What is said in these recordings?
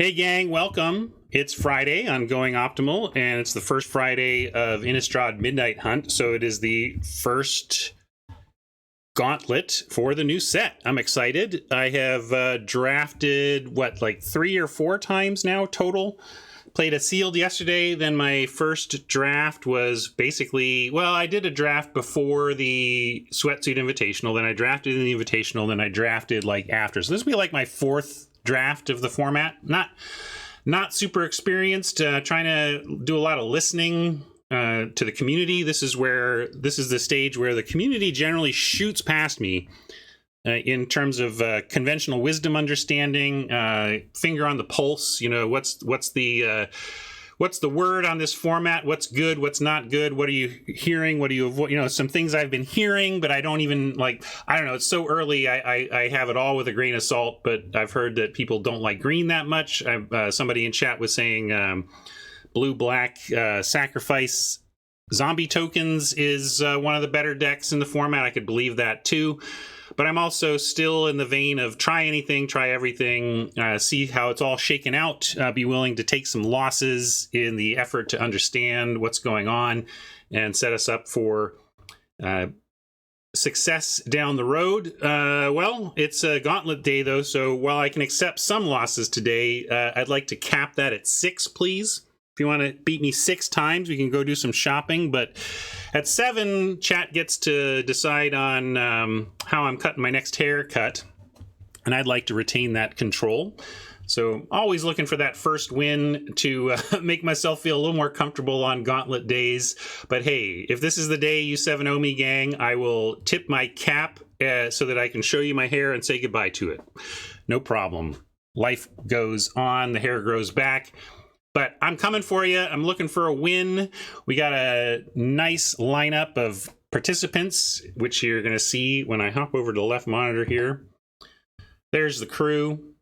Hey gang, welcome. It's Friday on Going Optimal, and it's the first Friday of Innistrad Midnight Hunt, so it is the first Gauntlet for the new set. I'm excited. I have drafted, like 3 or 4 times now total. Played a sealed yesterday, then my first draft was basically, well, I did a draft before the Sweatsuit Invitational, then I drafted in the Invitational, then I drafted after. So this will be like my 4th draft of the format. Not super experienced, trying to do a lot of listening to the community. This is the stage where the community generally shoots past me in terms of conventional wisdom understanding, finger on the pulse. What's the word on this format? What's good? What's not good? What are you hearing? What do you avoid? Some things I've been hearing, but I don't even I don't know. It's so early. I have it all with a grain of salt, but I've heard that people don't like green that much. Somebody in chat was saying blue-black sacrifice zombie tokens is one of the better decks in the format. I could believe that too. But I'm also still in the vein of try anything, try everything, see how it's all shaken out, be willing to take some losses in the effort to understand what's going on and set us up for success down the road. Well, it's a Gauntlet day, though, so while I can accept some losses today, I'd like to cap that at 6, please. If you want to beat me 6 times, we can go do some shopping. But at 7, chat gets to decide on how I'm cutting my next haircut. And I'd like to retain that control. So always looking for that first win to make myself feel a little more comfortable on Gauntlet days. But hey, if this is the day you 7-0 me, gang, I will tip my cap so that I can show you my hair and say goodbye to it. No problem. Life goes on. The hair grows back. But I'm coming for you. I'm looking for a win. We got a nice lineup of participants, which you're going to see when I hop over to the left monitor here. There's the crew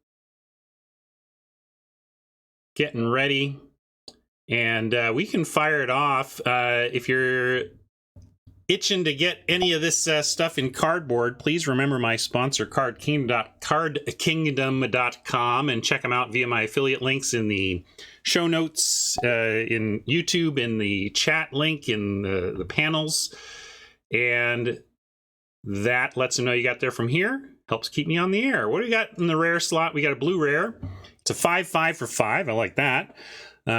getting ready. And we can fire it off. If you're itching to get any of this stuff in cardboard, please remember my sponsor, cardkingdom.com, and check them out via my affiliate links in the show notes, in YouTube, in the chat link, in the panels. And that lets them know you got there from here. Helps keep me on the air. What do we got in the rare slot? We got a blue rare. It's a 5/5 for 5. I like that.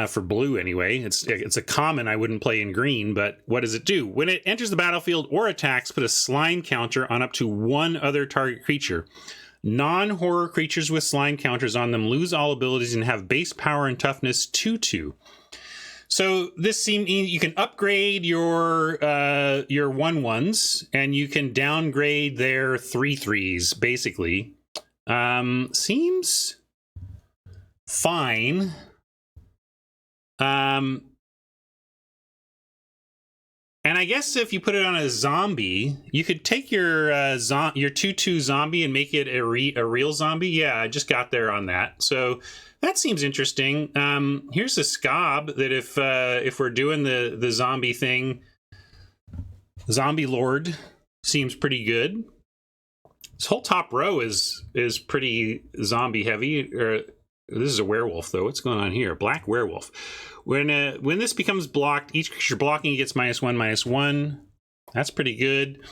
For blue anyway. It's a common I wouldn't play in green, but what does it do? When it enters the battlefield or attacks, put a slime counter on up to 1 other target creature. Non-horror creatures with slime counters on them lose all abilities and have base power and toughness 2/2. So this seems you can upgrade your 1/1s and you can downgrade their 3/3s basically. Seems fine. And I guess if you put it on a zombie, you could take your 2/2 zombie and make it a real zombie. Yeah, I just got there on that. So that seems interesting. Here's a scob that if we're doing the zombie thing, Zombie Lord seems pretty good. This whole top row is pretty zombie heavy. This is a werewolf, though. What's going on here? Black werewolf. When this becomes blocked, each creature blocking gets -1/-1. That's pretty good.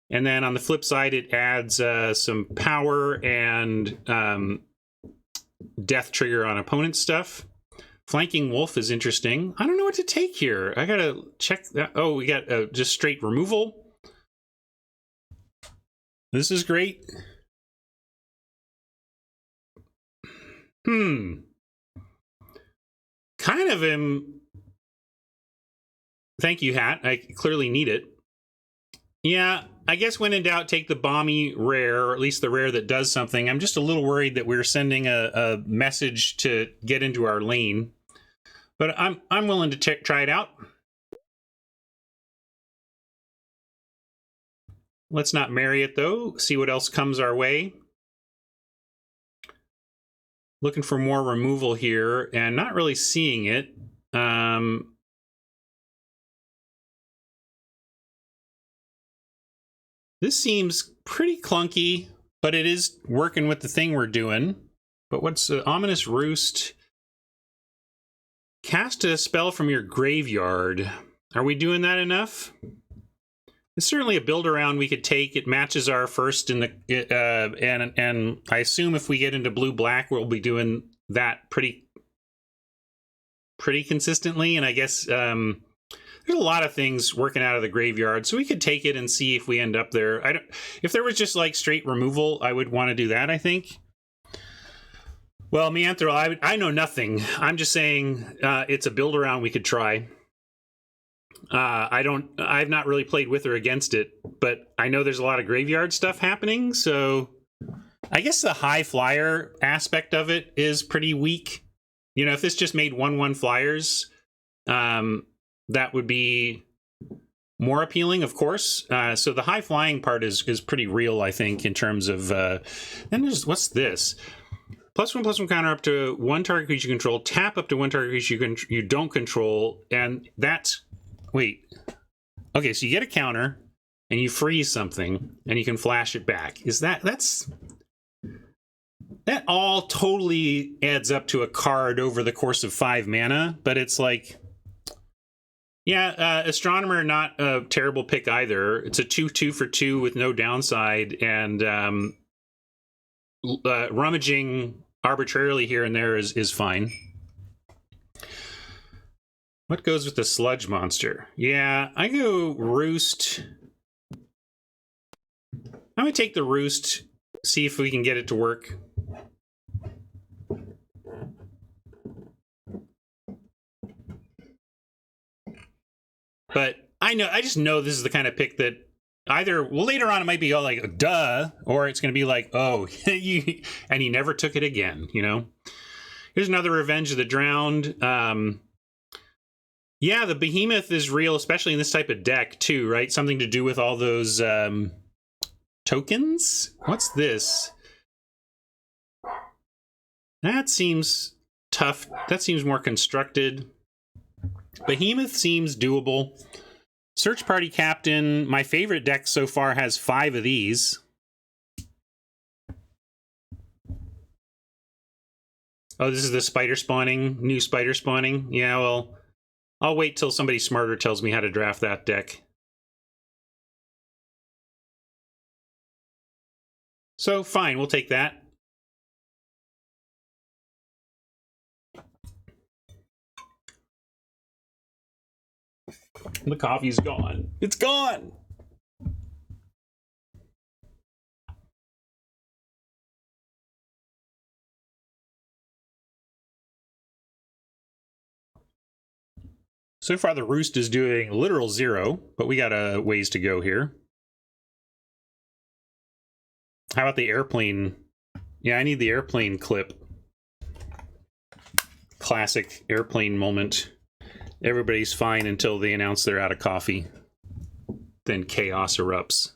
And then on the flip side, it adds some power and death trigger on opponent stuff. Flanking wolf is interesting. I don't know what to take here. I gotta check that. Oh, we got just straight removal. This is great. Kind of am. Thank you, Hat. I clearly need it. Yeah, I guess when in doubt, take the Bomby rare, or at least the rare that does something. I'm just a little worried that we're sending a message to get into our lane. But I'm willing to try it out. Let's not marry it, though. See what else comes our way. Looking for more removal here and not really seeing it. This seems pretty clunky, but it is working with the thing we're doing. But what's Ominous Roost? Cast a spell from your graveyard. Are we doing that enough? It's certainly a build around we could take. It matches our first in the and I assume if we get into blue-black, we'll be doing that pretty consistently. And I guess there's a lot of things working out of the graveyard, so we could take it and see if we end up there. If there was just like straight removal, I would want to do that, I think. Well, Meanthril, I know nothing. I'm just saying it's a build around we could try. I've not really played with or against it, but I know there's a lot of graveyard stuff happening, so I guess the high flyer aspect of it is pretty weak. You know, if this just made 1/1 flyers, that would be more appealing, of course. So the high flying part is pretty real, I think, in terms of... then there's... What's this? +1/+1 counter up to one target creature you control. Tap up to one target creature you don't control. And that's... Wait. Okay, so you get a counter, and you freeze something, and you can flash it back. Is that... That all totally adds up to a card over the course of 5 mana, but it's like... Yeah, Astronomer, not a terrible pick either. It's a 2/2 for 2 with no downside, and rummaging arbitrarily here and there is fine. What goes with the Sludge Monster? Yeah, I go Roost. I'm going to take the Roost, see if we can get it to work. But I just know this is the kind of pick that either, well, later on it might be all like, duh, or it's going to be like, oh, and he never took it again, you know? Here's another Revenge of the Drowned. Yeah, the Behemoth is real, especially in this type of deck, too, right? Something to do with all those tokens? What's this? That seems tough. That seems more constructed. Behemoth seems doable. Search Party Captain, my favorite deck so far has 5 of these. Oh, this is the spider spawning, new spider spawning. Yeah, well, I'll wait till somebody smarter tells me how to draft that deck. So, fine, we'll take that. The coffee's gone. It's gone! So far, the Roost is doing literal 0, but we got a ways to go here. How about the airplane? Yeah, I need the airplane clip. Classic airplane moment. Everybody's fine until they announce they're out of coffee. Then chaos erupts.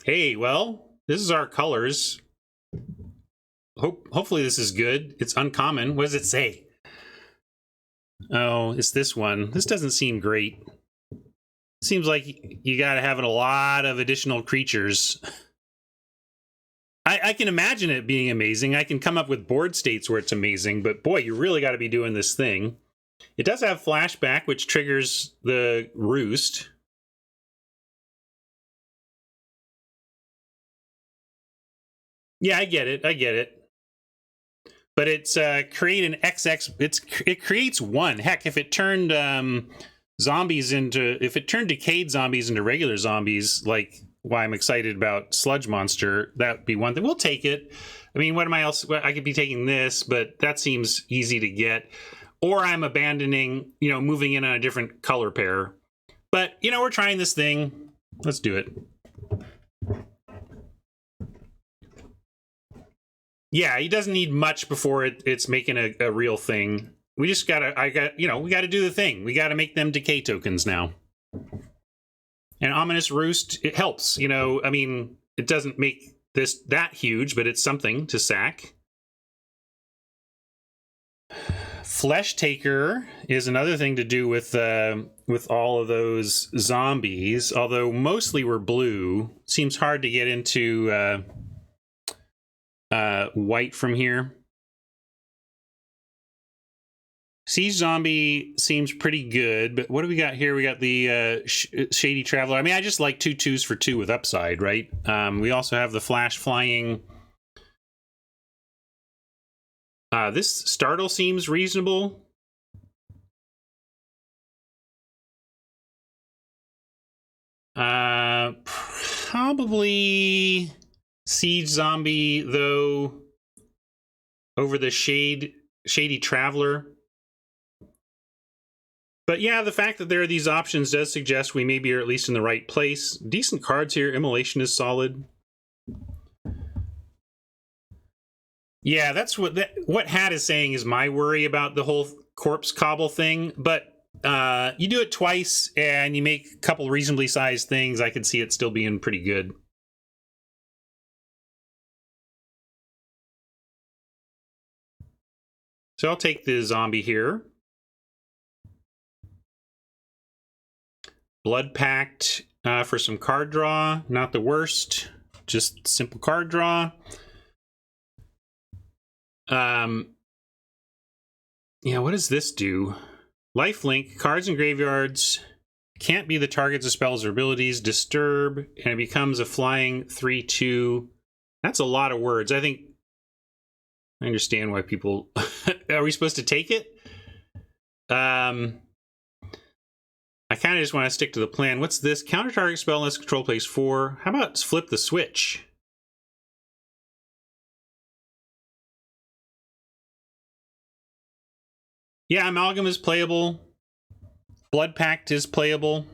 Hey, well, this is our colors. Hopefully this is good. It's uncommon. What does it say? Oh, it's this one. This doesn't seem great. Seems like you gotta have a lot of additional creatures. I can imagine it being amazing. I can come up with board states where it's amazing, but boy, you really gotta be doing this thing. It does have flashback, which triggers the Roost. Yeah, I get it. But it's create an XX. It creates 1. Heck, if it turned if it turned decayed zombies into regular zombies, like why I'm excited about Sludge Monster, that'd be one thing. We'll take it. I mean, what am I else? I could be taking this, but that seems easy to get. Or I'm abandoning, moving in on a different color pair. But, we're trying this thing. Let's do it. Yeah, he doesn't need much before it's making a real thing. We just we gotta do the thing. We gotta make them decay tokens now. And Ominous Roost, it helps, I mean, it doesn't make this that huge, but it's something to sack. Flesh Taker is another thing to do with all of those zombies, although mostly we're blue. Seems hard to get into white from here. Siege Zombie seems pretty good, but what do we got here? We got the Shady Traveler. I mean, I just like 2 2s for 2 with upside, right? We also have the Flash Flying. This Startle seems reasonable. Probably Siege Zombie, though, over the Shady Traveler. But yeah, the fact that there are these options does suggest we maybe are at least in the right place. Decent cards here. Immolation is solid. Yeah, that's what Hat is saying is my worry about the whole corpse cobble thing. But you do it twice and you make a couple reasonably sized things, I could see it still being pretty good. So I'll take the zombie here. Blood Pact for some card draw. Not the worst. Just simple card draw. Yeah, what does this do? Lifelink, cards and graveyards can't be the targets of spells or abilities. Disturb, and it becomes a flying 3/2. That's a lot of words. I think I understand why people... Are we supposed to take it? I kind of just want to stick to the plan. What's this? Counter target spell unless control plays 4. How about flip the switch? Yeah, Amalgam is playable. Blood Pact is playable.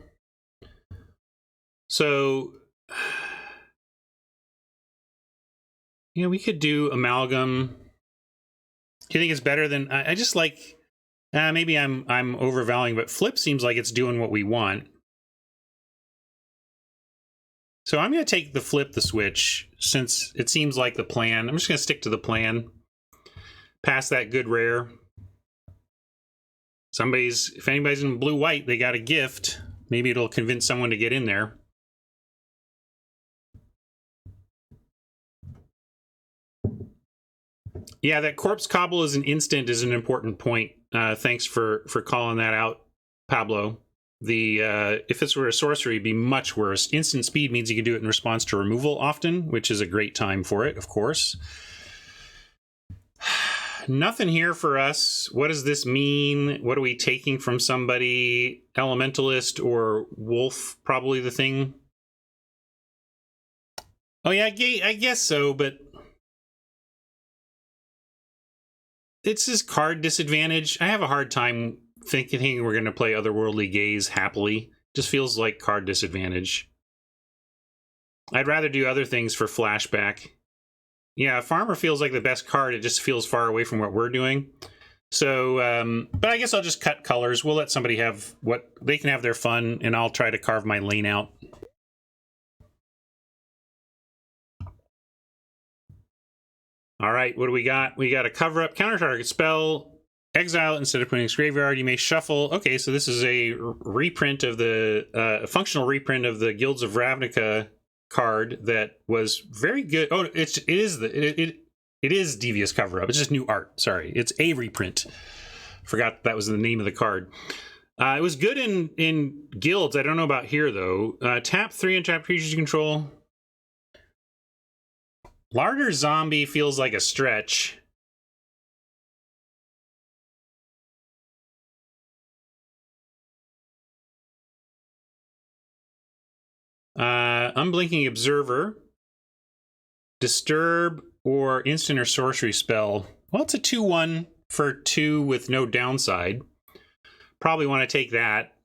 So, yeah, we could do Amalgam. Do you think it's better than... I just like... maybe I'm overvaluing, but Flip seems like it's doing what we want. So I'm going to take the Flip the switch, since it seems like the plan. I'm just going to stick to the plan. Pass that good rare. If anybody's in blue-white, they got a gift. Maybe it'll convince someone to get in there. Yeah, that Corpse Cobble as an instant is an important point. Thanks for calling that out, Pablo. If this were a sorcery, it'd be much worse. Instant speed means you can do it in response to removal often, which is a great time for it, of course. Nothing here for us. What does this mean? What are we taking from somebody? Elementalist or Wolf, probably the thing. Oh yeah, I guess so, but it's his card disadvantage. I have a hard time thinking we're going to play Otherworldly Gaze happily. Just feels like card disadvantage. I'd rather do other things for flashback. Yeah, Farmer feels like the best card. It just feels far away from what we're doing. So, but I guess I'll just cut colors. We'll let somebody have what they can have their fun, and I'll try to carve my lane out. All right, what do we got? We got a cover up, counter target spell, exile it instead of putting it in its graveyard. You may shuffle. Okay, so this is a reprint of the functional reprint of the Guilds of Ravnica card that was very good. Oh, it is Devious Cover Up. It's just new art. Sorry, it's a reprint. Forgot that was the name of the card. It was good in Guilds. I don't know about here though. Tap 3 untap creatures you control. Larder Zombie feels like a stretch. Unblinking Observer, Disturb, or Instant or Sorcery Spell. Well, it's a 2/1 for 2 with no downside. Probably want to take that.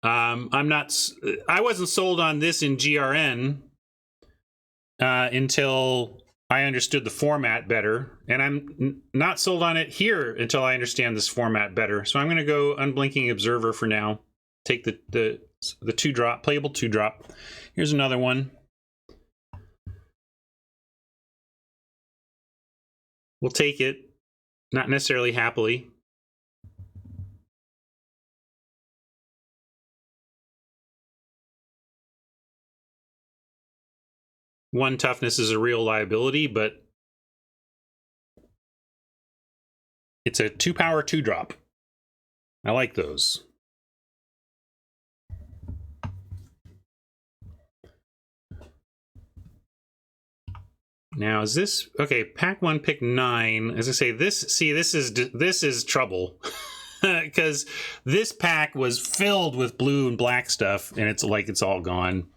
I wasn't sold on this in GRN until I understood the format better, and I'm not sold on it here until I understand this format better. So I'm going to go Unblinking Observer for now. Take the 2-drop, playable 2-drop. Here's another one. We'll take it. Not necessarily happily. One toughness is a real liability, but it's a 2-power 2-drop. I like those. Now is this okay? Pack 1, pick 9. As I say, this is trouble because this pack was filled with blue and black stuff, and it's like it's all gone.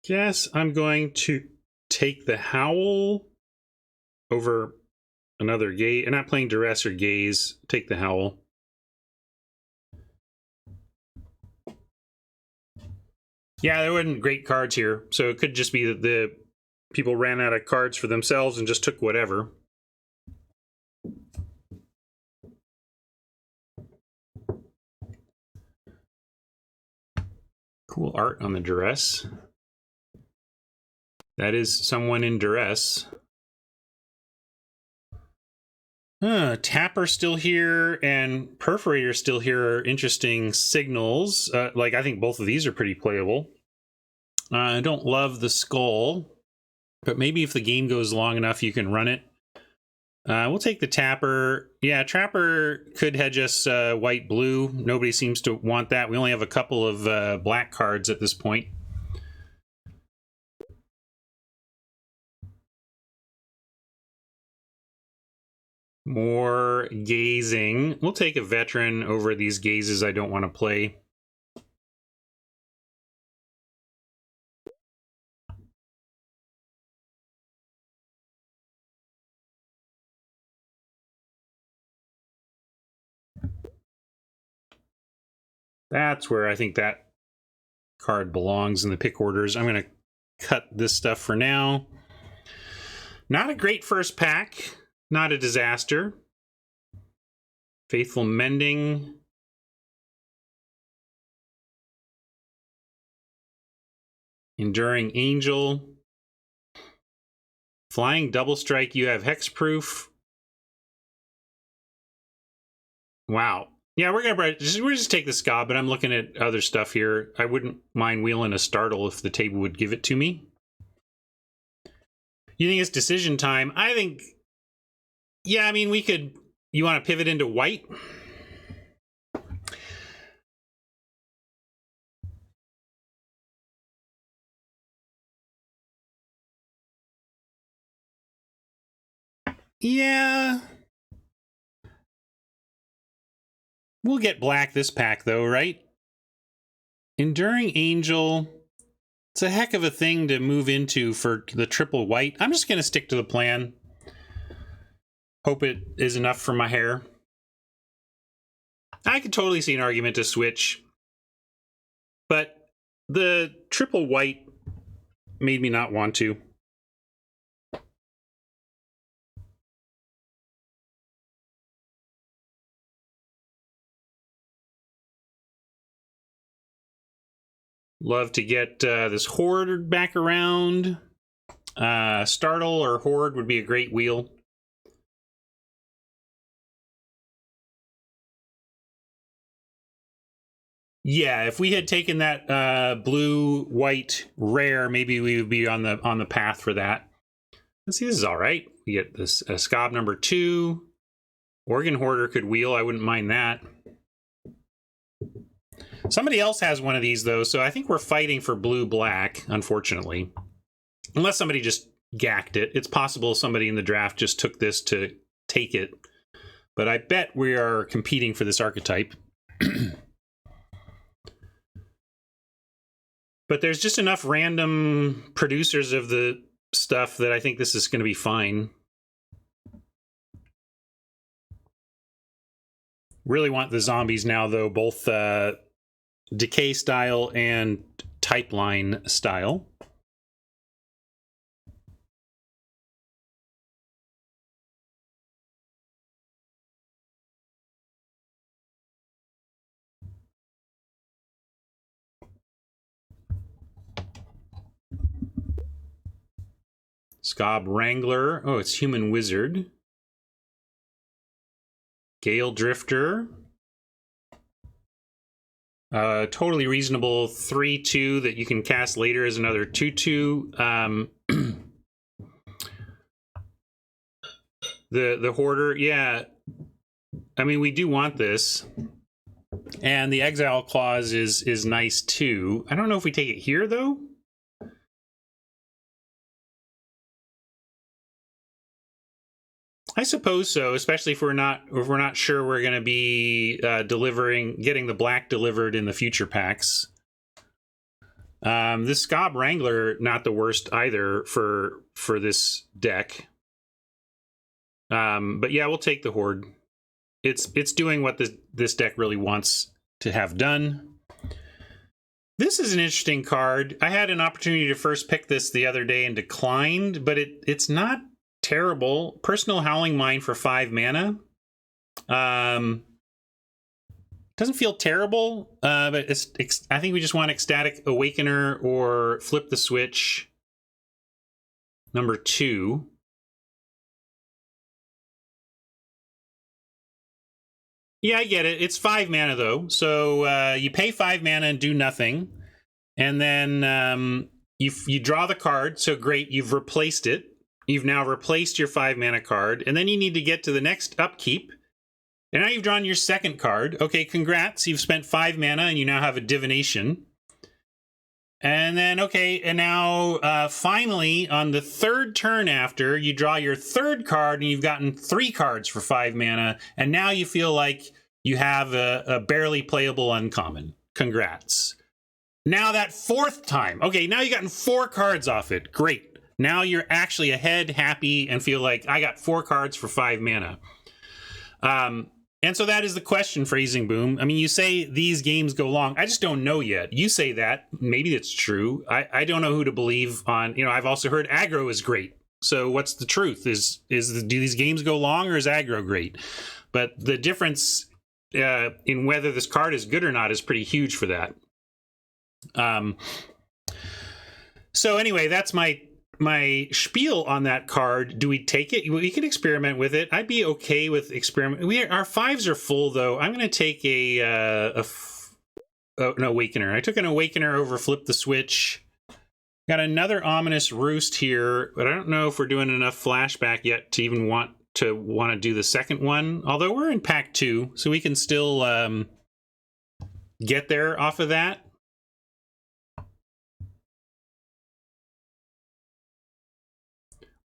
Guess I'm going to take the Howl over another gaze. I'm not playing Duress or Gaze. Take the Howl. Yeah, there weren't great cards here, so it could just be that the people ran out of cards for themselves and just took whatever. Cool art on the Duress. That is someone in duress. Tapper still here and Perforator still here are interesting signals. Like, I think both of these are pretty playable. I don't love the Skull, but maybe if the game goes long enough, you can run it. We'll take the Tapper. Yeah, Trapper could hedge us white-blue. Nobody seems to want that. We only have a couple of black cards at this point. More gazing. We'll take a veteran over these gazes I don't want to play. That's where I think that card belongs in the pick orders. I'm going to cut this stuff for now. Not a great first pack. Not a disaster. Faithful Mending. Enduring Angel. Flying Double Strike. You have Hexproof. Wow. Yeah, we're just take the Ska, but I'm looking at other stuff here. I wouldn't mind wheeling a Startle if the table would give it to me. You think it's decision time? I think, yeah, I mean, we could, you want to pivot into white? Yeah. We'll get black this pack, though, right? Enduring Angel. It's a heck of a thing to move into for the triple white. I'm just going to stick to the plan. Hope it is enough for my hair. I could totally see an argument to switch. But the triple white made me not want to. Love to get this Horde back around. Startle or Horde would be a great wheel. Yeah, if we had taken that blue-white rare, maybe we would be on the path for that. Let's see, this is all right. We get this Scob number 2. Organ Hoarder could wheel. I wouldn't mind that. Somebody else has one of these, though, so I think we're fighting for blue-black, unfortunately. Unless somebody just gacked it. It's possible somebody in the draft just took this to take it. But I bet we are competing for this archetype. But there's just enough random producers of the stuff that I think this is going to be fine. Really want the zombies now, though, both decay style and type line style. Scob Wrangler. Oh, it's Human Wizard. Gale Drifter. Totally reasonable 3/2 that you can cast later as another 2/2. The Hoarder, yeah. I mean, we do want this. And the Exile Clause is nice too. I don't know if we take it here though. I suppose so, especially if we're not sure we're going to be getting the black delivered in the future packs. This Scob Wrangler, not the worst either for this deck. But yeah, we'll take the Horde. It's doing what this deck really wants to have done. This is an interesting card. I had an opportunity to first pick this the other day and declined, but it's not terrible. Personal Howling Mine for 5 mana. Doesn't feel terrible, but I think we just want Ecstatic Awakener or Flip the Switch. Number 2. Yeah, I get it. It's 5 mana though, so you pay 5 mana and do nothing, and then you draw the card. So great, you've replaced it. You've now replaced your 5 mana card, and then you need to get to the next upkeep. And now you've drawn your second card. Okay, congrats. You've spent 5 mana, and you now have a Divination. And then, okay, and now finally, on the third turn after, you draw your third card, and you've gotten 3 cards for 5 mana, and now you feel like you have a barely playable uncommon. Congrats. Now that 4th time. Okay, now you've gotten 4 cards off it. Great. Now you're actually ahead, happy, and feel like, I got 4 cards for 5 mana. And so that is the question, Phrasing Boom. I mean, you say these games go long. I just don't know yet. You say that. Maybe it's true. I don't know who to believe on. You know, I've also heard aggro is great. So what's the truth? Do these games go long, or is aggro great? But the difference in whether this card is good or not is pretty huge for that. So anyway, that's my spiel on that card. Do we take it? We can experiment with it. I'd be okay with experiment. Our 5s are full though. I'm going to take an Awakener. I took an Awakener over Flip the Switch. Got another Ominous Roost here, but I don't know if we're doing enough flashback yet to even want to do the second one. Although we're in pack 2, so we can still get there off of that.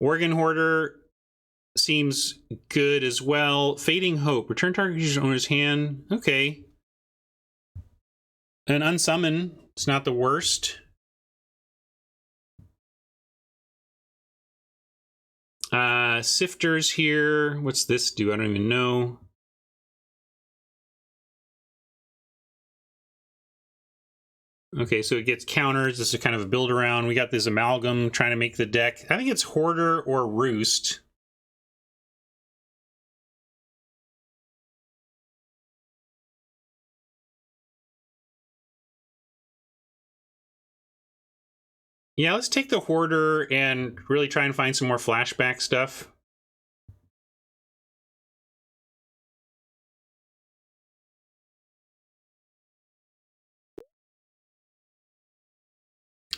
Organ Hoarder seems good as well. Fading Hope. Return target user's owner's hand. Okay. An Unsummon. It's not the worst. Sifters here. What's this do? I don't even know. Okay, so it gets counters. This is kind of a build around. We got this Amalgam trying to make the deck. I think it's Hoarder or Roost. Yeah, let's take the Hoarder and really try and find some more flashback stuff.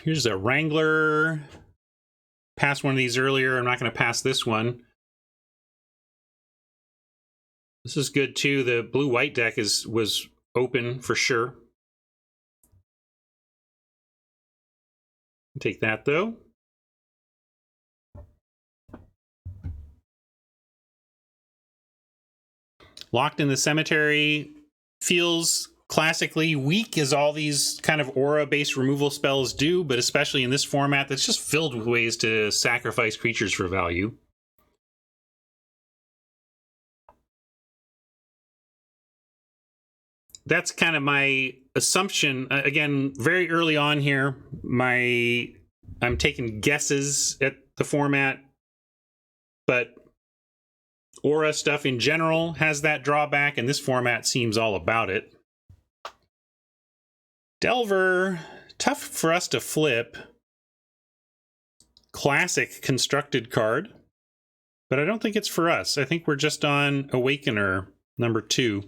Here's a Wrangler. Passed one of these earlier. I'm not going to pass this one. This is good too. The blue-white deck was open for sure. Take that though. Locked in the Cemetery feels classically weak, as all these kind of aura-based removal spells do, but especially in this format that's just filled with ways to sacrifice creatures for value. That's kind of my assumption. Again, very early on here, I'm taking guesses at the format, but aura stuff in general has that drawback, and this format seems all about it. Delver, tough for us to flip. classic constructed card, but I don't think it's for us. I think we're just on Awakener number 2.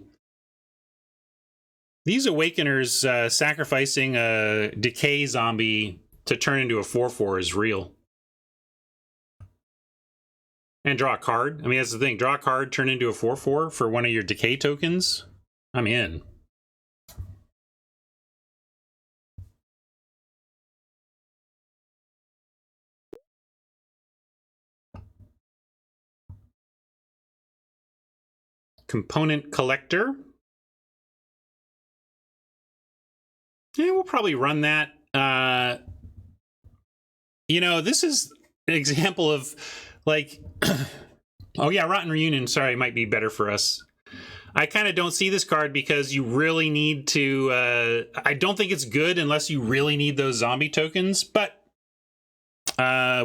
These Awakeners sacrificing a decay zombie to turn into a 4/4 is real. And draw a card. I mean, that's the thing. Draw a card, turn into a 4/4 for one of your decay tokens. I'm in. Component Collector. Yeah, we'll probably run that. You know, this is an example of, like, oh yeah, Rotten Reunion, sorry, might be better for us. I kind of don't see this card because you really need to, I don't think it's good unless you really need those zombie tokens, but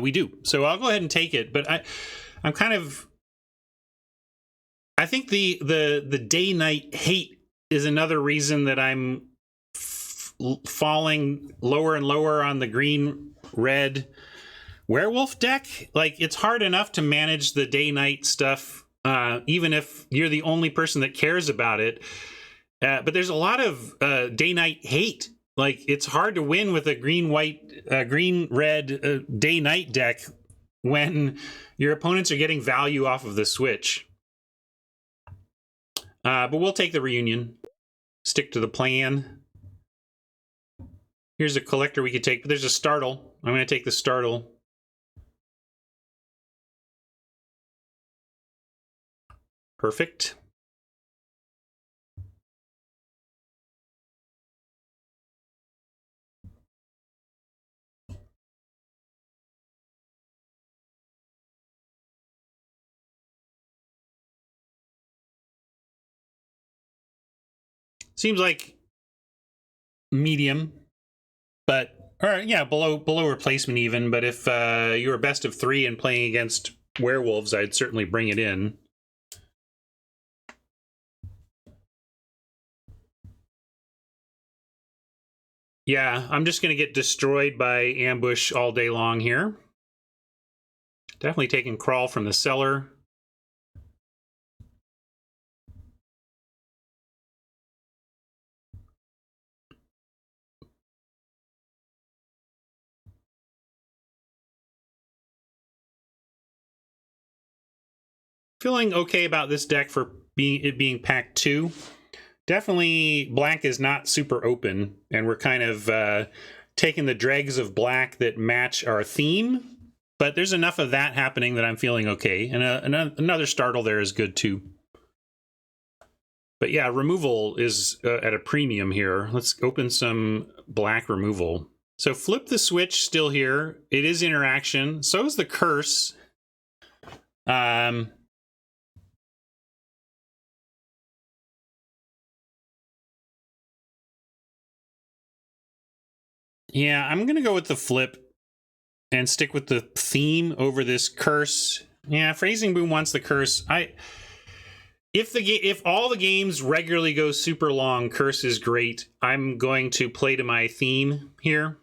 we do. So I'll go ahead and take it, but I'm kind of, I think the day-night hate is another reason that I'm falling lower and lower on the green-red werewolf deck. Like, it's hard enough to manage the day-night stuff, even if you're the only person that cares about it. But there's a lot of day-night hate. Like, it's hard to win with a green-red day-night deck when your opponents are getting value off of the switch. But we'll take the reunion. Stick to the plan. Here's a collector we could take, but there's a startle. I'm going to take the startle. Perfect. Seems like medium, but or yeah, below replacement even. But if you were best of 3 and playing against werewolves, I'd certainly bring it in. Yeah, I'm just going to get destroyed by ambush all day long here. Definitely taking crawl from the cellar. Feeling okay about this deck for it being pack 2. Definitely black is not super open, and we're kind of taking the dregs of black that match our theme, but there's enough of that happening that I'm feeling okay. And another startle there is good too. But yeah, removal is at a premium here. Let's open some black removal. So flip the switch still here. It is interaction. So is the curse. Yeah, I'm going to go with the flip and stick with the theme over this curse. Yeah, Phrasing Boom wants the curse. If all the games regularly go super long, curse is great. I'm going to play to my theme here.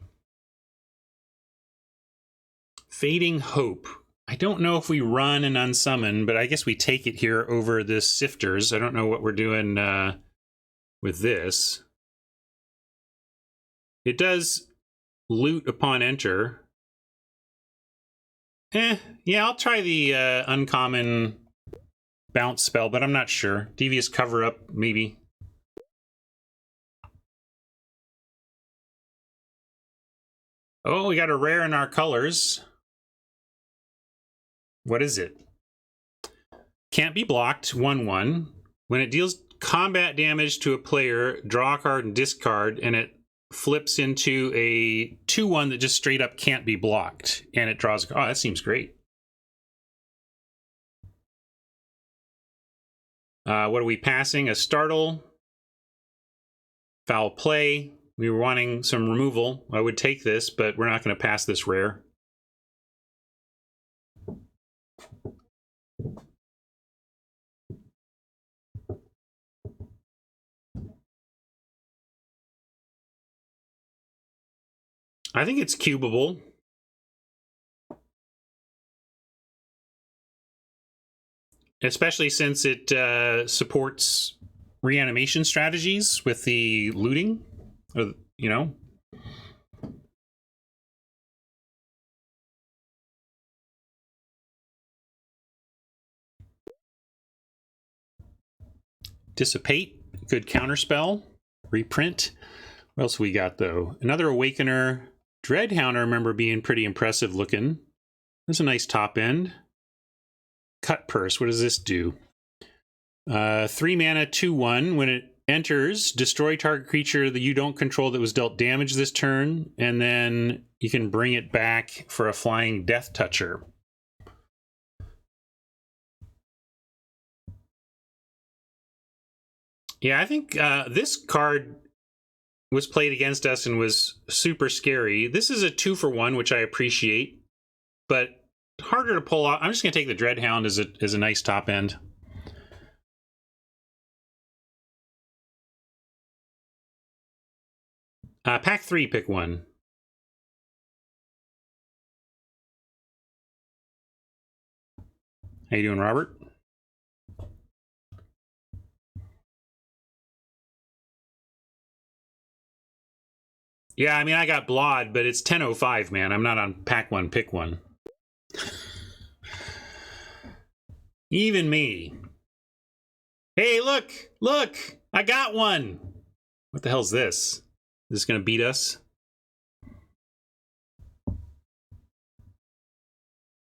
Fading Hope. I don't know if we run and unsummon, but I guess we take it here over this Sifters. I don't know what we're doing with this. It does loot upon enter. Yeah, I'll try the uncommon bounce spell, but I'm not sure. Devious Cover Up, maybe. Oh, we got a rare in our colors. What is it? Can't be blocked, 1/1. When it deals combat damage to a player, draw a card and discard, and it flips into a 2/1 that just straight up can't be blocked. And it draws a card. Oh, that seems great. What are we passing? A startle. Foul play. We were wanting some removal. I would take this, but we're not going to pass this rare. I think it's cubable. especially since it supports reanimation strategies with the looting, or, you know. Dissipate, good counterspell. Reprint. What else we got, though? Another Awakener. Dreadhound, I remember being pretty impressive looking. There's a nice top end. Cut Purse, what does this do? 3 mana, 2/1. When it enters, destroy target creature that you don't control that was dealt damage this turn, and then you can bring it back for a flying Death Toucher. Yeah, I think this card was played against us and was super scary. This is a 2-for-1, which I appreciate, but harder to pull off. I'm just going to take the Dreadhound as a nice top end. Pack 3, pick one. How you doing, Robert? Yeah, I mean, I got Blod, but it's 10:05, man. I'm not on pack 1, pick one. Even me. Hey, look! Look! I got one! What the hell's this? Is this gonna beat us?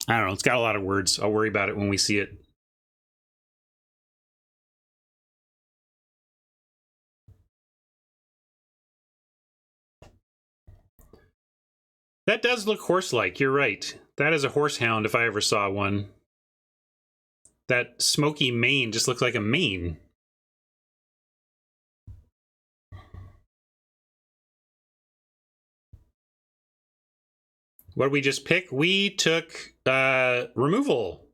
I don't know. It's got a lot of words. I'll worry about it when we see it. That does look horse-like. You're right. That is a horsehound if I ever saw one. That smoky mane just looks like a mane. What did we just pick? We took removal.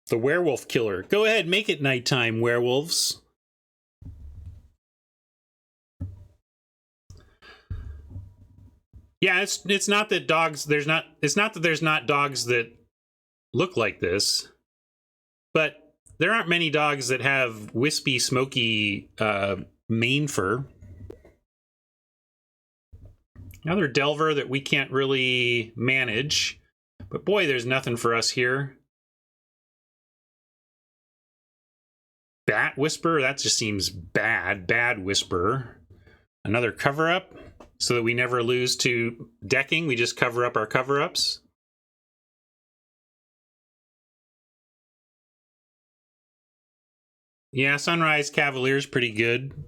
The werewolf killer. Go ahead, make it nighttime, werewolves. Yeah, it's not that dogs it's not that there's not dogs that look like this, but there aren't many dogs that have wispy, smoky mane fur. Another Delver that we can't really manage, but boy, there's nothing for us here. Bat Whisper, that just seems bad. Bad Whisper. Another cover-up, so that we never lose to decking. We just cover up our cover-ups. Yeah, Sunrise Cavalier's pretty good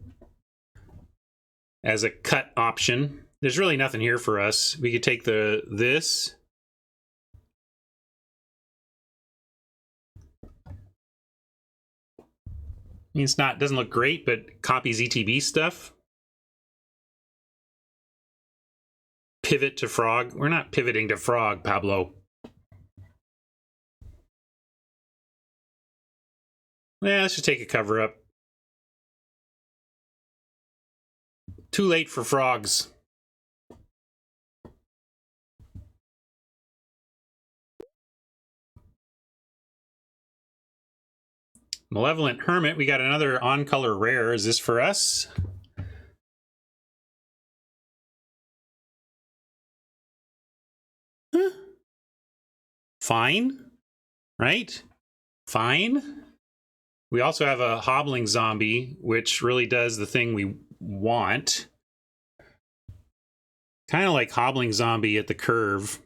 as a cut option. There's really nothing here for us. We could take this. I mean, doesn't look great, but copies ETB stuff. Pivot to Frog. We're not pivoting to Frog, Pablo. Yeah, let's just take a cover up. Too late for frogs. Malevolent Hermit. We got another on-color rare. Is this for us? Huh. Fine. Right? Fine. We also have a Hobbling Zombie, which really does the thing we want. Kind of like Hobbling Zombie at the curve.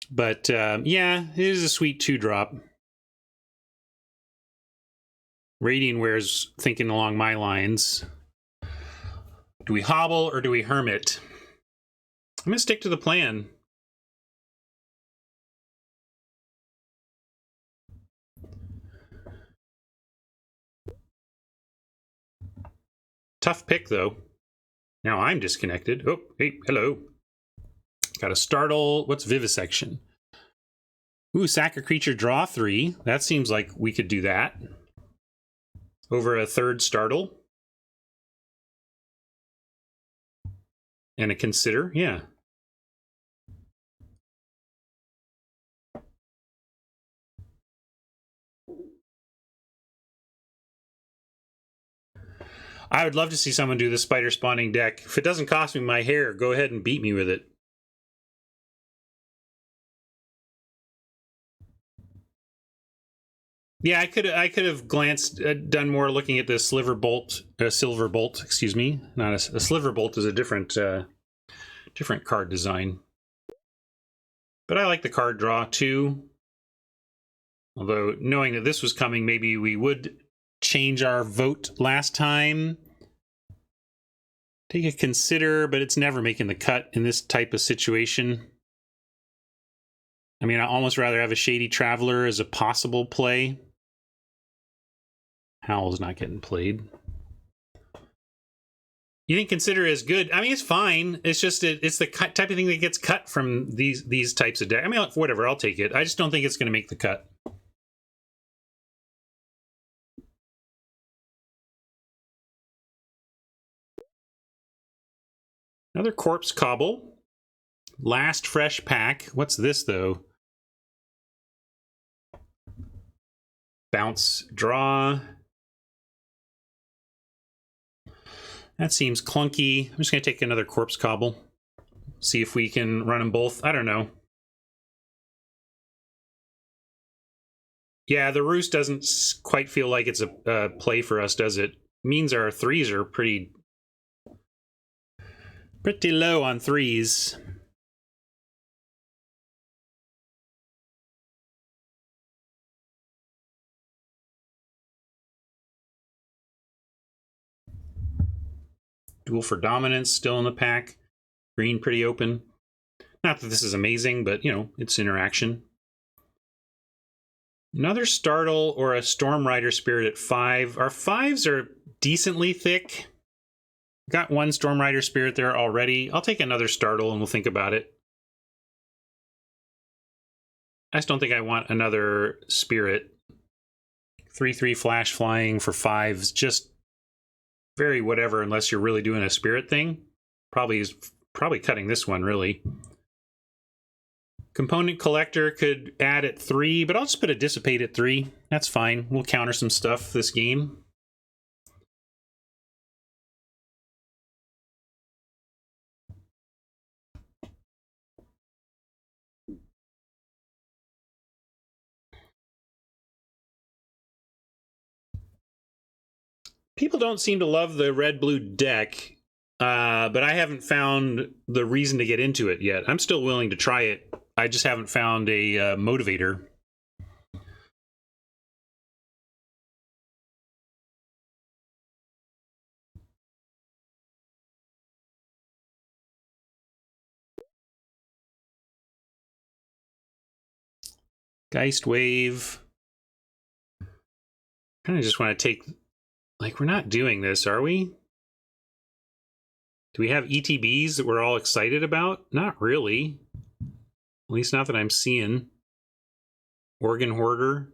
But, yeah, it is a sweet 2-drop. Radiantware's thinking along my lines. Do we hobble or do we hermit? I'm going to stick to the plan. Tough pick, though. Now I'm disconnected. Oh, hey, hello. Got a startle. What's Vivisection? Ooh, sack a creature, draw 3. That seems like we could do that. Over a 3rd startle. And a consider, yeah. I would love to see someone do the spider spawning deck. If it doesn't cost me my hair, go ahead and beat me with it. Yeah, I could have glanced, done more looking at the silver bolt, excuse me. Not a sliver bolt is a different different card design. But I like the card draw too. Although knowing that this was coming, maybe we would change our vote last time. Take a consider, but it's never making the cut in this type of situation. I mean, I'd almost rather have a Shady Traveler as a possible play. Howl's not getting played. You think consider is good? I mean, it's fine. It's just it's the type of thing that gets cut from these types of decks. I mean, whatever, I'll take it. I just don't think it's going to make the cut. Another Corpse Cobble. Last fresh pack. What's this, though? Bounce, draw. That seems clunky. I'm just going to take another Corpse Cobble. See if we can run them both. I don't know. Yeah, the Roost doesn't quite feel like it's a play for us, does it? Means our threes are pretty low on threes. Duel for Dominance still in the pack. Green pretty open. Not that this is amazing, but, you know, it's interaction. Another Startle or a Storm Rider Spirit at 5. Our 5s are decently thick. Got one Storm Rider Spirit there already. I'll take another Startle and we'll think about it. I just don't think I want another Spirit. 3/3 Flash Flying for 5s. Just very whatever unless you're really doing a Spirit thing. Probably cutting this one, really. Component Collector could add at 3, but I'll just put a Dissipate at 3. That's fine. We'll counter some stuff this game. People don't seem to love the red-blue deck, but I haven't found the reason to get into it yet. I'm still willing to try it. I just haven't found a motivator. Geist Wave. Kind of just want to take... Like, we're not doing this, are we? Do we have ETBs that we're all excited about? Not really. At least not that I'm seeing. Organ Hoarder.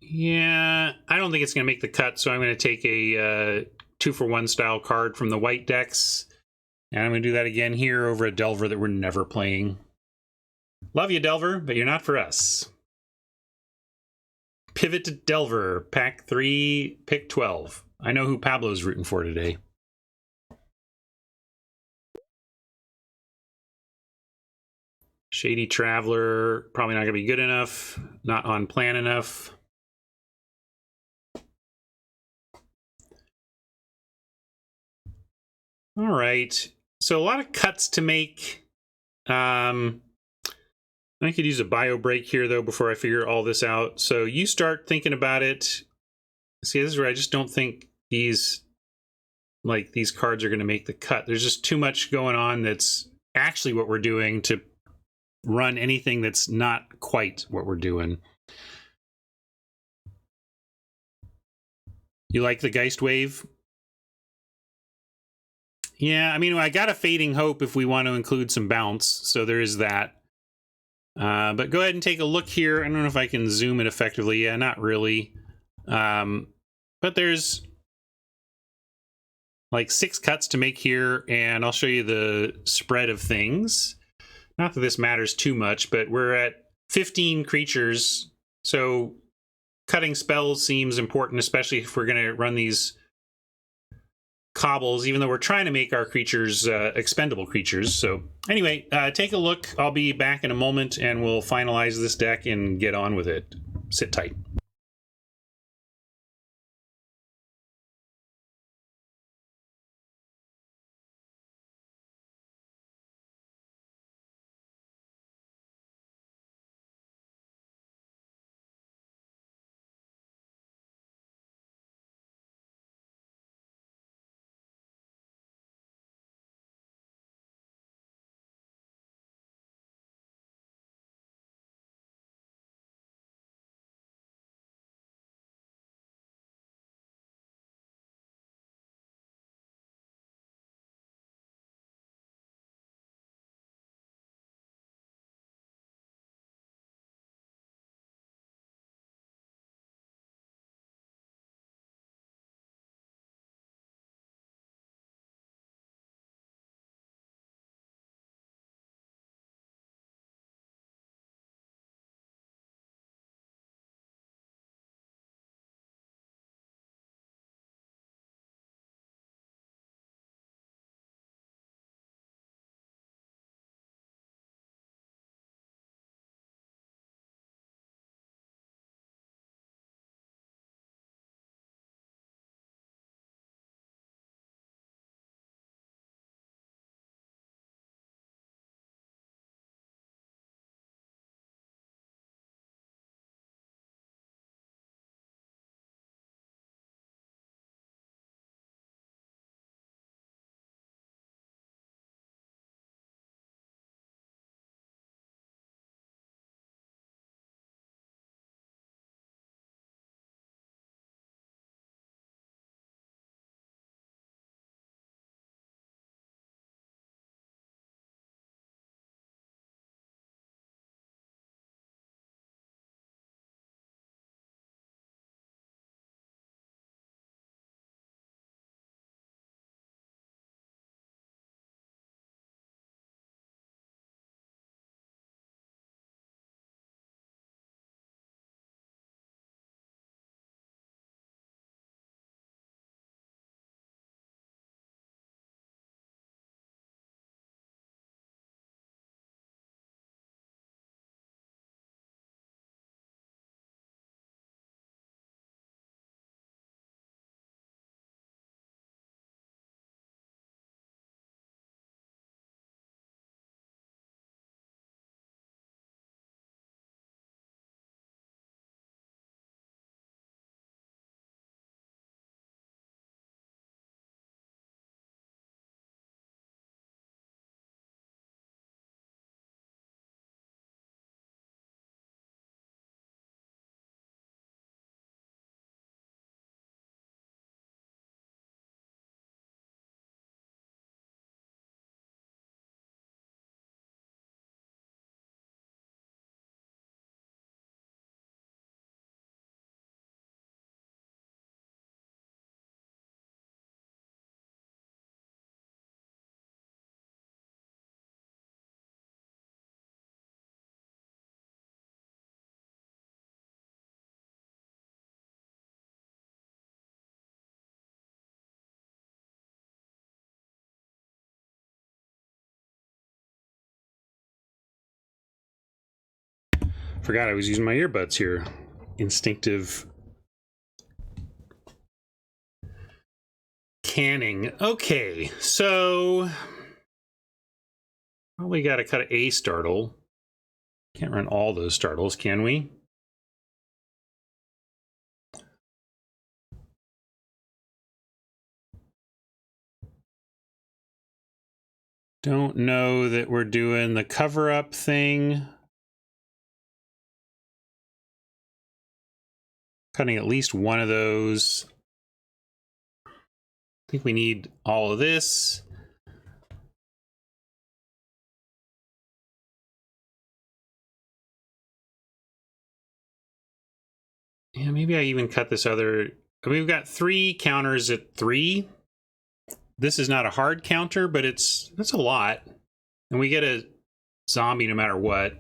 Yeah, I don't think it's going to make the cut, so I'm going to take a 2-for-1 style card from the white decks. And I'm going to do that again here over a Delver that we're never playing. Love you, Delver, but you're not for us. Pivot to Delver, pack 3, pick 12. I know who Pablo's rooting for today. Shady Traveler, probably not going to be good enough. Not on plan enough. All right. So a lot of cuts to make. I could use a bio break here, though, before I figure all this out. So you start thinking about it. See, this is where I just don't think these cards are going to make the cut. There's just too much going on that's actually what we're doing to run anything that's not quite what we're doing. You like the Geist Wave? Yeah, I mean, I got a Fading Hope if we want to include some bounce, so there is that. But go ahead and take a look here. I don't know if I can zoom it effectively. Yeah, not really. But there's like 6 cuts to make here, and I'll show you the spread of things. Not that this matters too much, but we're at 15 creatures, so cutting spells seems important, especially if we're going to run these cobbles, even though we're trying to make our creatures expendable creatures. So anyway, take a look. I'll be back in a moment, and we'll finalize this deck and get on with it. Sit tight. Forgot I was using my earbuds here. Instinctive canning. Okay, so probably got to cut a startle. Can't run all those startles, can we? Don't know that we're doing the cover-up thing. Cutting at least one of those. I think we need all of this. Yeah, maybe I even cut this other. We've got 3 counters at 3. This is not a hard counter, but that's a lot. And we get a zombie no matter what. I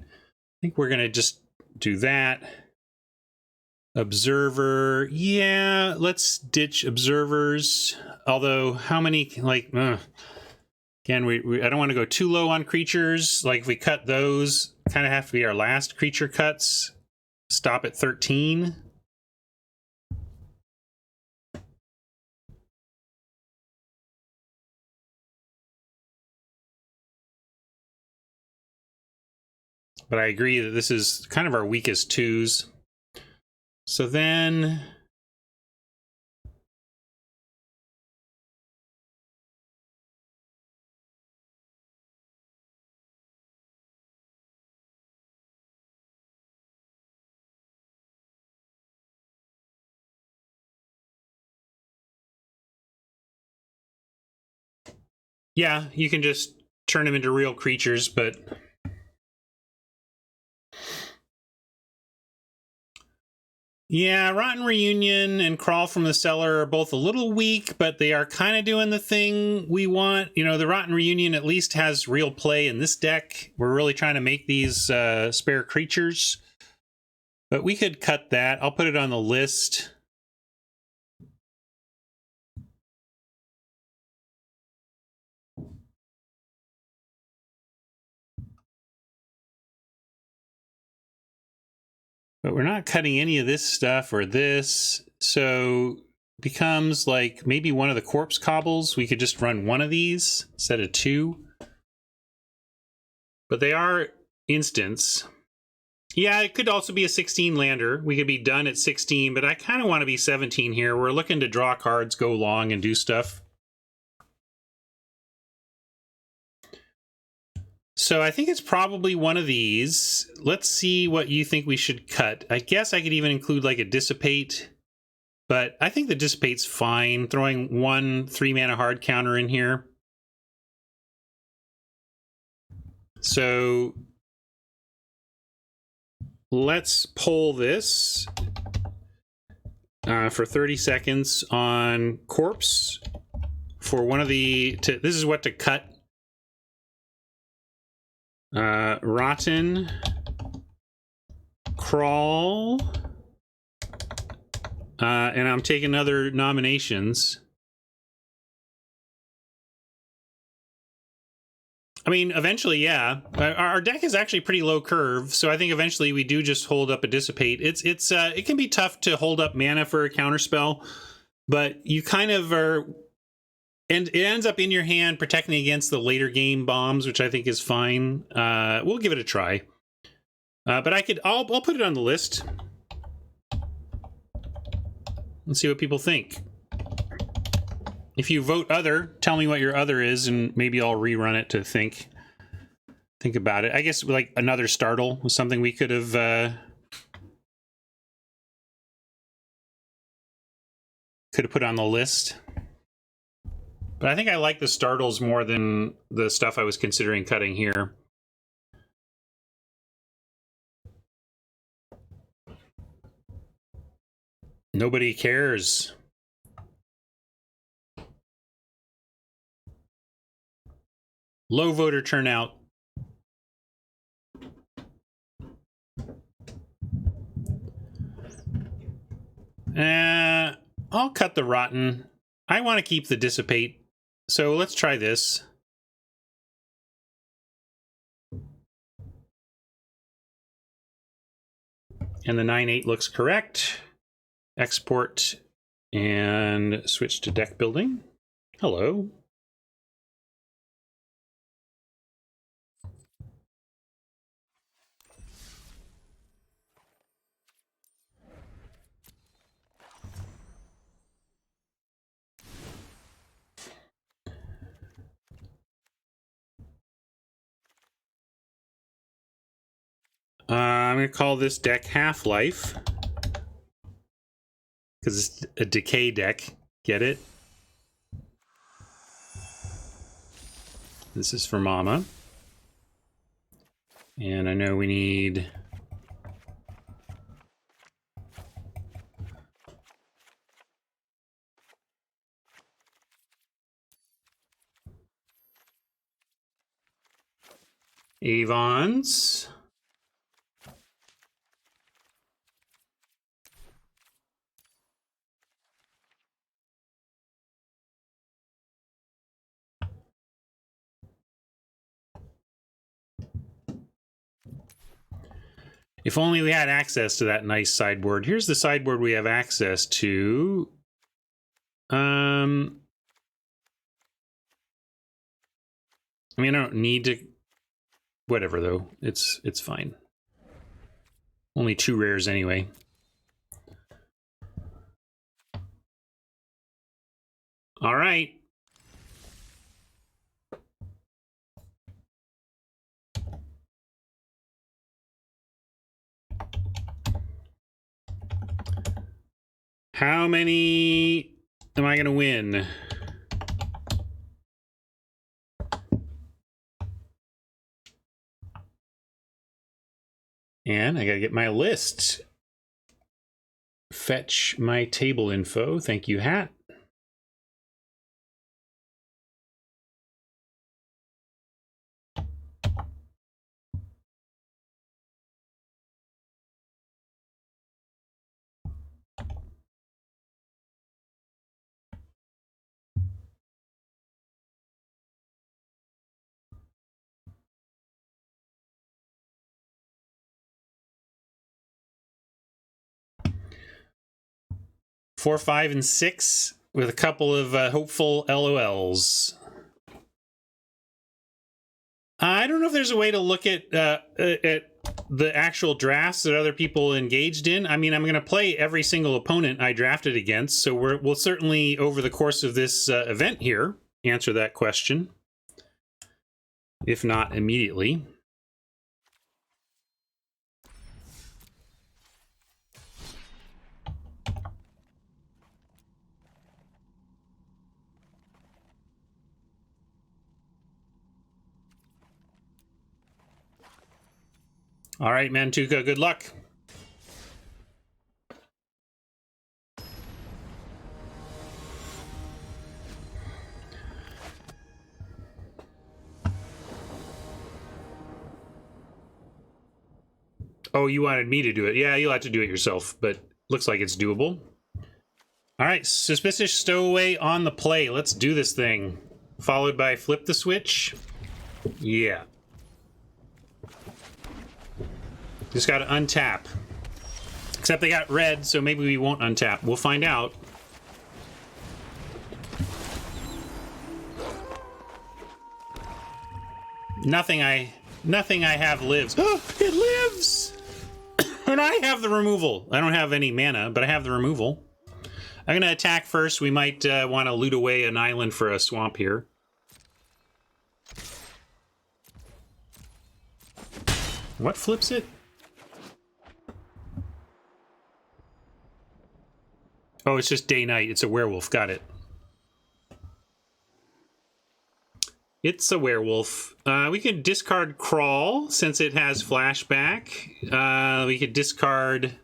think we're going to just do that. Observer. Yeah, let's ditch observers. Although, how many, like, again, I don't want to go too low on creatures. Like, if we cut those, kind of have to be our last creature cuts. Stop at 13. But I agree that this is kind of our weakest 2s. So then... yeah, you can just turn them into real creatures, but... yeah, Rotten Reunion and Crawl from the Cellar are both a little weak, but they are kind of doing the thing we want. You know, the Rotten Reunion at least has real play in this deck. We're really trying to make these spare creatures. But we could cut that. I'll put it on the list. But we're not cutting any of this stuff or this. So becomes like maybe one of the corpse cobbles. We could just run one of these instead of 2. But they are instants. Yeah, it could also be a 16 lander. We could be done at 16, but I kind of want to be 17 here. We're looking to draw cards, go long, and do stuff. So I think it's probably one of these. Let's see what you think we should cut. I guess I could even include like a Dissipate, but I think the Dissipate's fine. Throwing 1 3-mana hard counter in here. So let's poll this for 30 seconds on Corpse for one of the... this is what to cut. Rotten, Crawl, and I'm taking other nominations. I mean, eventually, yeah. Our deck is actually pretty low curve, so I think eventually we do just hold up a Dissipate. It can be tough to hold up mana for a counterspell, but you kind of are... and it ends up in your hand protecting against the later game bombs, which I think is fine. We'll give it a try. But I'll put it on the list. Let's see what people think. If you vote other, tell me what your other is, and maybe I'll rerun it to think about it. I guess like another Startle was something we could have put on the list. But I think I like the Startles more than the stuff I was considering cutting here. Nobody cares. Low voter turnout. I'll cut the Rotten. I want to keep the Dissipate. So let's try this. And the 9/8 looks correct. Export and switch to deck building. Hello. I'm going to call this deck Half-Life. Because it's a decay deck. Get it? This is for Mama. And I know we need Avons. If only we had access to that nice sideboard. Here's the sideboard we have access to. I mean, I don't need to. Whatever though, it's fine. Only 2 rares anyway. All right. How many am I going to win? And I got to get my list. Fetch my table info. Thank you, Hat. Four, 5, and 6 with a couple of hopeful LOLs. I don't know if there's a way to look at the actual drafts that other people engaged in. I mean, I'm going to play every single opponent I drafted against, so we'll certainly, over the course of this event here, answer that question, if not immediately. All right, Mantuka, good luck. Oh, you wanted me to do it. Yeah, you'll have to do it yourself, but looks like it's doable. All right, Suspicious Stowaway on the play. Let's do this thing. Followed by Flip the Switch. Yeah. Just got to untap. Except they got red, so maybe we won't untap. We'll find out. Nothing I have lives. Oh, it lives! And I have the removal. I don't have any mana, but I have the removal. I'm going to attack first. We might want to loot away an island for a swamp here. What flips it? Oh, it's just day-night. It's a werewolf. Got it. It's a werewolf. We could discard Crawl since it has flashback. We could discard...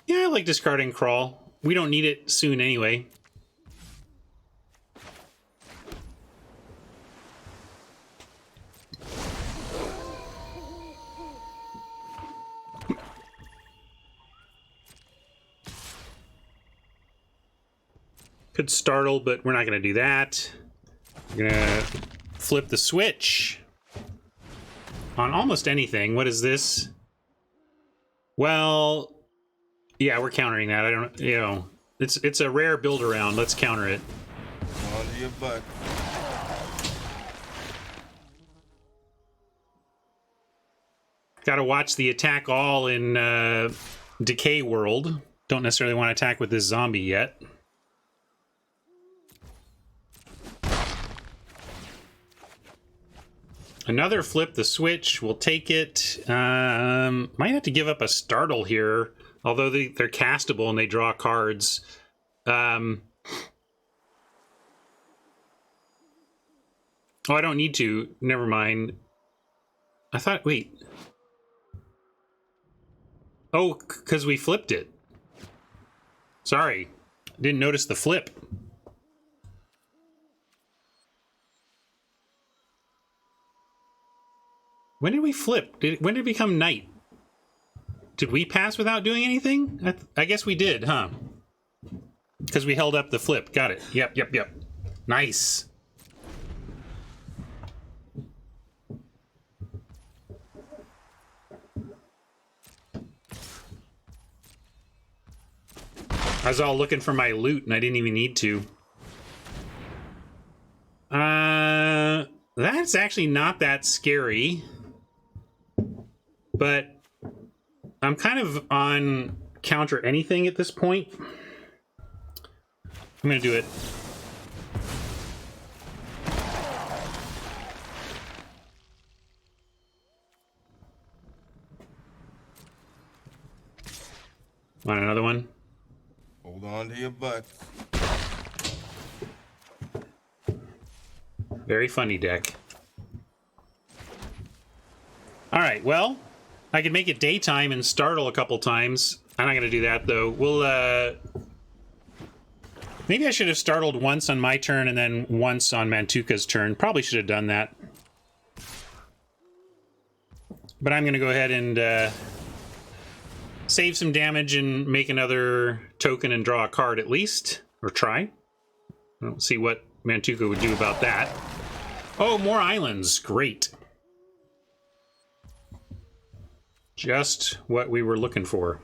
Yeah, I like discarding Crawl. We don't need it soon anyway. Could startle, but we're not going to do that. We're going to flip the switch on almost anything. What is this? Well, yeah, we're countering that. I don't, you know, it's a rare build around. Let's counter it. Under your butt. Got to watch the attack all in Decay World. Don't necessarily want to attack with this zombie yet. Another flip the switch. We'll take it. Might have to give up a startle here, although they're castable and they draw cards. Oh, I don't need to. Never mind. I thought, wait. Oh, because we flipped it. Sorry. Didn't notice the flip. When did we flip? When did it become night? Did we pass without doing anything? I guess we did, huh? Because we held up the flip. Got it. Yep. Nice. I was all looking for my loot and I didn't even need to. That's actually not that scary. But I'm kind of on counter anything at this point. I'm gonna do it. Want another one? Hold on to your butt. Very funny deck. All right, well, I could make it daytime and startle a couple times. I'm not going to do that, though. We'll, maybe I should have startled once on my turn and then once on Mantuka's turn. Probably should have done that. But I'm going to go ahead and save some damage and make another token and draw a card at least. Or try. I don't see what Mantuka would do about that. Oh, more islands. Great. Just what we were looking for.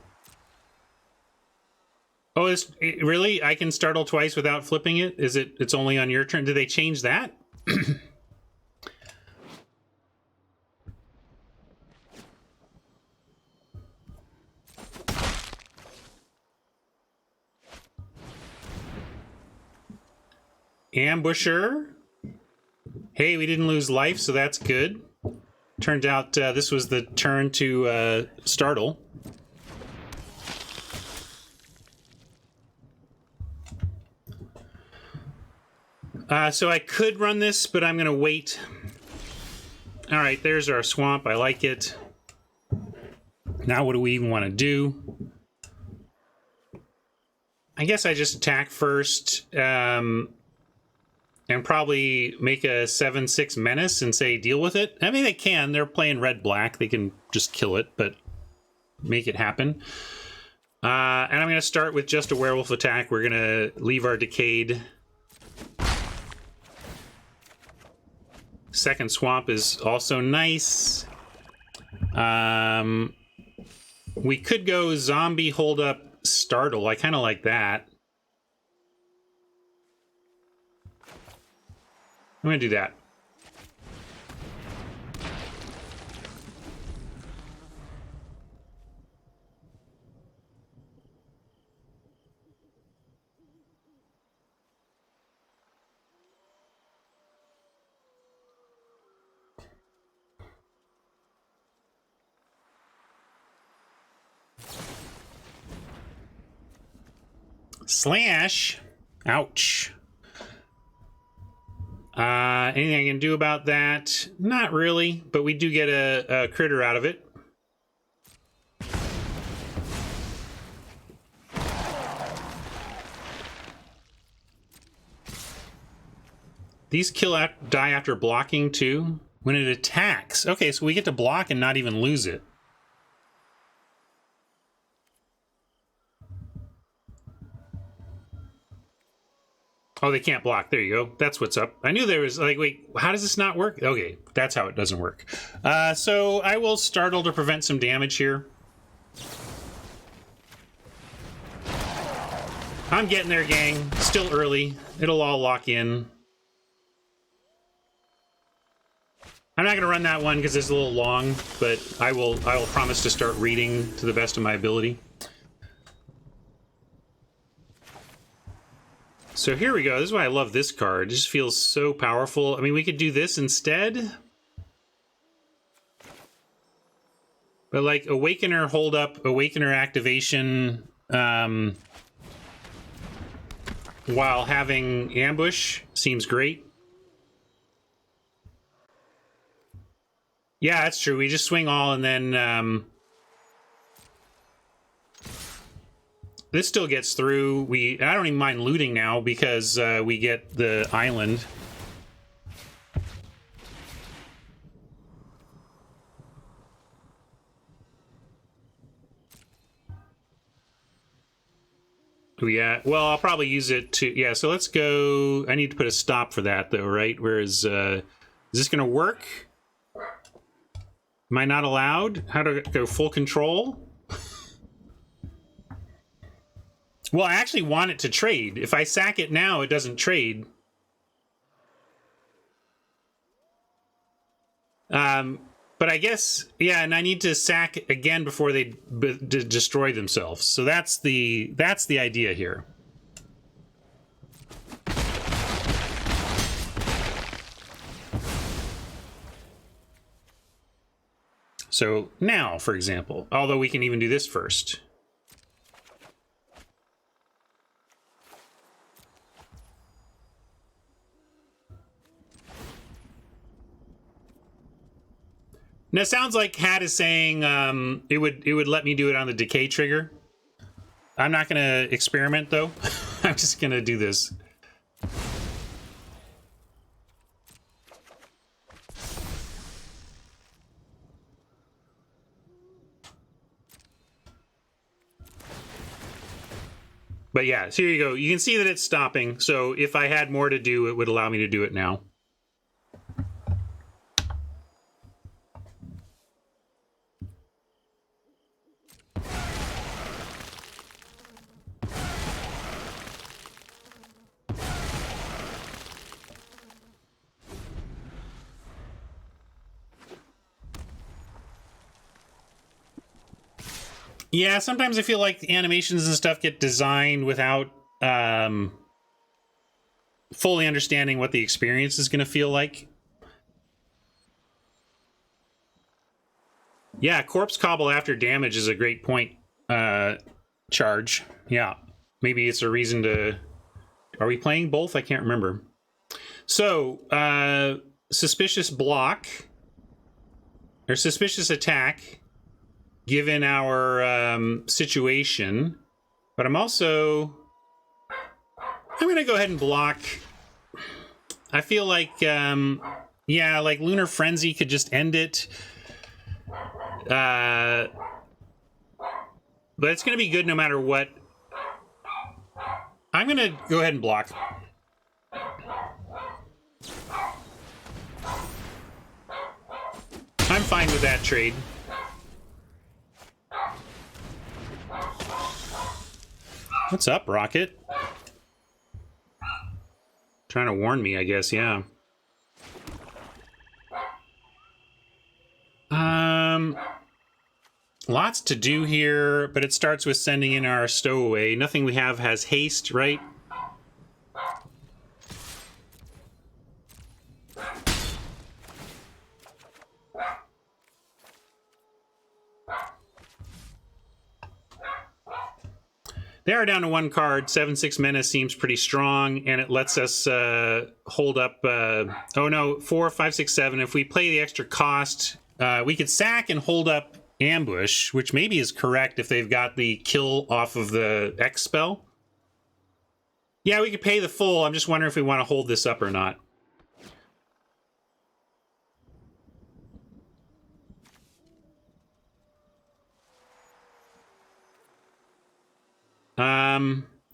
Oh, really? I can startle twice without flipping it? It's only on your turn? Did they change that? Ambusher. Hey, we didn't lose life, so that's good. Turned out this was the turn to startle. So I could run this, but I'm going to wait. All right, there's our swamp. I like it. Now what do we even want to do? I guess I just attack first. And probably make a 7/6 menace and say deal with it. I mean, they can. They're playing red-black. They can just kill it, but make it happen. And I'm going to start with just a werewolf attack. We're going to leave our Decayed. Second swamp is also nice. We could go zombie, hold up, startle. I kind of like that. I'm going to do that. Slash. Ouch. Anything I can do about that? Not really, but we do get a critter out of it. These die after blocking too. When it attacks. Okay, so we get to block and not even lose it. Oh, they can't block. There you go. That's what's up. I knew there was, like, wait, how does this not work? Okay, that's how it doesn't work. So I will startle to prevent some damage here. I'm getting there, gang. Still early. It'll all lock in. I'm not going to run that one because it's a little long, but I will promise to start reading to the best of my ability. So here we go. This is why I love this card. It just feels so powerful. I mean, we could do this instead. But like Awakener, hold up, Awakener activation while having ambush seems great. Yeah, that's true. We just swing all and then this still gets through. I don't even mind looting now because we get the island. Yeah, well, I'll probably use it to... Yeah, so let's go... I need to put a stop for that, though, right? Whereas, is this going to work? Am I not allowed? How do I go full control? Well, I actually want it to trade. If I sack it now, it doesn't trade. But I guess, yeah, and I need to sack again before they destroy themselves. So that's the idea here. So now, for example, although we can even do this first. Now, it sounds like Hat is saying it would let me do it on the decay trigger. I'm not going to experiment, though. I'm just going to do this. But yeah, so here you go. You can see that it's stopping. So if I had more to do, it would allow me to do it now. Yeah, sometimes I feel like the animations and stuff get designed without fully understanding what the experience is going to feel like. Yeah, corpse cobble after damage is a great point. Charge. Yeah, maybe it's a reason to... Are we playing both? I can't remember. So, suspicious block, or suspicious attack, given our situation. But I'm also... I'm going to go ahead and block. I feel like, yeah, like Lunar Frenzy could just end it. But it's going to be good no matter what. I'm going to go ahead and block. I'm fine with that trade. What's up, Rocket? Trying to warn me, I guess, yeah. Lots to do here, but it starts with sending in our stowaway. Nothing we have has haste, right? They are down to one card. 7/6 Menace seems pretty strong, and it lets us hold up... oh no, 4, 5, 6, 7. If we play the extra cost, we could sack and hold up Ambush, which maybe is correct if they've got the kill off of the X spell. Yeah, we could pay the full. I'm just wondering if we want to hold this up or not.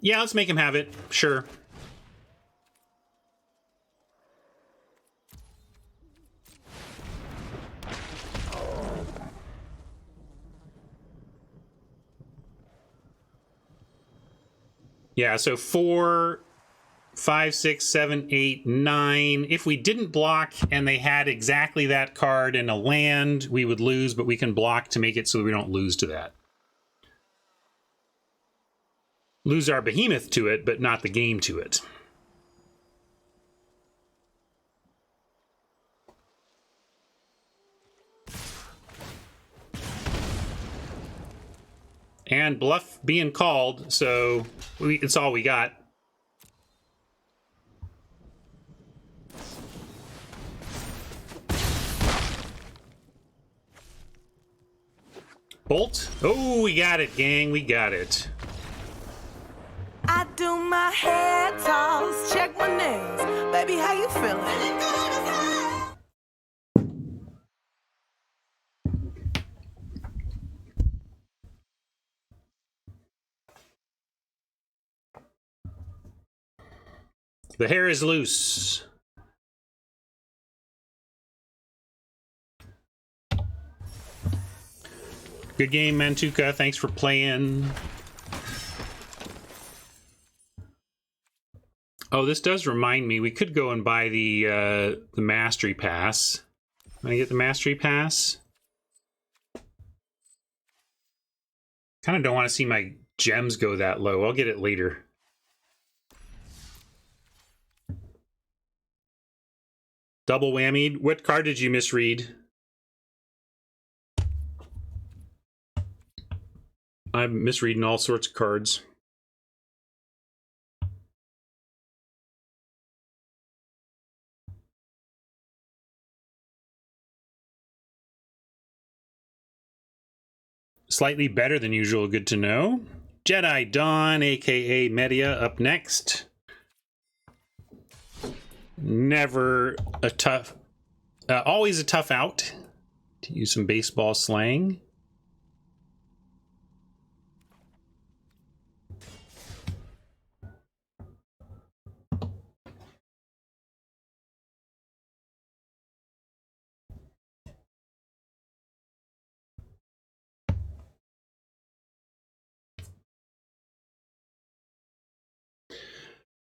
Yeah, let's make him have it. Sure. Yeah, so 4, 5, 6, 7, 8, 9. If we didn't block and they had exactly that card in a land, we would lose, but we can block to make it so we don't lose to that. Lose our behemoth to it, but not the game to it. And bluff being called, so it's all we got. Bolt? Oh, we got it, gang. We got it. I do my hair toss, check my nails. Baby, how you feeling? The hair is loose. Good game, Mantuka. Thanks for playing. Oh, this does remind me. We could go and buy the Mastery Pass. Can I get the Mastery Pass? Kind of don't want to see my gems go that low. I'll get it later. Double whammied. What card did you misread? I'm misreading all sorts of cards. Slightly better than usual, good to know. Jedi Dawn, aka Media, up next. Never a tough, always a tough out, to use some baseball slang.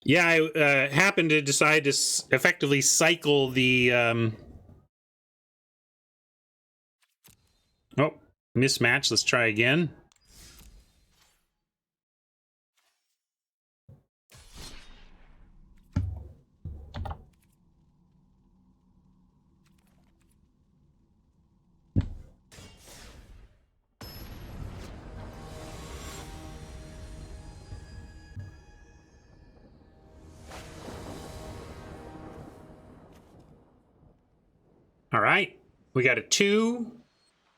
Yeah, I happened to decide to effectively cycle the... Oh, mismatch. Let's try again. All right, we got a 2.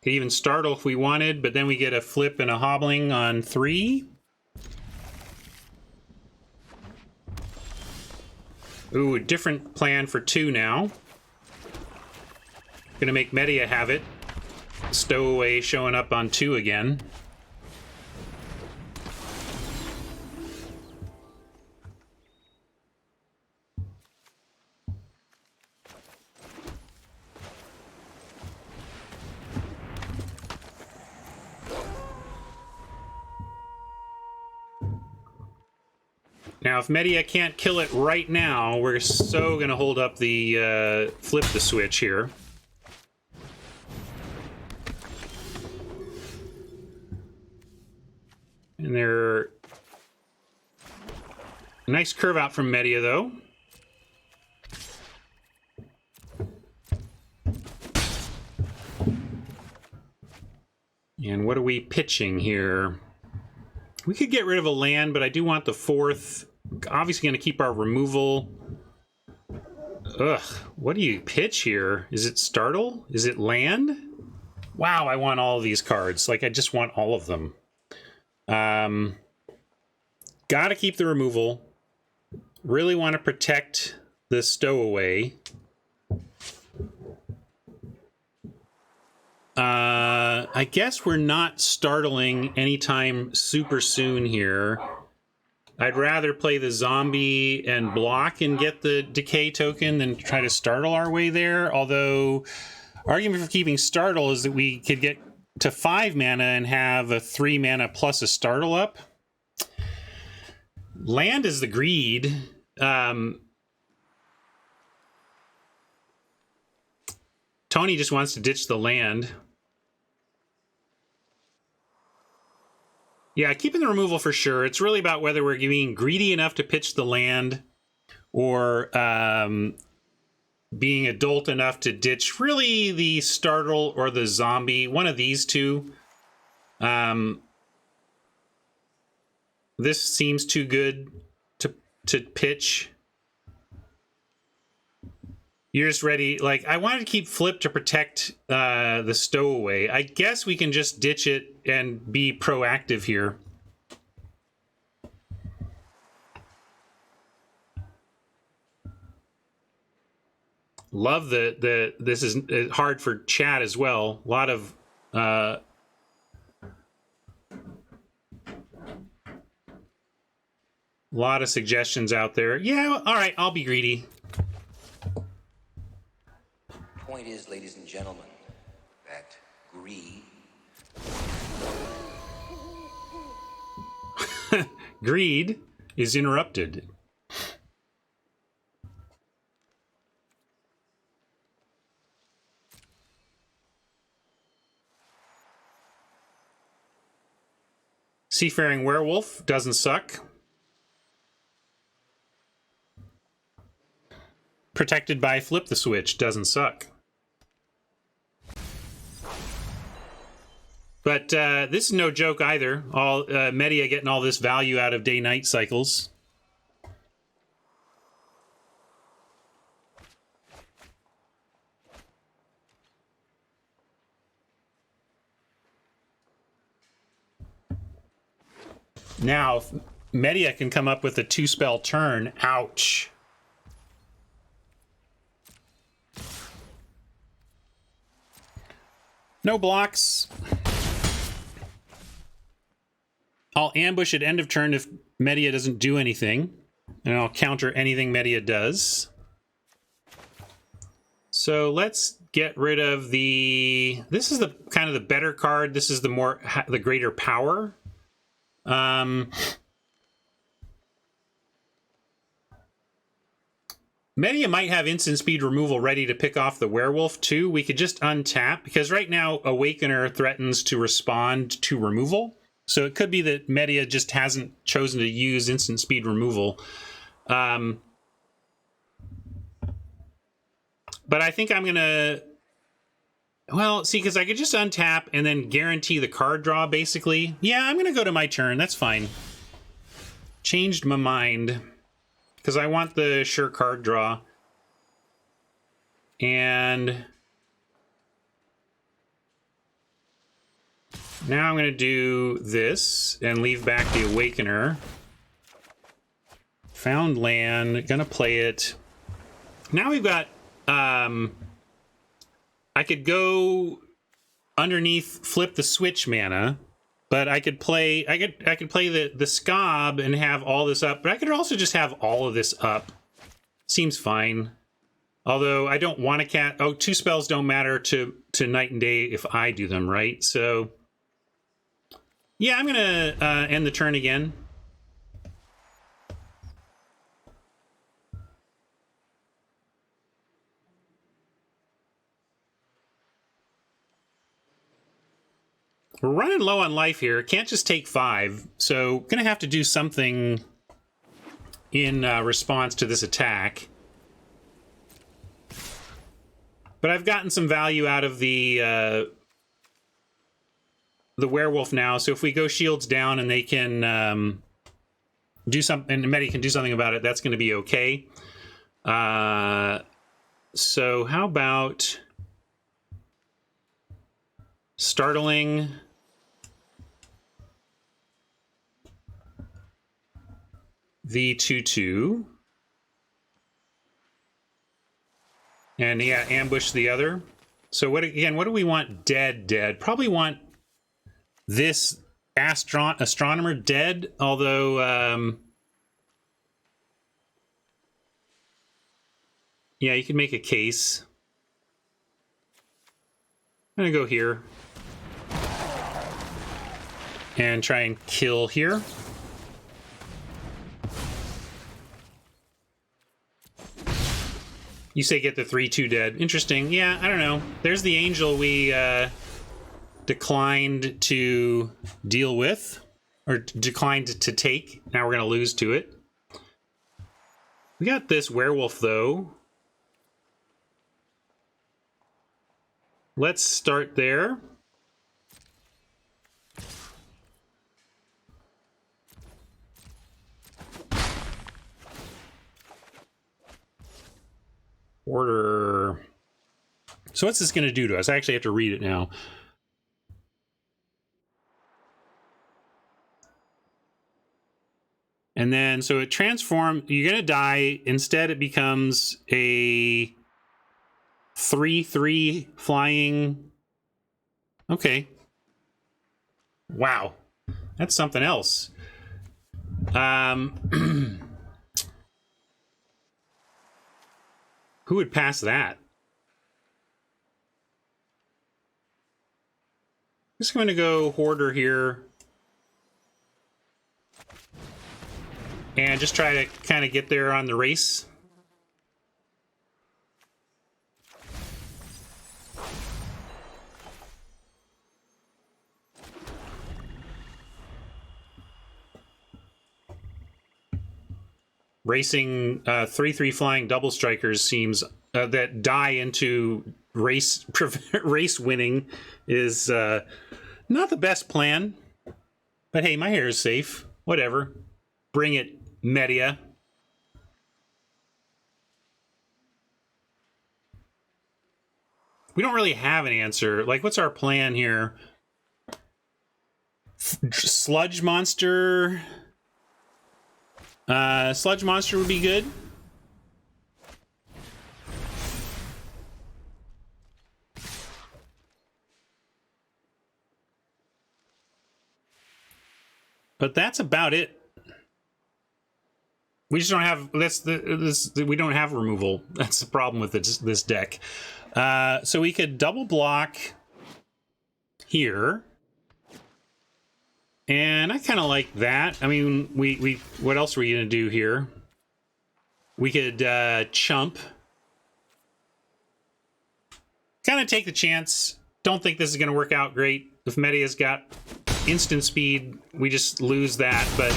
Could even startle if we wanted, but then we get a flip and a hobbling on 3. Ooh, a different plan for 2 now. Gonna make Media have it. Stowaway showing up on 2 again. Now, if Media can't kill it right now, we're so going to hold up the flip the switch here. And they're nice curve out from Media, though. And what are we pitching here? We could get rid of a land, but I do want the 4th. Obviously going to keep our removal. Ugh, what do you pitch here? Is it startle? Is it land? Wow, I want all of these cards. Like, I just want all of them. Gotta keep the removal. Really want to protect the stowaway. I guess we're not startling anytime super soon here. I'd rather play the zombie and block and get the decay token than try to startle our way there. Although, argument for keeping startle is that we could get to 5 mana and have a 3 mana plus a startle up. Land is the greed. Tony just wants to ditch the land. Yeah, keeping the removal for sure. It's really about whether we're being greedy enough to pitch the land or being adult enough to ditch really the startle or the zombie. One of these two. This seems too good to pitch. You're just ready. Like, I wanted to keep flip to protect the stowaway. I guess we can just ditch it and be proactive here. Love this is hard for chat as well. A lot of A lot of suggestions out there. Yeah, all right, I'll be greedy. Point is, ladies and gentlemen, that greed Greed is interrupted. Seafaring Werewolf doesn't suck. Protected by Flip the Switch doesn't suck. But this is no joke either. All MTGA getting all this value out of day-night cycles. Now, if MTGA can come up with a 2-spell turn, ouch. No blocks. I'll ambush at end of turn if MTGA doesn't do anything, and I'll counter anything MTGA does. So let's get rid of the... This is the kind of the better card. This is the greater power. MTGA might have instant speed removal ready to pick off the werewolf too. We could just untap, because right now Awakener threatens to respond to removal. So it could be that MTGA just hasn't chosen to use instant speed removal. But I think I'm going to... Well, see, because I could just untap and then guarantee the card draw, basically. Yeah, I'm going to go to my turn. That's fine. Changed my mind. Because I want the sure card draw. And... now I'm going to do this and leave back the Awakener. Found land. Going to play it. Now we've got... I could go underneath Flip the Switch mana, but I could play I could play the Scob and have all this up, but I could also just have all of this up. Seems fine. Although I don't want to cat... Oh, 2 spells don't matter to night and day if I do them, right? So yeah, I'm gonna end the turn again. We're running low on life here. Can't just take 5. So gonna have to do something in response to this attack. But I've gotten some value out of the werewolf now. So if we go shields down and they can do something, and MTGA can do something about it, that's going to be okay. So how about startling the 2/2, and yeah, ambush the other. So what again? What do we want? Dead. Probably want this astronomer dead. Although, yeah, you could make a case. I'm gonna go here and try and kill here. You say get the 3/2 dead. Interesting. Yeah, I don't know. There's the angel we declined to deal with, or declined to take. Now we're going to lose to it. We got this werewolf, though. Let's start there. Order. So what's this going to do to us? I actually have to read it now. And then, so it transforms. You're going to die. Instead, it becomes a 3/3 flying. Okay. Wow. That's something else. Who would pass that? Just going to go Hoarder here. And just try to kind of get there on the race. Racing 3/3 flying double strikers seems that die into race winning is not the best plan. But hey, my hair is safe. Whatever. Bring it, Media. We don't really have an answer. Like, what's our plan here? Sludge monster. Sludge monster would be good. But that's about it. We just don't have we don't have removal. That's the problem with this deck. So we could double block here. And I kind of like that. I mean, we what else are we going to do here? We could chump. Kind of take the chance. Don't think this is going to work out great. If Media's got instant speed, we just lose that, but...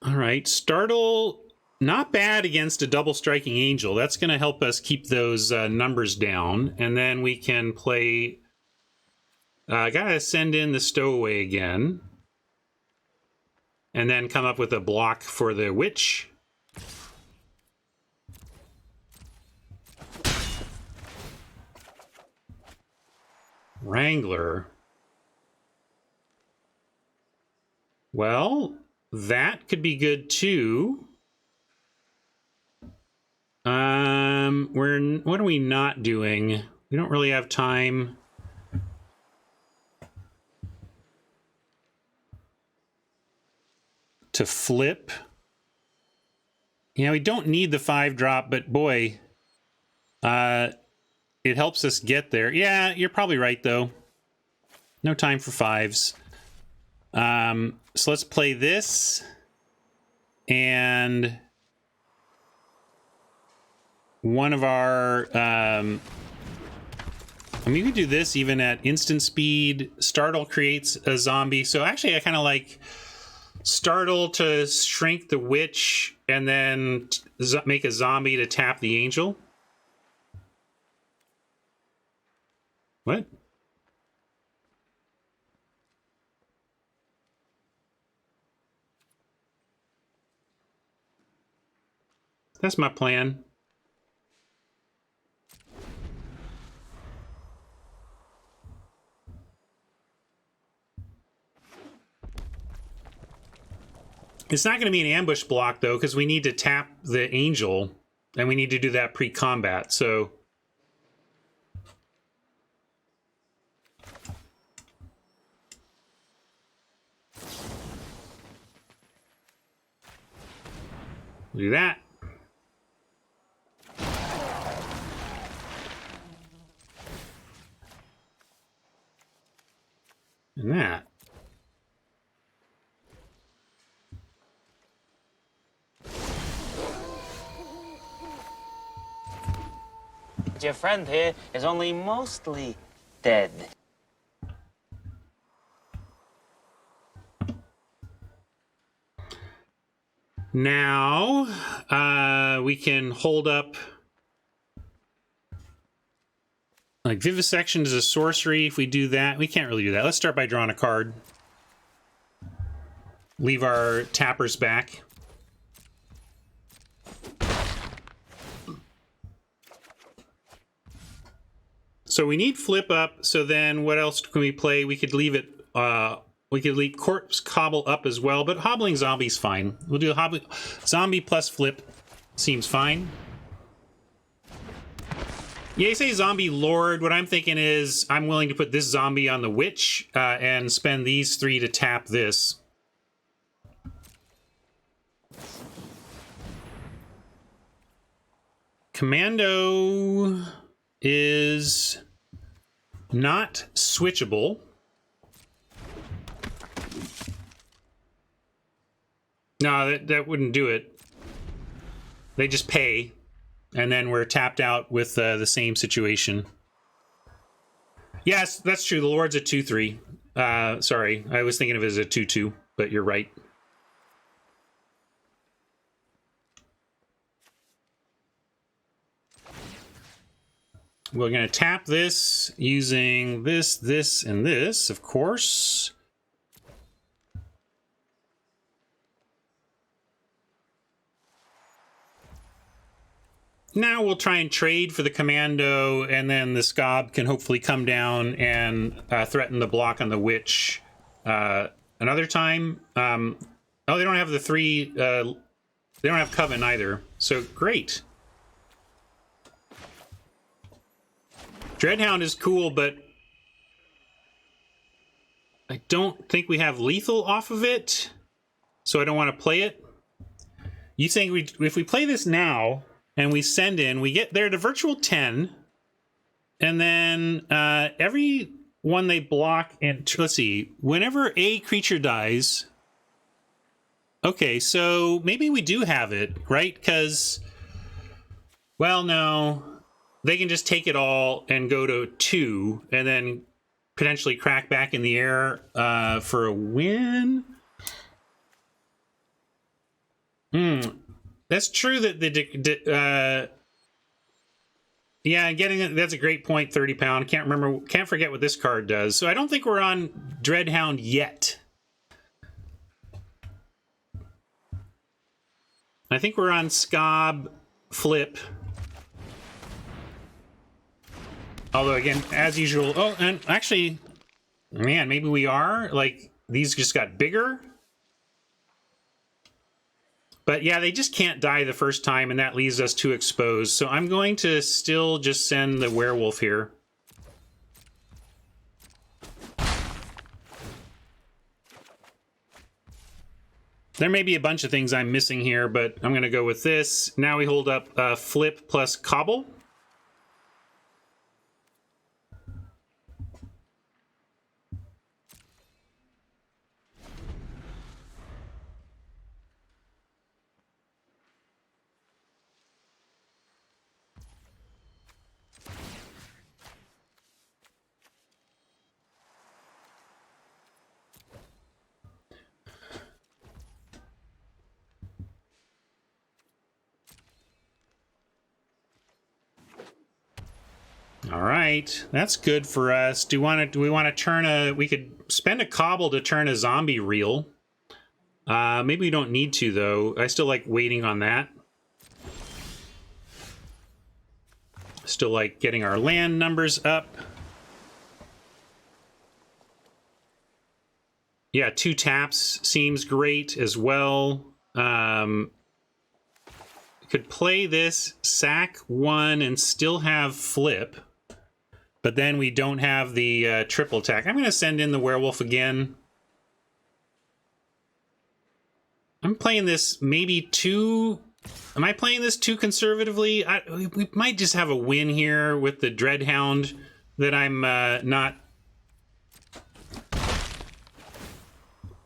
Alright, Startle... Not bad against a double striking angel. That's going to help us keep those numbers down. And then we can play... gotta send in the Stowaway again. And then come up with a block for the Witch. Wrangler. Well, that could be good too. What are we not doing? We don't really have time. To flip. Yeah, we don't need the 5-drop, but boy, it helps us get there. Yeah, you're probably right, though. No time for 5s. So let's play this. And one of our... I mean, we could do this even at instant speed. Startle creates a zombie. So actually, I kind of like... Startle to shrink the Witch and then make a zombie to tap the Angel. What? That's my plan. It's not going to be an ambush block, though, because we need to tap the Angel, and we need to do that pre-combat, so... do that. And that. Your friend here is only mostly dead. Now, we can hold up... Like, Vivisection is a sorcery. If we do that, we can't really do that. Let's start by drawing a card. Leave our tappers back. So we need flip up, so then what else can we play? We could leave it, we could leave Corpse Cobble up as well, but Hobbling Zombie's fine. We'll do Zombie plus flip. Seems fine. Yeah, you say zombie lord. What I'm thinking is I'm willing to put this zombie on the witch and spend these 3 to tap this. Commando is not switchable. No, that wouldn't do it. They just pay, and then we're tapped out with the same situation. Yes, that's true. The Lord's a 2/3. Sorry, I was thinking of it as a 2/2, but you're right. We're going to tap this using this, this, and this, of course. Now we'll try and trade for the commando, and then the Scob can hopefully come down and threaten the block on the witch another time. Oh, they don't have the 3... they don't have Coven either, so great. Dreadhound is cool, but I don't think we have lethal off of it, so I don't want to play it. You think if we play this now and we send in, we get there to virtual 10, and then every one they block, and let's see, whenever a creature dies. Okay, so maybe we do have it, right? Because, well, no. They can just take it all and go to 2 and then potentially crack back in the air for a win. That's true that yeah, getting it, that's a great point, 30 pound. Can't forget what this card does. So I don't think we're on Dreadhound yet. I think we're on Scob Flip. Although, again, as usual... Oh, and actually... Man, maybe we are? Like, these just got bigger? But yeah, they just can't die the first time, and that leaves us too exposed. So I'm going to still just send the werewolf here. There may be a bunch of things I'm missing here, but I'm going to go with this. Now we hold up Flip plus Cobble. All right, that's good for us. Do we want to turn a? We could spend a cobble to turn a zombie reel. Maybe we don't need to though. I still like waiting on that. Still like getting our land numbers up. Yeah, 2 taps seems great as well. Could play this, sack 1, and still have Flip. But then we don't have the triple attack. I'm going to send in the werewolf again. I'm playing this maybe too... Am I playing this too conservatively? We might just have a win here with the Dreadhound that I'm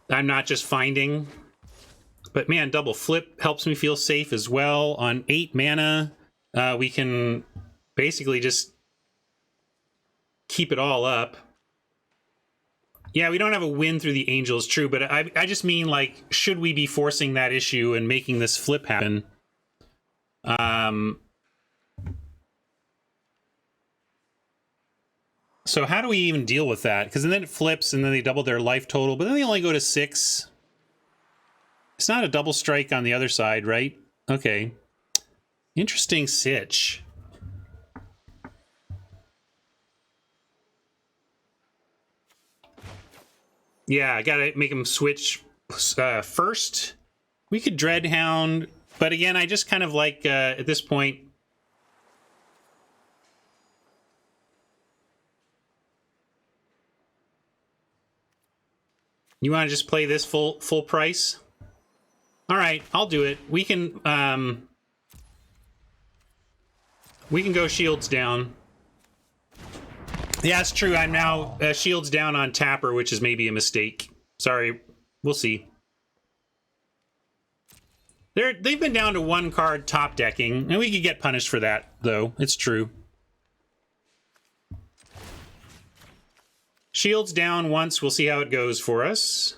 not just finding. But man, double Flip helps me feel safe as well. On 8 mana, we can basically just keep it all up. Yeah, we don't have a win through the Angels, true, but I just mean, like, should we be forcing that issue and making this flip happen? So how do we even deal with that? Because then it flips, and then they double their life total, but then they only go to 6. It's not a double strike on the other side, right? Okay. Interesting sitch. Yeah, I gotta make him switch first. We could Dreadhound, but again, I just kind of like, at this point, You want to just play this full price? All right, I'll do it. We can go shields down. Yeah, it's true. I'm now shields down on Tapper, which is maybe a mistake. Sorry. We'll see. They've been down to 1 card top decking, and we could get punished for that, though. It's true. Shields down once. We'll see how it goes for us.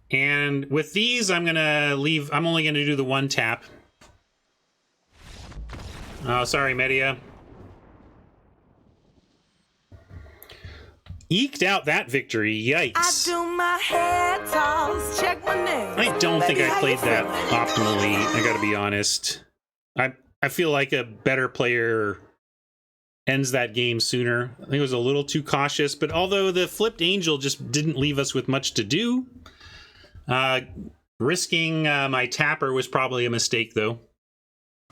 And with these, I'm gonna leave. I'm only gonna do the 1 tap. Oh, sorry, Media. Eked out that victory. Yikes. I do my hair toss, check my nails. I don't think I played that optimally. I gotta be honest. I feel like a better player ends that game sooner. I think it was a little too cautious, but although the flipped angel just didn't leave us with much to do, risking my tapper was probably a mistake, though.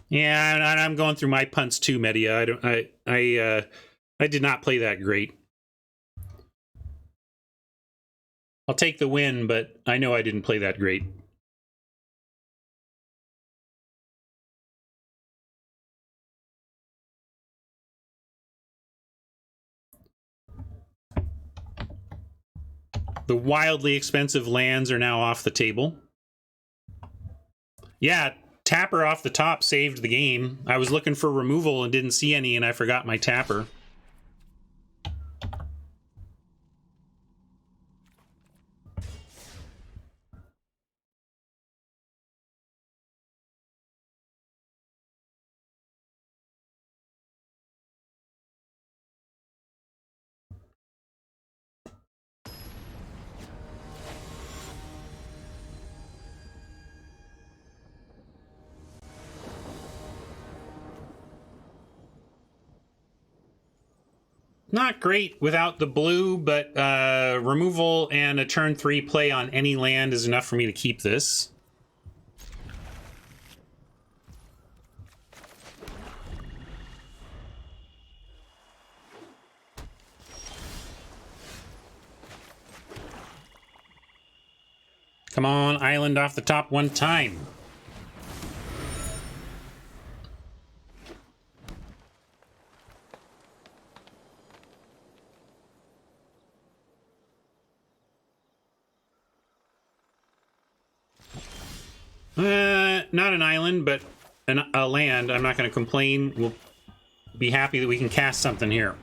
Yeah, and I'm going through my punts too, Media. I did not play that great. I'll take the win, but I know I didn't play that great. The wildly expensive lands are now off the table. Yeah, Tapper off the top saved the game. I was looking for removal and didn't see any, and I forgot my Tapper. Not great without the blue, but removal and a turn 3 play on any land is enough for me to keep this. Come on, island off the top 1 time. Not an island, but a land. I'm not going to complain. We'll be happy that we can cast something here.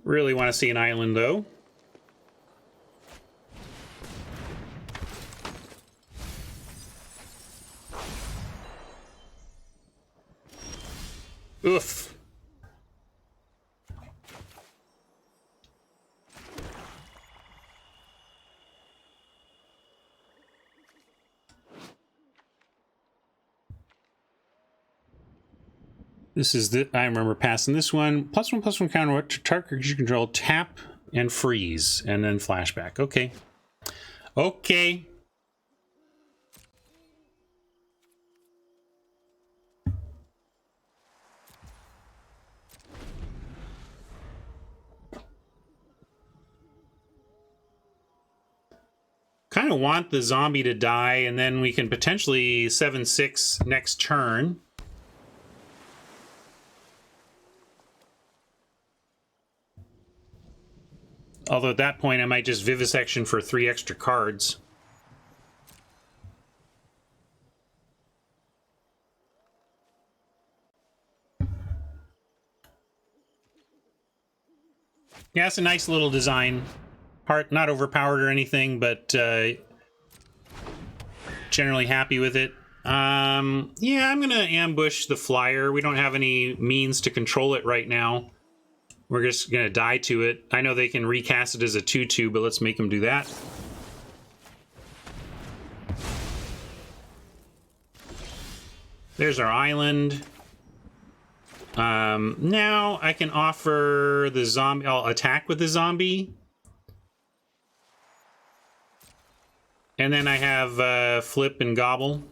Really want to see an island, though. Oof. This is the. I remember passing this one. +1/+1 counter what to target you control, tap and freeze, and then flashback. Okay. Okay. Kind of want the zombie to die, and then we can potentially 7/6 next turn. Although at that point, I might just Vivisection for 3 extra cards. Yeah, it's a nice little design. Not overpowered or anything, but generally happy with it. Yeah, I'm going to ambush the flyer. We don't have any means to control it right now. We're just going to die to it. I know they can recast it as a 2/2, but let's make them do that. There's our island. Now I can offer the zombie. I'll attack with the zombie. And then I have Flip and Gobble.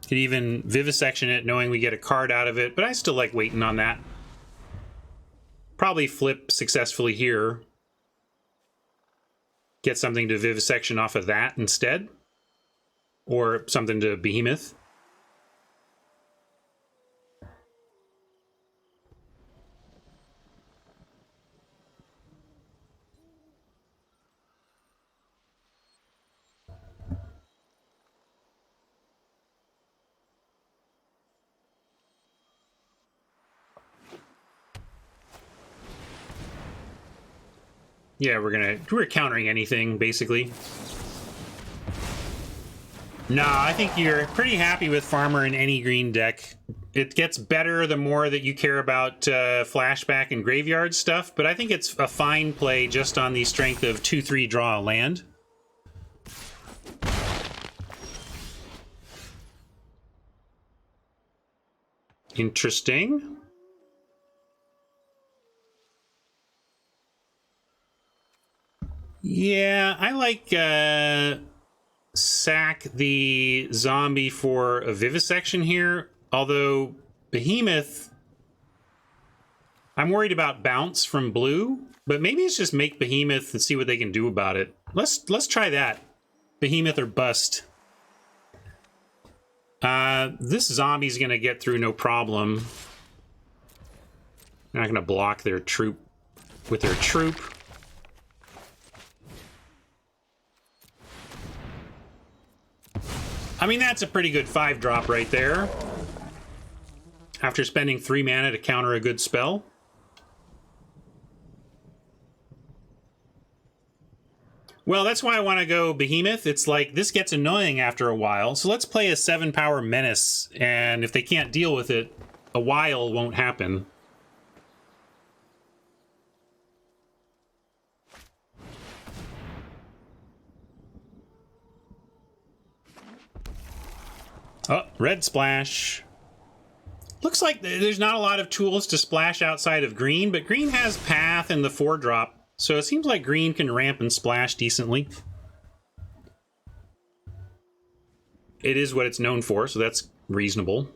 Could even Vivisection it, knowing we get a card out of it, but I still like waiting on that. Probably Flip successfully here. Get something to Vivisection off of that instead. Or something to Behemoth. Yeah, we're countering anything, basically. No, I think you're pretty happy with Farmer in any green deck. It gets better the more that you care about flashback and graveyard stuff, but I think it's a fine play just on the strength of 2-3 draw a land. Interesting. Yeah, I like sack the zombie for a Vivisection here, although Behemoth, I'm worried about bounce from blue, but maybe it's just make Behemoth and see what they can do about it. Let's try that. Behemoth or bust. This zombie's gonna get through no problem. They're not gonna block their troop with their troop. I mean, that's a pretty good 5-drop right there. After spending 3 mana to counter a good spell. Well, that's why I want to go Behemoth. It's like, this gets annoying after a while. So let's play a 7-power Menace. And if they can't deal with it, a while won't happen. Oh, red splash. Looks like there's not a lot of tools to splash outside of green, but green has path and the 4-drop, so it seems like green can ramp and splash decently. It is what it's known for, so that's reasonable.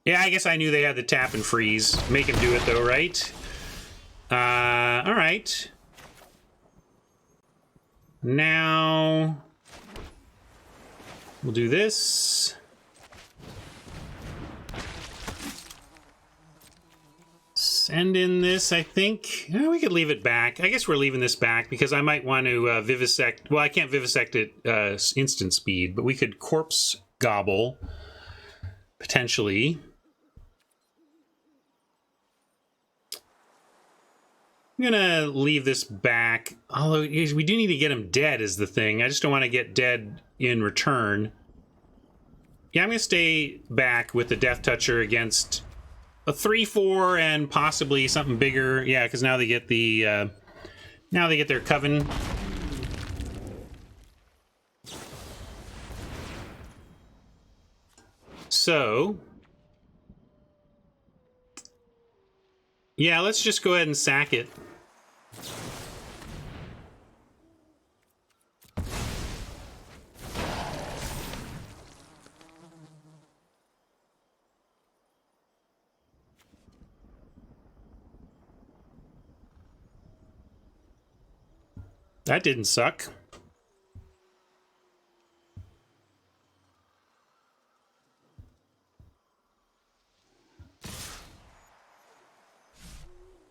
Yeah, I guess I knew they had the tap and freeze. Make him do it, though, right? All right. Now, we'll do this. Send in this, I think. We could leave it back. I guess we're leaving this back because I might want to vivisect. Well, I can't vivisect at instant speed, but we could corpse gobble, potentially. I'm gonna leave this back, although we do need to get him dead is the thing. I just don't want to get dead in return. Yeah, I'm gonna stay back with the Death Toucher against a 3/4 and possibly something bigger. Yeah, because now they get the now they get their Coven. So yeah, let's just go ahead and sack it. That didn't suck.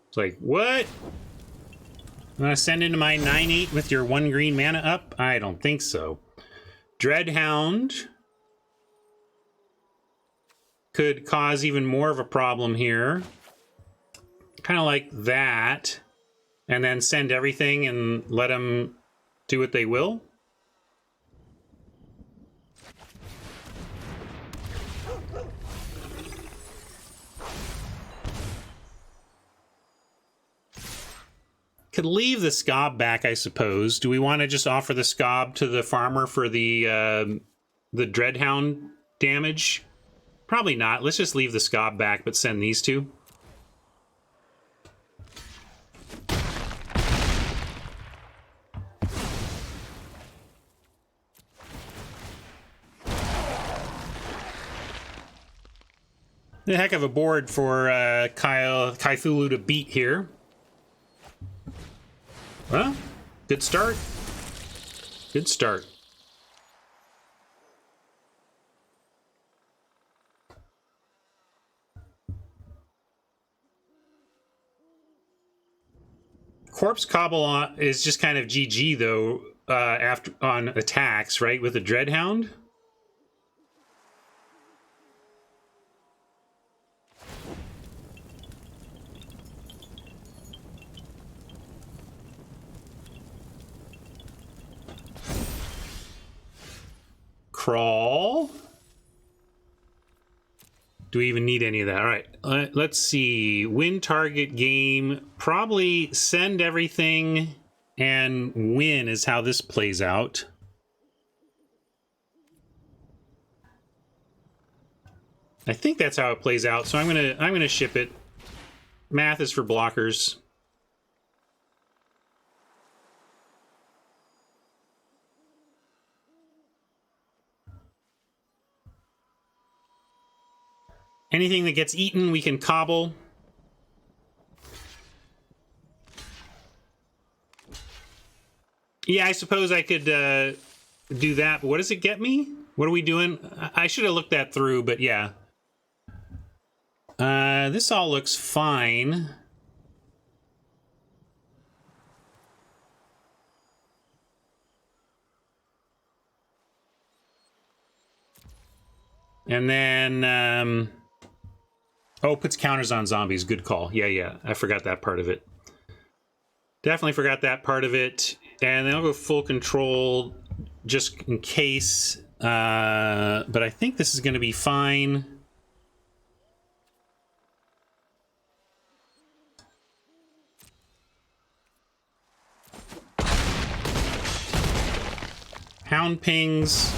It's like, what? I'm gonna send into my 9/8 with your 1 green mana up? I don't think so. Dreadhound could cause even more of a problem here. Kind of like that. And then send everything and let them do what they will. Could leave the scob back, I suppose. Do we want to just offer the scob to the farmer for the Dreadhound damage? Probably not. Let's just leave the scob back, but send these two. A heck of a board for Cthulhu to beat here. Well, good start. Good start. Corpse Cobble is just kind of GG though after on attacks, right? With the Dreadhound. Crawl. Do we even need any of that? All right, let's see. Win target game. Probably send everything and win is how this plays out. I think that's how it plays out. So I'm gonna ship it. Math is for blockers. Anything that gets eaten, we can cobble. Yeah, I suppose I could do that, but what does it get me? What are we doing? I should have looked that through, but yeah. This all looks fine. And then, oh, puts counters on zombies. Good call. Yeah. I forgot that part of it. Definitely forgot that part of it. And then I'll go full control just in case. But I think this is going to be fine. Hound pings.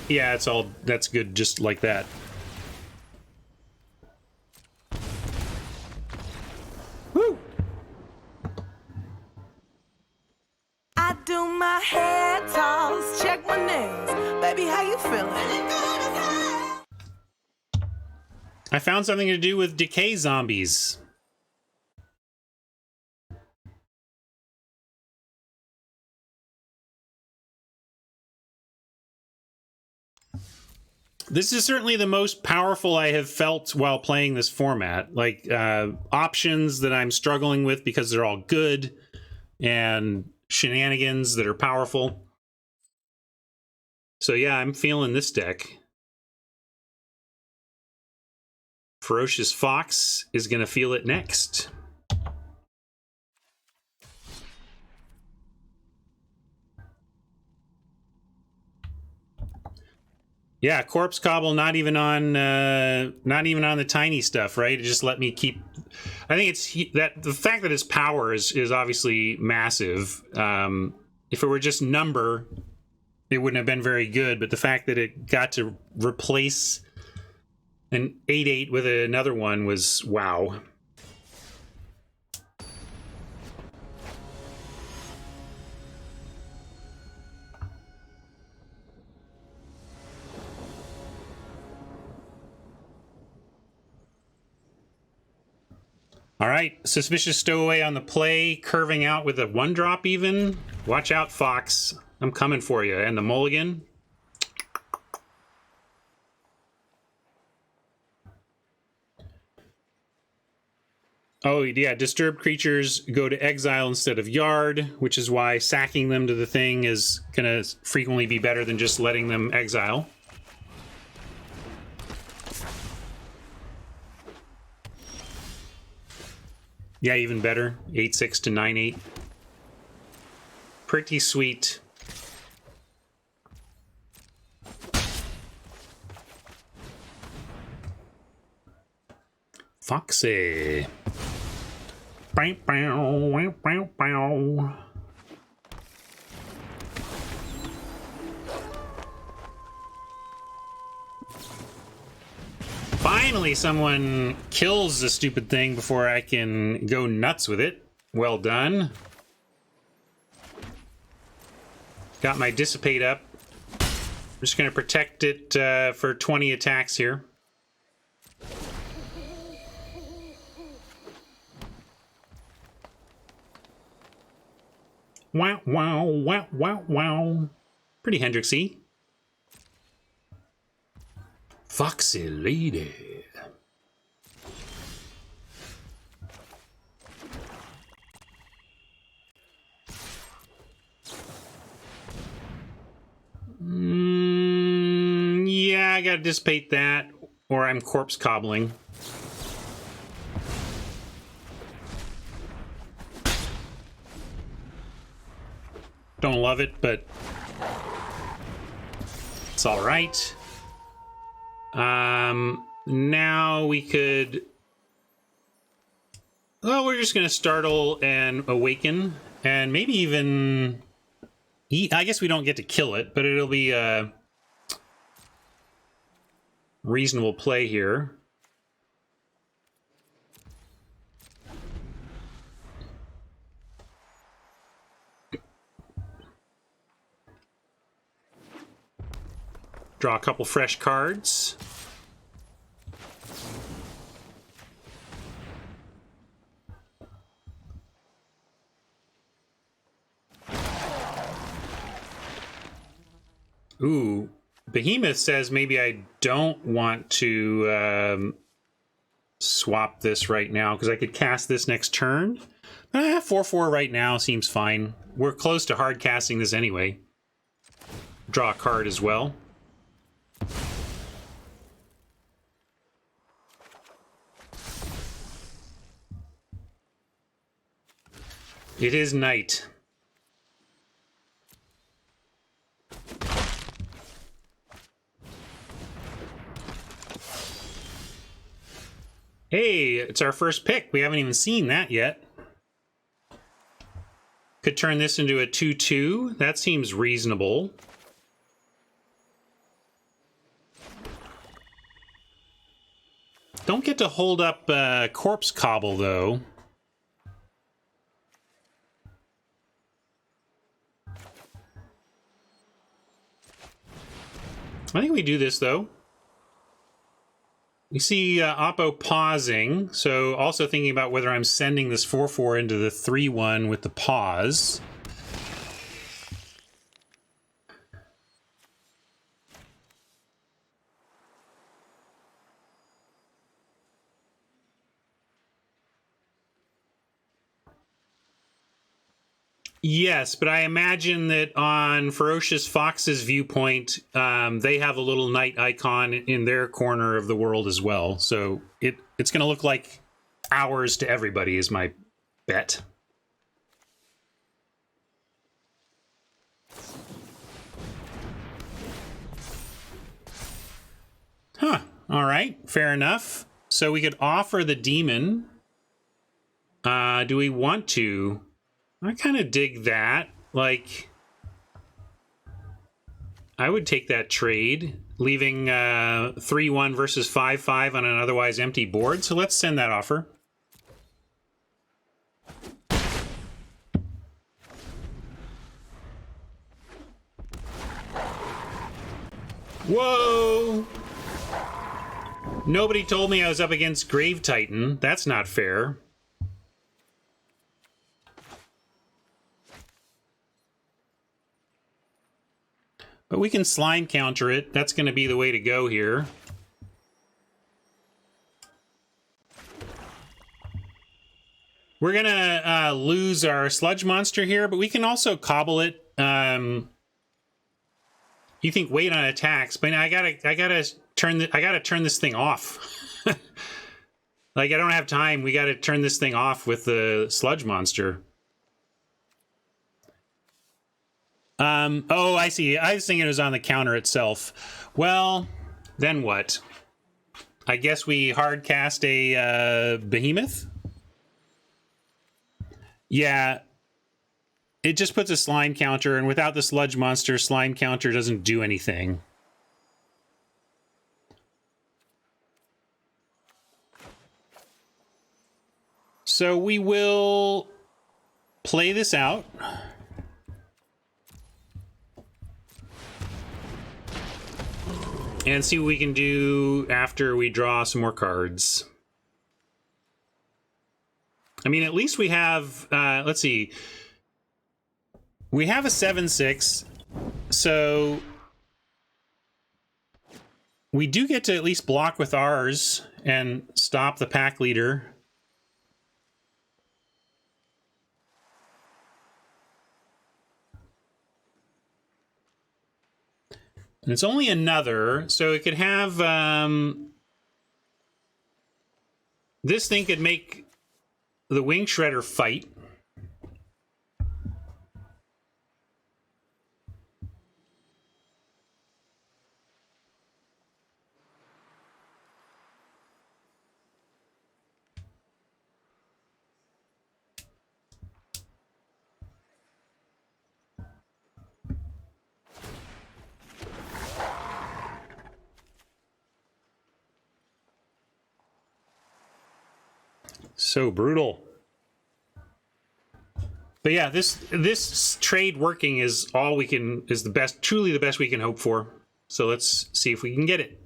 Yeah, that's good just like that. Woo! I do my hair toss, check my nails. Baby, how you feeling? I found something to do with decay zombies. This is certainly the most powerful I have felt while playing this format. Like, options that I'm struggling with because they're all good, and shenanigans that are powerful. So yeah, I'm feeling this deck. Ferocious Fox is going to feel it next. Yeah, Corpse Cobble not even on the tiny stuff, right? It just let me keep. I think it's that the fact that its power is obviously massive. If it were just number, it wouldn't have been very good. But the fact that it got to replace an 8/8 with another one was wow. All right, Suspicious Stowaway on the play, curving out with a 1-drop even. Watch out, Fox. I'm coming for you. And the mulligan. Oh, yeah, disturbed creatures go to exile instead of yard, which is why sacking them to the thing is going to frequently be better than just letting them exile. Yeah, even better. 8/6 to 9/8. Pretty sweet. Foxy. Bow, bow, wow, bow, bow. Finally, someone kills the stupid thing before I can go nuts with it. Well done. Got my Dissipate up. I'm just going to protect it for 20 attacks here. Wow, wow, wow, wow, wow. Pretty Hendrixy. Foxy lady. Yeah, I gotta dissipate that, or I'm corpse cobbling. Don't love it, but it's all right. Now we could... Well, we're just going to startle and awaken, and maybe even... I guess we don't get to kill it, but it'll be a reasonable play here. Draw a couple fresh cards. Ooh, Behemoth says maybe I don't want to swap this right now because I could cast this next turn. 4/4 right now seems fine. We're close to hard casting this anyway. Draw a card as well. It is night. Hey, it's our first pick. We haven't even seen that yet. Could turn this into a 2/2. That seems reasonable. Don't get to hold up Corpse Cobble, though. I think we do this, though. We see Oppo pausing, so also thinking about whether I'm sending this 4/4 into the 3/1 with the pause. Yes, but I imagine that on Ferocious Fox's viewpoint, they have a little knight icon in their corner of the world as well. So it's going to look like ours to everybody is my bet. Huh. All right. Fair enough. So we could offer the demon. Do we want to? I kind of dig that. Like, I would take that trade, leaving 3/1 versus 5/5 on an otherwise empty board. So let's send that offer. Whoa! Nobody told me I was up against Grave Titan. That's not fair. But we can slime counter it. That's going to be the way to go here. We're going to lose our sludge monster here, but we can also cobble it. You think wait on attacks, but I gotta turn this thing off. Like, I don't have time. We got to turn this thing off with the sludge monster. Oh, I see. I was thinking it was on the counter itself. Well, then what? I guess we hard cast a Behemoth. Yeah. It just puts a slime counter, and without the sludge monster, slime counter doesn't do anything. So we will play this out. And see what we can do after we draw some more cards. I mean, at least we have, let's see. We have a 7/6, so we do get to at least block with ours and stop the pack leader. And it's only another, so it could have, this thing could make the Wing Shredder fight. So brutal. But yeah, this trade working is all we can, is the best, truly the best we can hope for. So let's see if we can get it.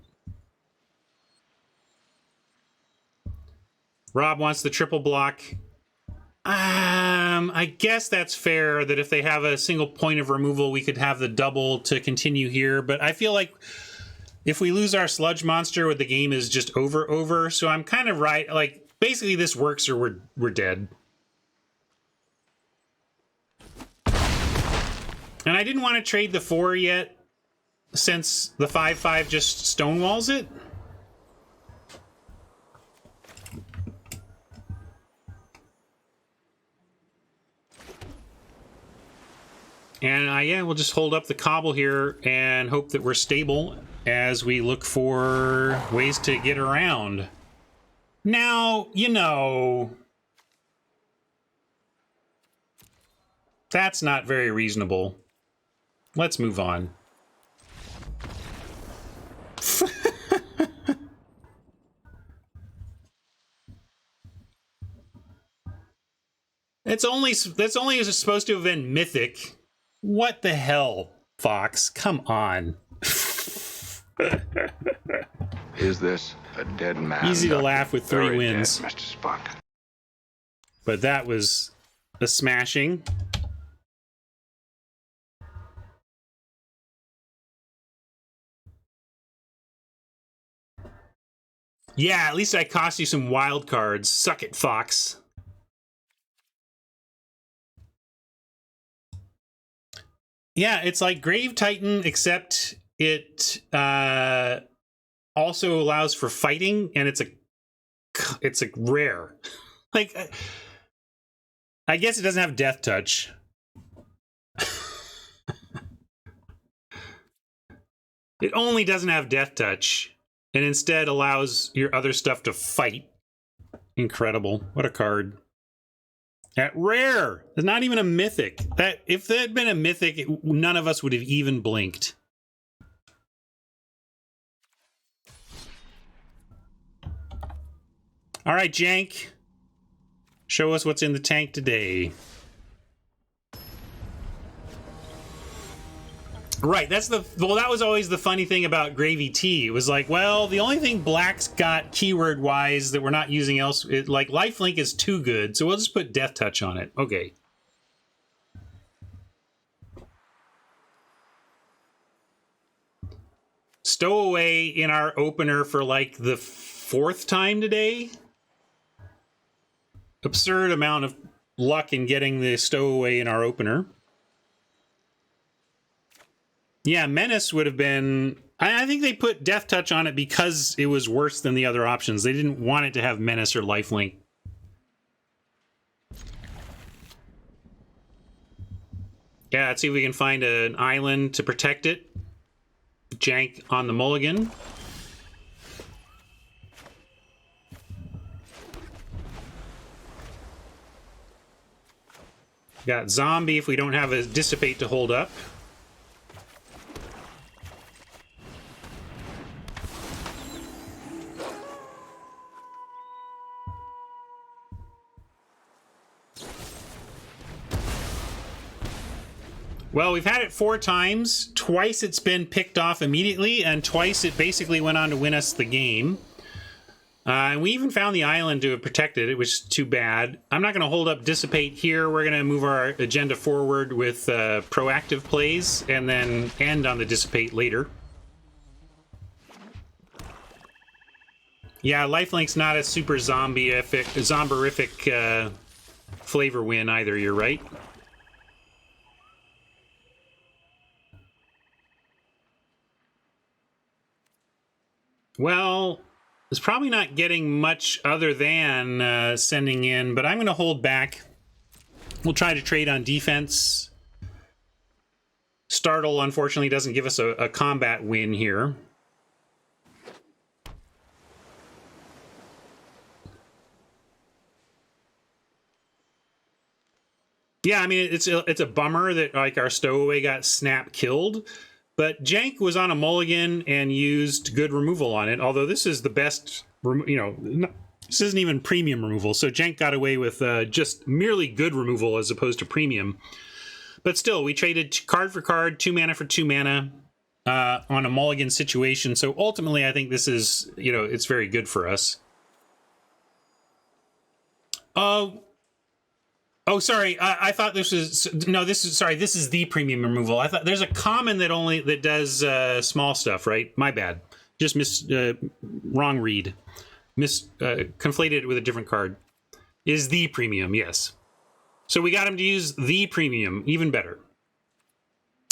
Rob wants the triple block. I guess that's fair that if they have a single point of removal, we could have the double to continue here. But I feel like if we lose our sludge monster, the game is just over. So I'm kind of right. Like, basically this works or we're dead. And I didn't want to trade the 4 yet, since the 5/5 just stonewalls it. And yeah, we'll just hold up the cobble here and hope that we're stable as we look for ways to get around. Now, you know, that's not very reasonable. Let's move on. That's only supposed to have been mythic. What the hell, Fox? Come on. Is this a dead man? Easy to laugh with 3 Very wins. dead, Mr. Spock. But that was a smashing. Yeah, at least I cost you some wild cards. Suck it, Fox. Yeah, it's like Grave Titan, except it also allows for fighting, and it's a rare. Like, I guess it doesn't have Death Touch. It only doesn't have Death Touch, and instead allows your other stuff to fight. Incredible. What a card. At rare. It's not even a mythic. That if there had been a mythic, none of us would have even blinked. All right, Jank. Show us what's in the tank today. Right, well, that was always the funny thing about Gravy Tea. It was like, well, the only thing Black's got keyword-wise that we're not using else, like Lifelink is too good, so we'll just put Death Touch on it. Okay. Stowaway in our opener for like the 4th time today. Absurd amount of luck in getting the Stowaway in our opener. Yeah, Menace would have been... I think they put Death Touch on it because it was worse than the other options. They didn't want it to have Menace or Lifelink. Yeah, let's see if we can find an island to protect it. Jank on the mulligan. Got zombie if we don't have a dissipate to hold up. Well, we've had it 4 times. Twice it's been picked off immediately, and twice it basically went on to win us the game. And we even found the island to have protected it, which is too bad. I'm not going to hold up Dissipate here. We're going to move our agenda forward with proactive plays, and then end on the Dissipate later. Yeah, Lifelink's not a super zomborific flavor win either, you're right. Well, it's probably not getting much other than sending in, but I'm going to hold back. We'll try to trade on defense. Startle, unfortunately, doesn't give us a combat win here. Yeah, I mean, it's a bummer that like our stowaway got snap killed. But Jank was on a mulligan and used good removal on it, although this is the best, this isn't even premium removal, so Jank got away with just merely good removal as opposed to premium. But still, we traded card for card, 2 mana for 2 mana on a mulligan situation, so ultimately I think this is, it's very good for us. Oh, sorry. I thought this was this is the premium removal. I thought there's a common that does small stuff, right? My bad. Just wrong read. Conflated it with a different card. Is the premium? Yes. So we got him to use the premium, even better.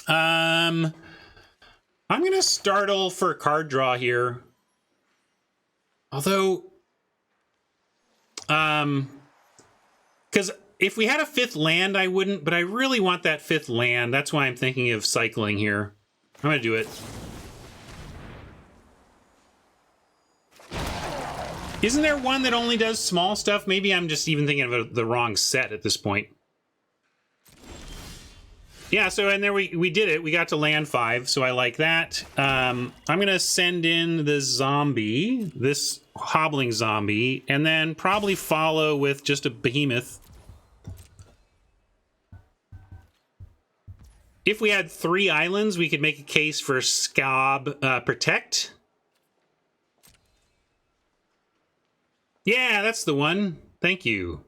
I'm gonna startle for card draw here. Although, because if we had a 5th land, I wouldn't, but I really want that 5th land. That's why I'm thinking of cycling here. I'm going to do it. Isn't there one that only does small stuff? Maybe I'm just even thinking of the wrong set at this point. Yeah, so and there we did it. We got to land 5, so I like that. I'm going to send in the zombie, this hobbling zombie, and then probably follow with just a behemoth. If we had 3 islands, we could make a case for Scab Protect. Yeah, that's the one. Thank you.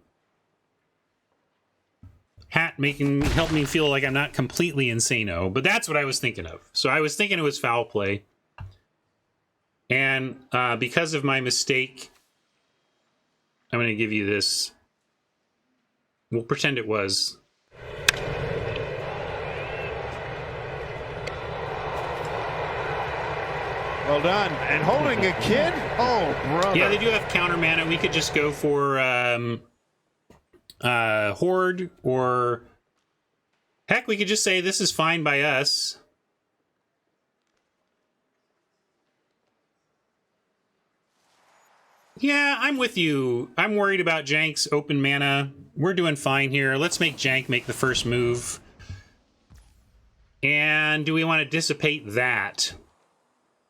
Hat help me feel like I'm not completely insano, but that's what I was thinking of. So I was thinking it was foul play. And because of my mistake, I'm going to give you this. We'll pretend it was. Well done. And holding a kid? Oh, brother. Yeah, they do have counter mana. We could just go for Horde, or heck, we could just say this is fine by us. Yeah, I'm with you. I'm worried about Jank's open mana. We're doing fine here. Let's make Jank make the first move. And do we want to dissipate that?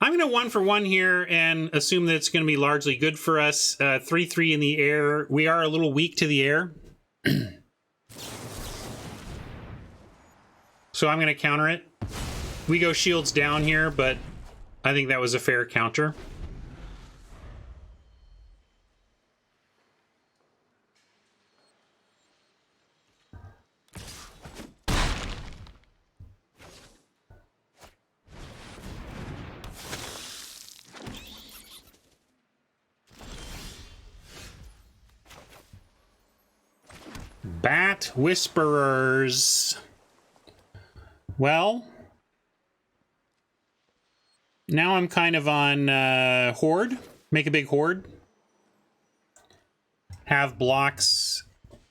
I'm going to 1 for 1 here and assume that it's going to be largely good for us. 3/3 in the air. We are a little weak to the air. So I'm going to counter it. We go shields down here, but I think that was a fair counter. Bat Whisperers. Well, now I'm kind of on Horde. Make a big Horde. Have blocks.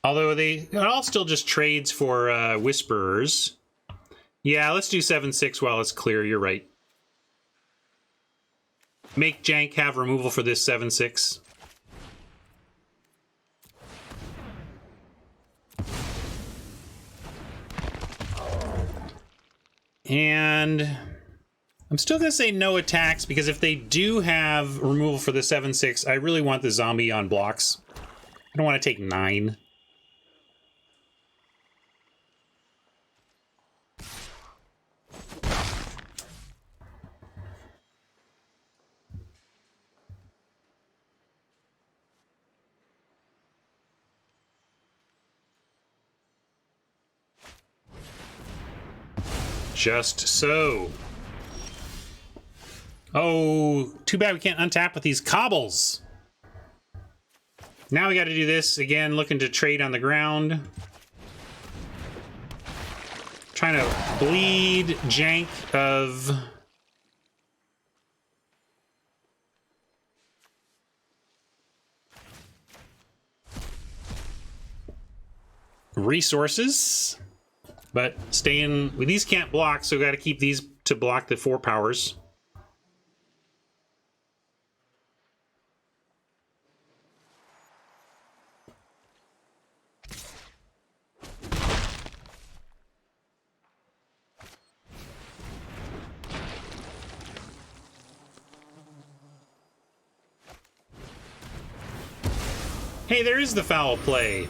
Although it all still just trades for Whisperers. Yeah, let's do 7/6 while it's clear. You're right. Make Jank have removal for this 7/6. And I'm still going to say no attacks, because if they do have removal for the 7/6, I really want the zombie on blocks. I don't want to take 9. Just so. Oh, too bad we can't untap with these cobbles. Now we got to do this again, looking to trade on the ground. Trying to bleed jank of... resources. But staying... well, these can't block, so we got to keep these to block the 4 powers. Hey, there is the foul play.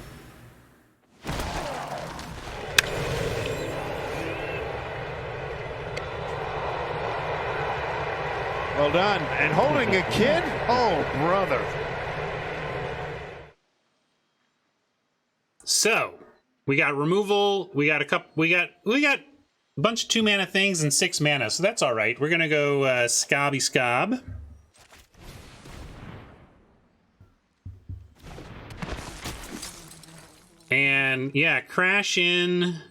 Well done. And holding a kid? Oh, brother. So, we got removal, we got a couple, we got a bunch of 2 mana things and 6 mana, so that's all right. We're gonna go Scobby Scob. And yeah, crash in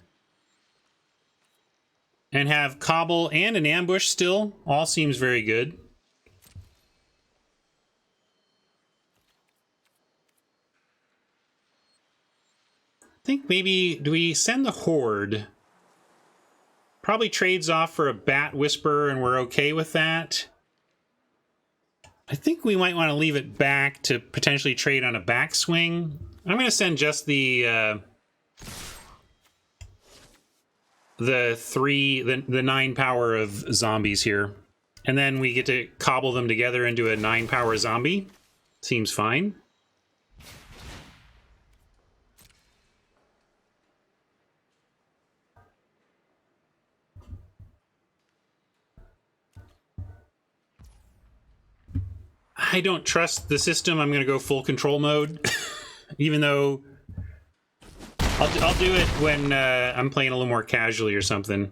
and have Cobble and an ambush still. All seems very good. I think maybe, do we send the Horde? Probably trades off for a Bat Whisperer, and we're okay with that. I think we might want to leave it back to potentially trade on a backswing. I'm going to send just the 9 power of zombies here. And then we get to cobble them together into a 9 power zombie. Seems fine. I don't trust the system. I'm going to go full control mode. Even though I'll do it when I'm playing a little more casually or something.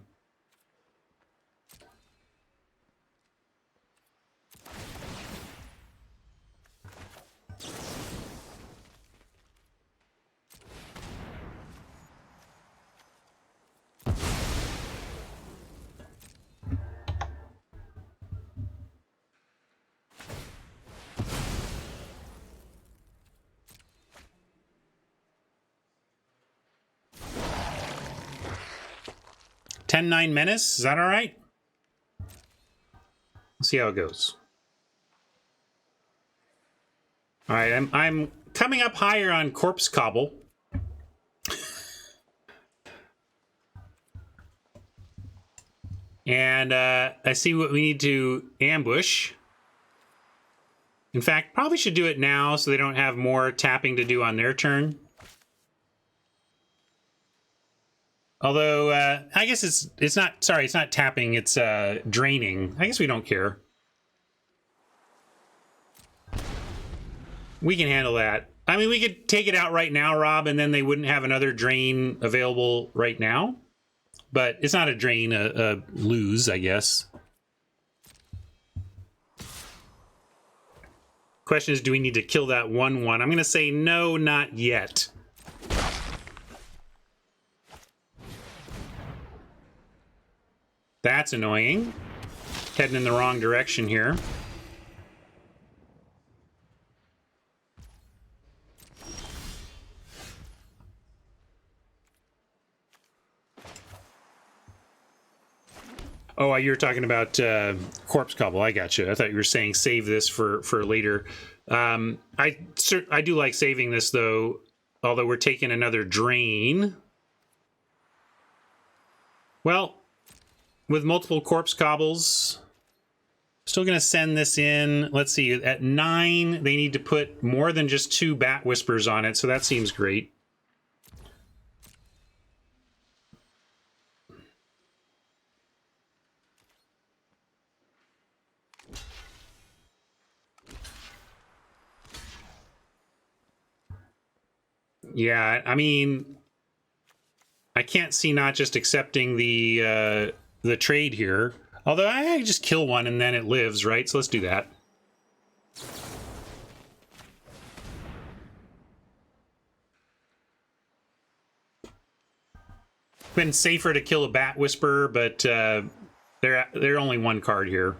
(10-9) Menace, is that all right? Let's see how it goes. All right, I'm coming up higher on Corpse Cobble. And I see what we need to ambush. In fact, probably should do it now so they don't have more tapping to do on their turn. Although, I guess it's not, sorry, it's not tapping, it's draining. I guess we don't care. We can handle that. I mean, we could take it out right now, Rob, and then they wouldn't have another drain available right now. But it's not a drain, a lose, I guess. Question is, do we need to kill that 1/1? I'm going to say no, not yet. That's annoying. Heading in the wrong direction here. Oh, you were talking about Corpse Cobble. I got you. I thought you were saying save this for later. I do like saving this, though, although we're taking another drain. Well, with multiple corpse cobbles. Still going to send this in. Let's see, at 9, they need to put more than just 2 Bat Whispers on it, so that seems great. Yeah, I mean, I can't see not just accepting the trade here. Although I just kill one and then it lives, right? So let's do that. Been safer to kill a Bat Whisperer, but they're only 1 card here.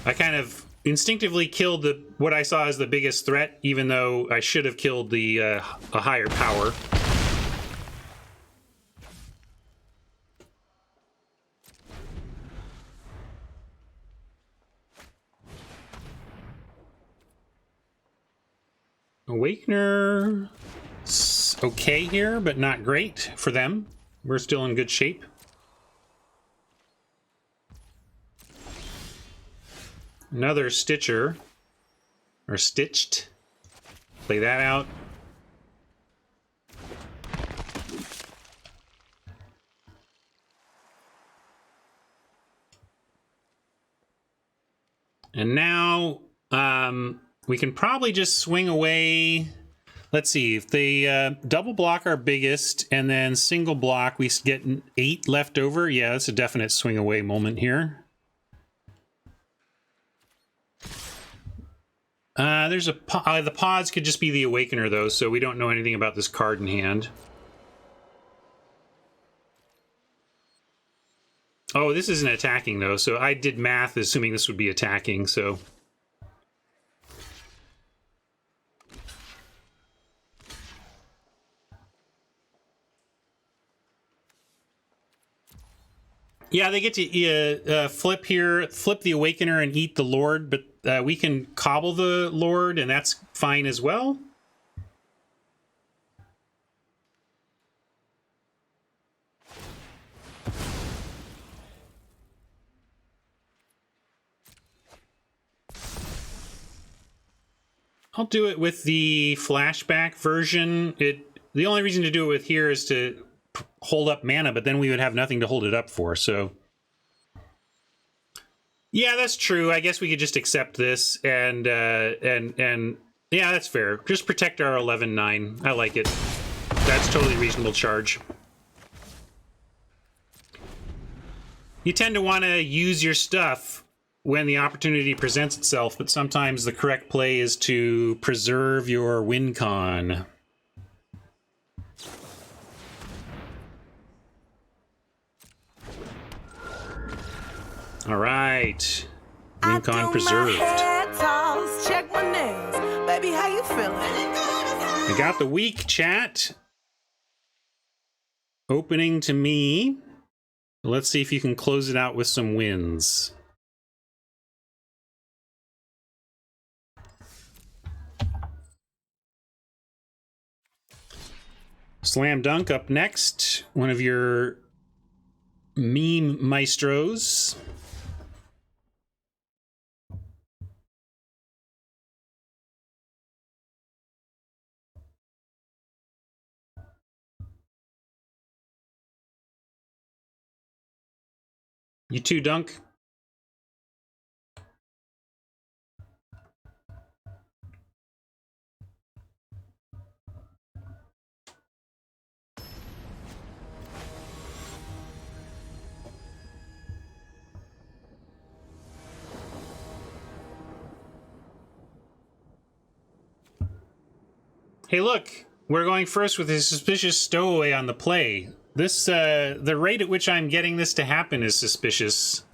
I kind of instinctively killed what I saw as the biggest threat, even though I should have killed the a higher power. Awakener, okay here, but not great for them. We're still in good shape. Another Stitcher, or Stitched. Play that out. And now, we can probably just swing away. Let's see, if they double block our biggest and then single block, we get 8 left over. Yeah, that's a definite swing away moment here. There's a the pods could just be the Awakener though, so we don't know anything about this card in hand. Oh, this isn't attacking though, so I did math assuming this would be attacking, so. Yeah, they get to flip here, flip the Awakener and eat the Lord, but we can cobble the Lord, and that's fine as well. I'll do it with the flashback version. The only reason to do it with here is to hold up mana, but then we would have nothing to hold it up for, so. Yeah, that's true. I guess we could just accept this and yeah, that's fair. Just protect our 11-9. I like it. That's totally reasonable charge. You tend to want to use your stuff when the opportunity presents itself, but sometimes the correct play is to preserve your win con. All right, win con preserved. Check my nails. Baby, how you feeling? I got the week, chat. Opening to me. Let's see if you can close it out with some wins. Slam Dunk up next. One of your meme maestros. You too, Dunk. Hey, look, we're going first with a suspicious stowaway on the play. This, the rate at which I'm getting this to happen is suspicious.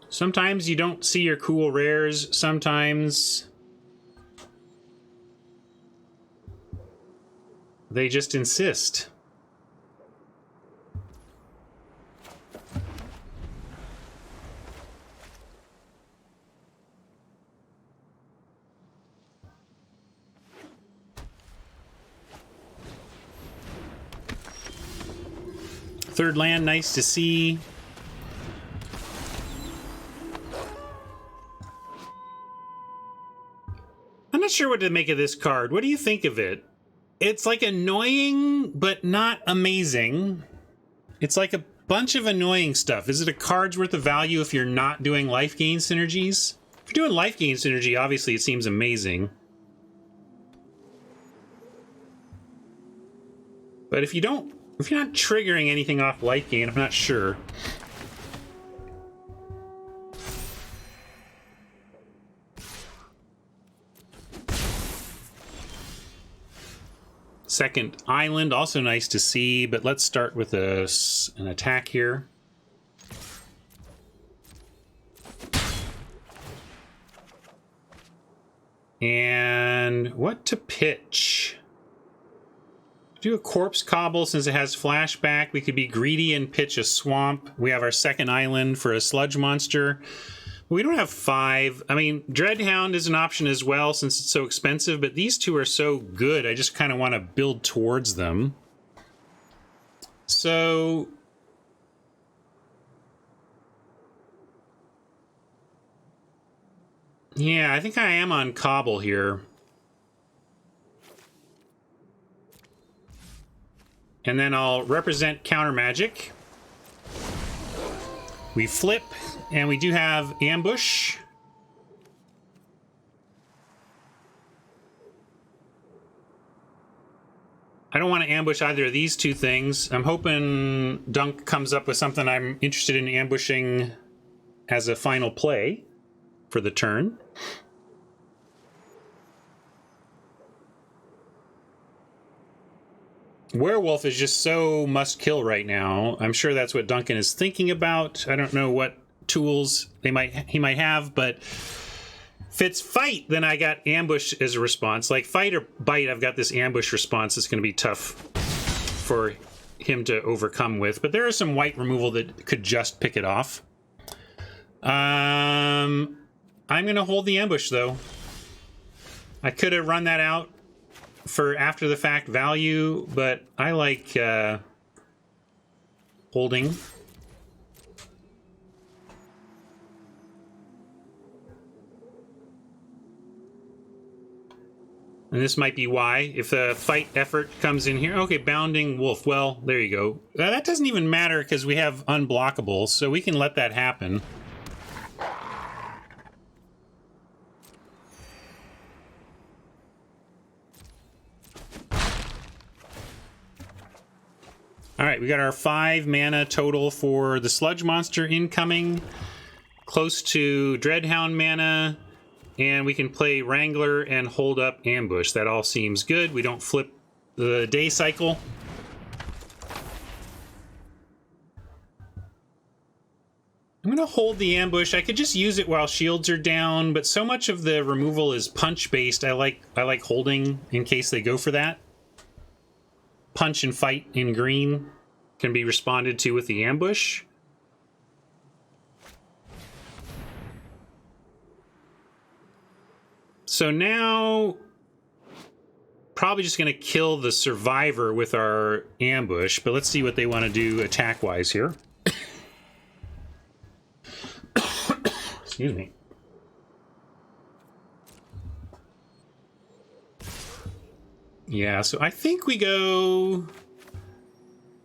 Sometimes you don't see your cool rares, sometimes they just insist. Third land, nice to see. I'm not sure what to make of this card. What do you think of it? It's like annoying, but not amazing. It's like a bunch of annoying stuff. Is it a card's worth of value if you're not doing life gain synergies? If you're doing life gain synergy, obviously it seems amazing. But if you're not triggering anything off life gain, I'm not sure. Second island, also nice to see, but let's start with an attack here. And what to pitch? Do a corpse cobble since it has flashback. We could be greedy and pitch a swamp. We have our second island for a sludge monster. We don't have 5. I mean, Dreadhound is an option as well since it's so expensive, but these two are so good, I just kind of want to build towards them. So... yeah, I think I am on Cobble here. And then I'll represent Counter Magic. We flip, and we do have Ambush. I don't want to ambush either of these two things. I'm hoping Dunk comes up with something I'm interested in ambushing as a final play for the turn. Werewolf is just so must kill right now. I'm sure that's what Duncan is thinking about. I don't know what tools he might have, but if it's fight, then I got ambush as a response. Like fight or bite, I've got this ambush response that's going to be tough for him to overcome with. But there is some white removal that could just pick it off. I'm going to hold the ambush, though. I could have run that out for after the fact value, but I like holding. And this might be why, if the fight effort comes in here. Okay, Bounding Wolf. Well, there you go. That doesn't even matter because we have unblockables, so we can let that happen. All right, we got our 5 mana total for the Sludge Monster incoming. Close to Dreadhound mana. And we can play Wrangler and hold up Ambush. That all seems good. We don't flip the day cycle. I'm going to hold the Ambush. I could just use it while shields are down, but so much of the removal is punch-based. I like holding in case they go for that. Punch and fight in green can be responded to with the Ambush. So now, probably just going to kill the Survivor with our Ambush, but let's see what they want to do attack-wise here. Excuse me. Yeah, so I think we kill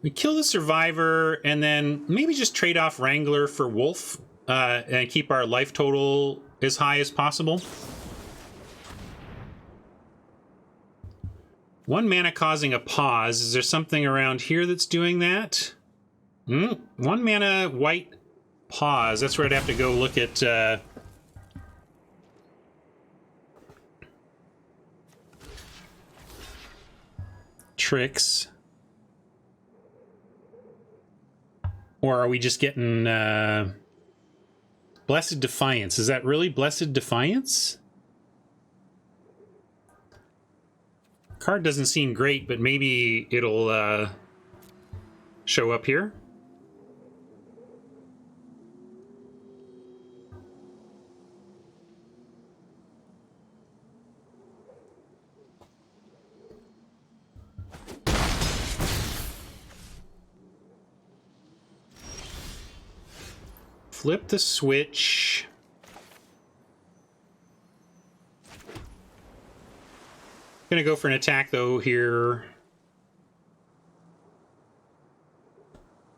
the Survivor, and then maybe just trade off Wrangler for Wolf, and keep our life total as high as possible. 1 mana causing a pause. Is there something around here that's doing that? 1 mana white pause. That's where I'd have to go look at... tricks. Or are we just getting Blessed Defiance? Is that really Blessed Defiance? Card doesn't seem great, but maybe it'll show up here. flip the switch. Gonna go for an attack though here.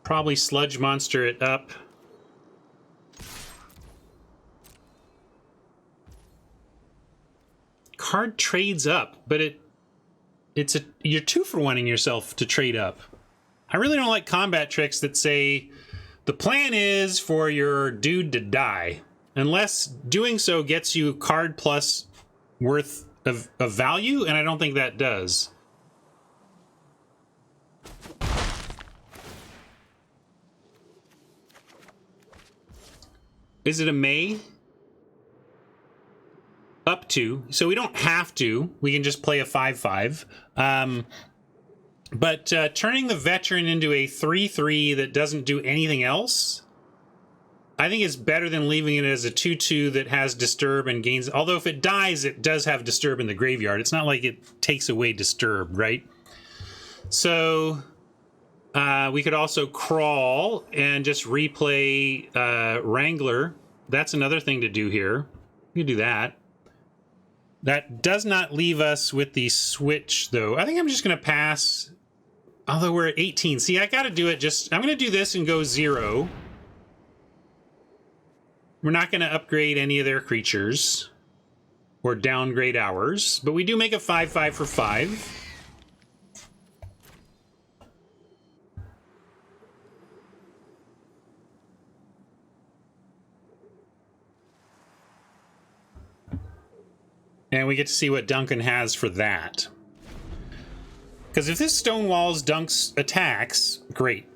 Probably sludge monster it up. Card trades up, but you're 2-for-1ing yourself to trade up. I really don't like combat tricks that say the plan is for your dude to die, unless doing so gets you card plus worth of value, and I don't think that does. Is it a May? Up to. So we don't have to. We can just play a 5/5. But turning the veteran into a 3/3 that doesn't do anything else, I think it's better than leaving it as a 2/2 that has disturb and gains. Although if it dies, it does have disturb in the graveyard. It's not like it takes away disturb, right? So we could also crawl and just replay Wrangler. That's another thing to do here. You can do that. That does not leave us with the switch, though. I think I'm just going to pass, although we're at 18. See, I got to do it just... I'm going to do this and go 0. We're not going to upgrade any of their creatures or downgrade ours, but we do make a 5/5 for 5. And we get to see what Duncan has for that. Because if this Stonewalls Dunk's attacks, great.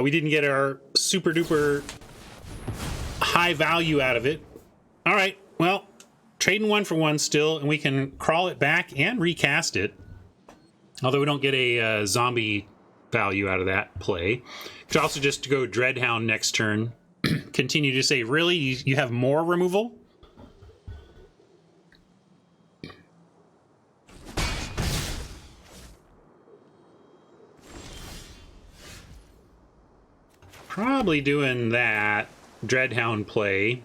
We didn't get our super duper high value out of it. All right, well, trading 1-for-1 still, and we can crawl it back and recast it. Although we don't get a zombie value out of that play. Could also just go Dreadhound next turn. Continue to say, really? You have more removal? Probably doing that Dreadhound play.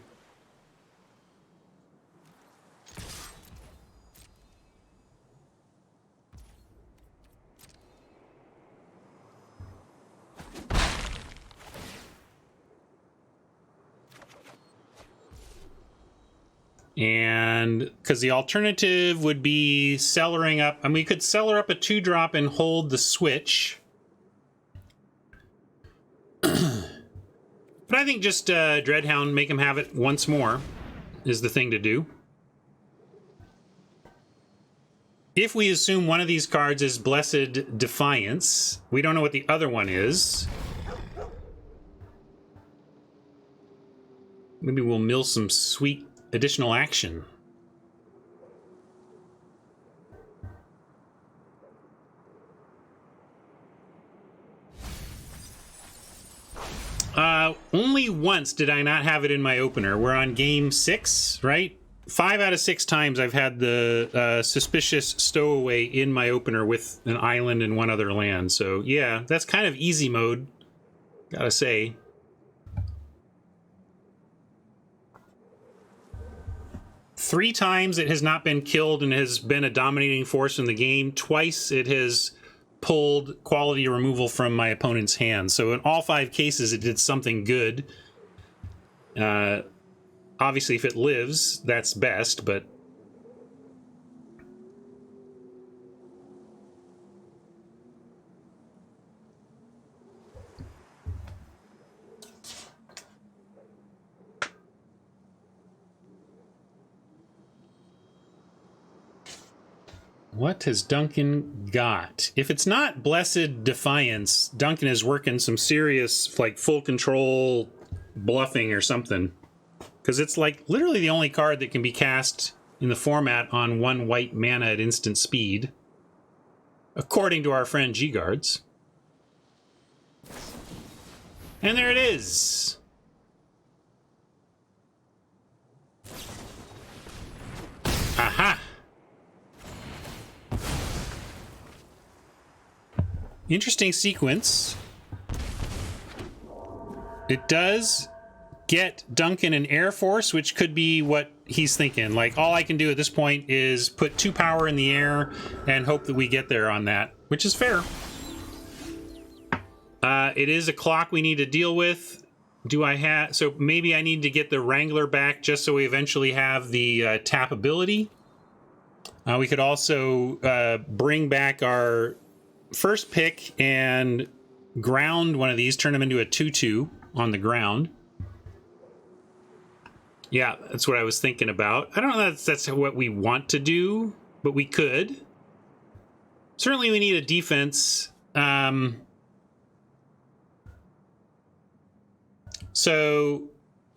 And because the alternative would be cellaring up. I mean, we could cellar up a 2-drop and hold the switch. But I think just Dreadhound, make him have it once more, is the thing to do. If we assume one of these cards is Blessed Defiance, we don't know what the other one is. Maybe we'll mill some sweet additional action. Only once did I not have it in my opener. We're on game 6, right? 5 out of 6 times I've had the Suspicious Stowaway in my opener with an island and one other land. So yeah, that's kind of easy mode, gotta say. Three times it has not been killed and has been a dominating force in the game. Twice it has pulled quality removal from my opponent's hand. So in all 5 cases, it did something good. Obviously, if it lives, that's best, but... What has Duncan got? If it's not Blessed Defiance, Duncan is working some serious, like, full control bluffing or something. Because it's, like, literally the only card that can be cast in the format on 1 white mana at instant speed. According to our friend G-Guards. And there it is! Aha! Interesting sequence. It does get Duncan an Air Force, which could be what he's thinking. Like, all I can do at this point is put 2 power in the air and hope that we get there on that, which is fair. It is a clock we need to deal with. Do I have... So maybe I need to get the Wrangler back just so we eventually have the tap ability. We could also bring back our first pick and ground one of these, turn them into a 2/2 on the ground. Yeah, that's what I was thinking about. I don't know if that's what we want to do, but we could. Certainly we need a defense. So,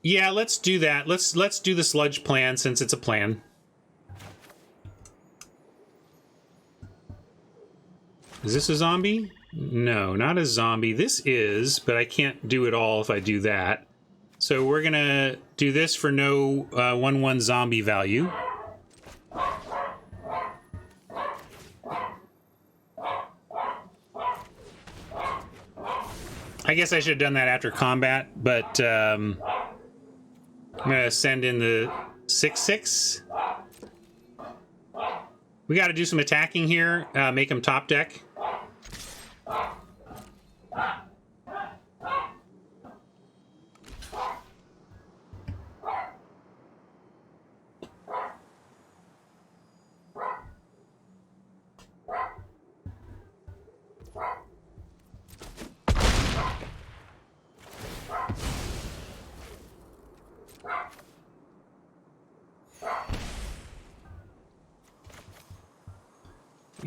yeah, let's do that. Let's do the sludge plan since it's a plan. Is this a zombie? No, not a zombie. This is, but I can't do it all if I do that. So we're gonna do this for no 1/1 zombie value. I guess I should have done that after combat, but I'm gonna send in the 6/6. We got to do some attacking here. Make them top deck.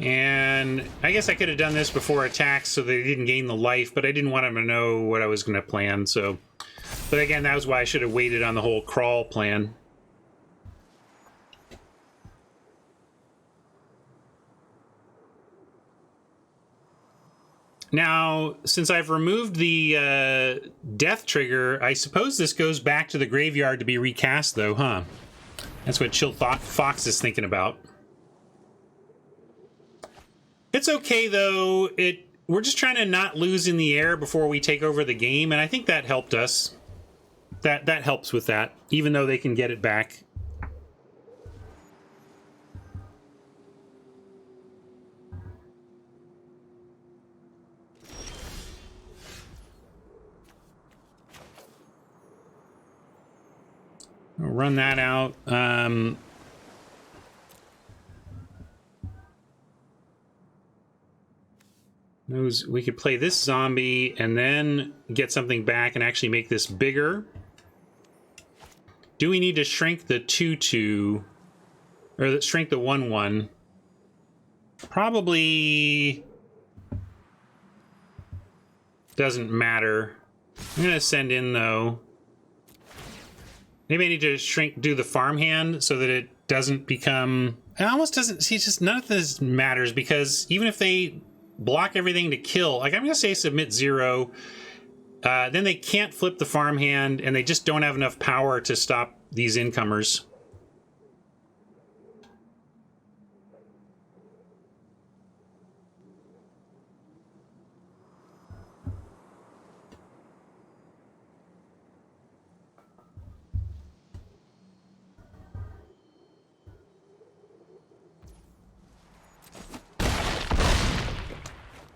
And I guess I could have done this before attacks so they didn't gain the life, but I didn't want them to know what I was going to plan, so... But again, that was why I should have waited on the whole crawl plan. Now, since I've removed the death trigger, I suppose this goes back to the graveyard to be recast, though, huh? That's what Chill Fox is thinking about. It's okay, though. We're just trying to not lose in the air before we take over the game, and I think that helped us. That helps with that, even though they can get it back. I'll run that out. We could play this zombie and then get something back and actually make this bigger. Do we need to shrink the 2/2 or shrink the 1/1? Probably doesn't matter. I'm gonna send in though. Maybe I need to do the farmhand so that it doesn't become... It almost doesn't... See, just none of this matters because even if they block everything to kill, like I'm going to say submit 0, then they can't flip the farmhand and they just don't have enough power to stop these incomers.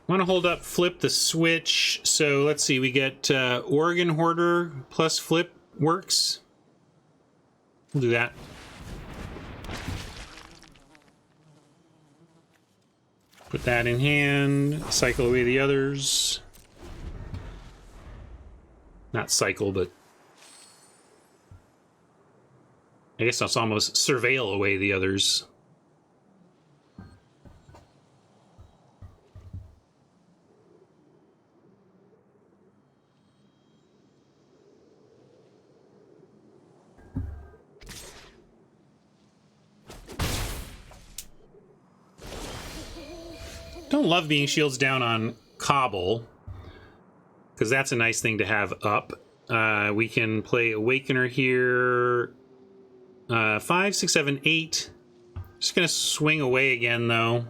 Want to hold up, flip the switch. So let's see, we get Oregon Hoarder plus flip works. We'll do that. Put that in hand, cycle away the others. Not cycle, but I guess that's almost surveil away the others. Don't love being shields down on Cobble, because that's a nice thing to have up. We can play Awakener here. 5, 6, 7, 8. Just gonna swing away again, though.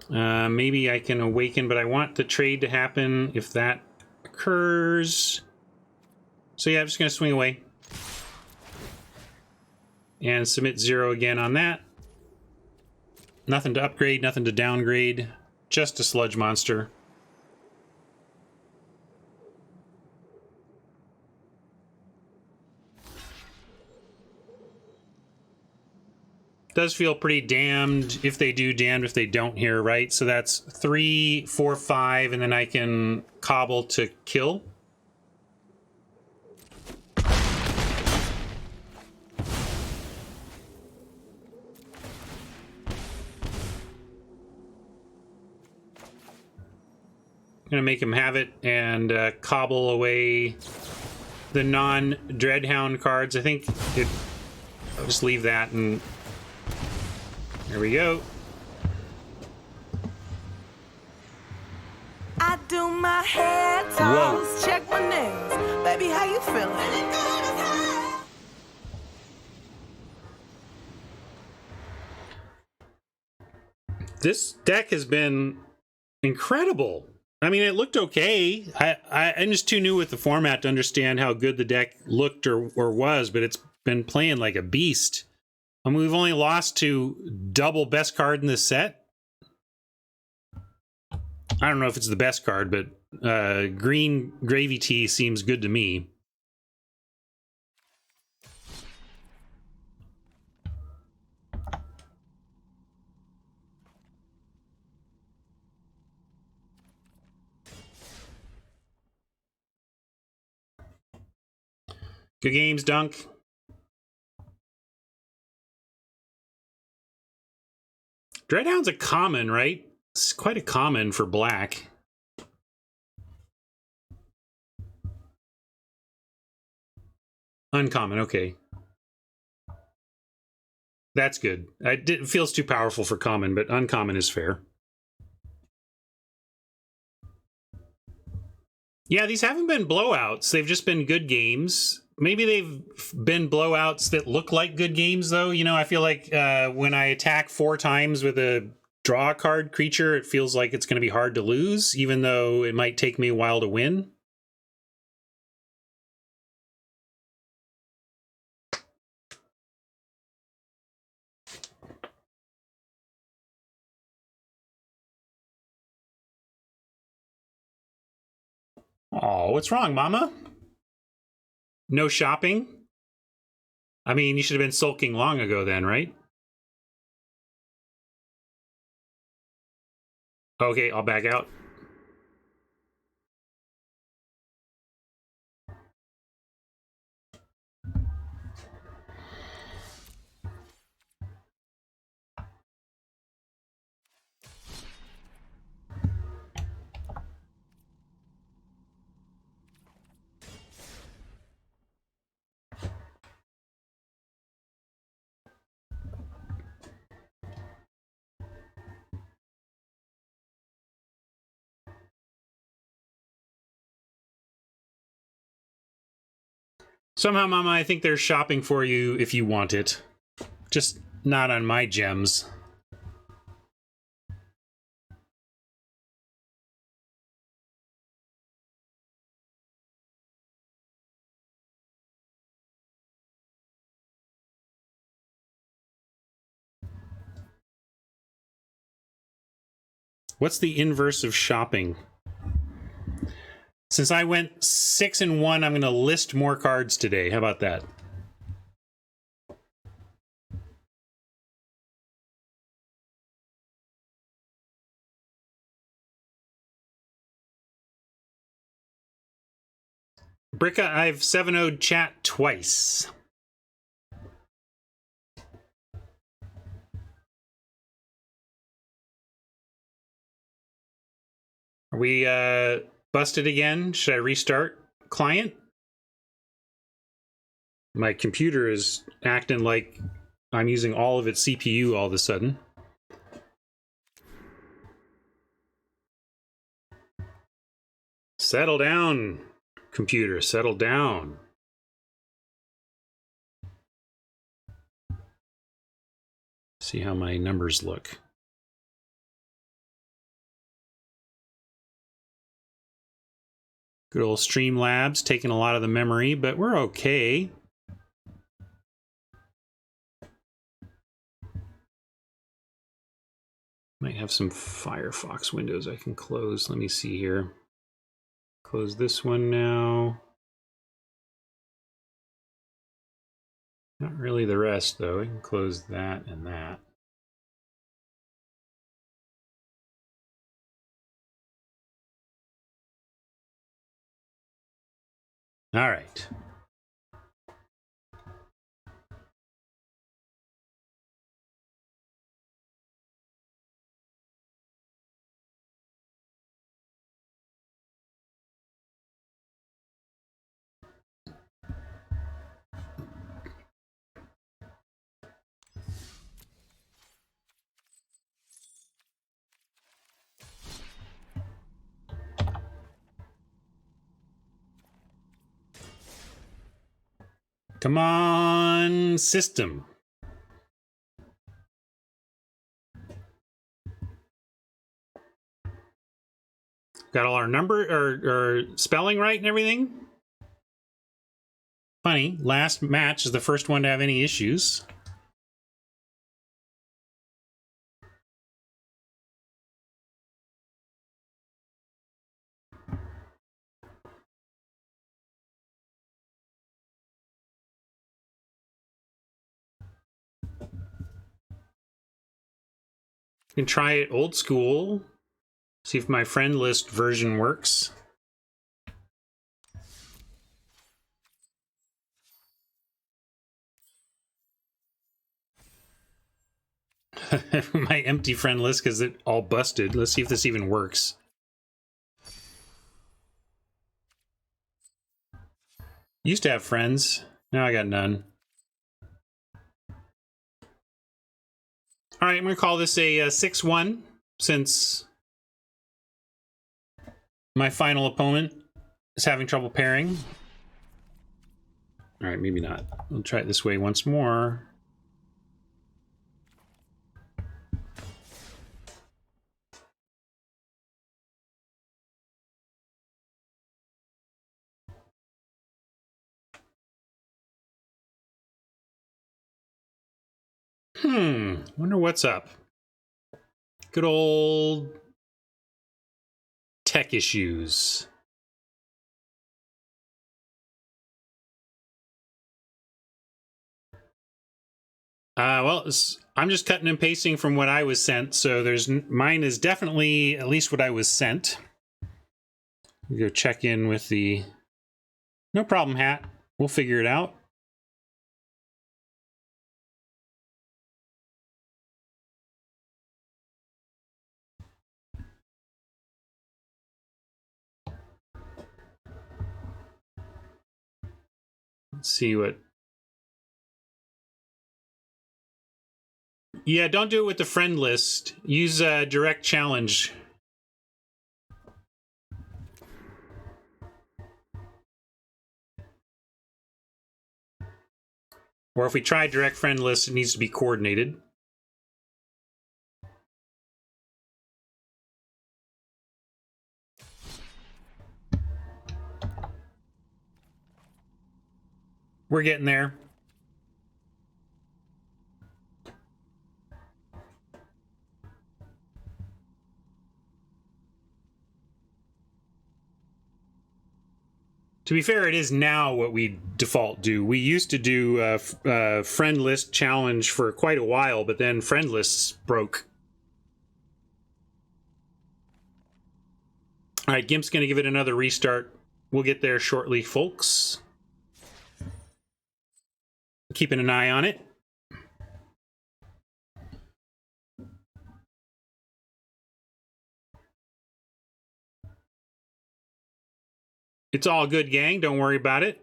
Maybe I can Awaken, but I want the trade to happen if that occurs. So yeah, I'm just going to swing away. And submit 0 again on that. Nothing to upgrade, nothing to downgrade. Just a sludge monster. Does feel pretty damned if they do, damned if they don't here, right? So that's 3, 4, 5, and then I can cobble to kill. Gonna make him have it and cobble away the non-Dreadhound cards. I think I'll just leave that, and there we go. I do my hair toss, check my nails. Baby, how you feeling? This deck has been incredible. I mean, it looked okay. I'm just too new with the format to understand how good the deck looked or was, but it's been playing like a beast. I mean, we've only lost to double best card in this set. I don't know if it's the best card, but green gravy tea seems good to me. Good games, Dunk. Dreadhound's a common, right? It's quite a common for black. Uncommon, okay. That's good. It feels too powerful for common, but uncommon is fair. Yeah, these haven't been blowouts. They've just been good games. Maybe they've been blowouts that look like good games, though. You know, I feel like when I attack 4 times with a draw card creature, it feels like it's going to be hard to lose, even though it might take me a while to win. Oh, what's wrong, Mama? No shopping? I mean, you should have been sulking long ago then, right? Okay, I'll back out. Somehow, Mama, I think there's shopping for you if you want it. Just not on my gems. What's the inverse of shopping? Since I went 6 and 1, I'm going to list more cards today. How about that? Bricka, I've 7-0'd chat twice. Are we busted again? Should I restart client? My computer is acting like I'm using all of its CPU all of a sudden. Settle down, computer, settle down. See how my numbers look. Good old Streamlabs taking a lot of the memory, but we're okay. Might have some Firefox windows I can close. Let me see here. Close this one now. Not really the rest, though. I can close that and that. All right. Come on, system. Got all our number or spelling right and everything? Funny, last match is the first one to have any issues. You can try it old school. See if my friend list version works. My empty friend list because it all busted. Let's see if this even works. Used to have friends. Now I got none. All right, I'm going to call this a 6-1 since my final opponent is having trouble pairing. All right, maybe not. We'll try it this way once more. Wonder what's up. Good old tech issues. Well, I'm just cutting and pasting from what I was sent, so mine is definitely at least what I was sent. We go check in with the no problem hat. We'll figure it out. Let's see what. Yeah, don't do it with the friend list. Use a direct challenge. Or if we try direct friend list, it needs to be coordinated. We're getting there. To be fair, it is now what we default do. We used to do a friend list challenge for quite a while, but then friend lists broke. All right, GIMP's going to give it another restart. We'll get there shortly, folks. Keeping an eye on it. It's all good, gang. Don't worry about it.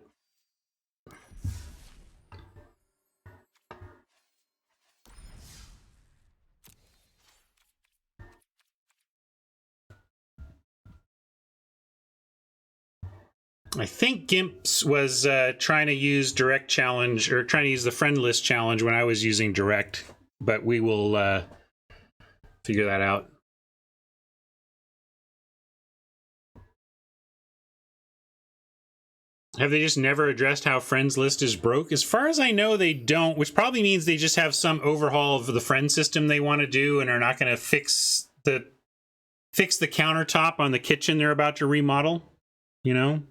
I think Gimps was trying to use direct challenge, or trying to use the friend list challenge when I was using direct, but we will figure that out. Have they just never addressed how friends list is broke? As far as I know, they don't, which probably means they just have some overhaul of the friend system they want to do and are not going to fix the countertop on the kitchen they're about to remodel, you know?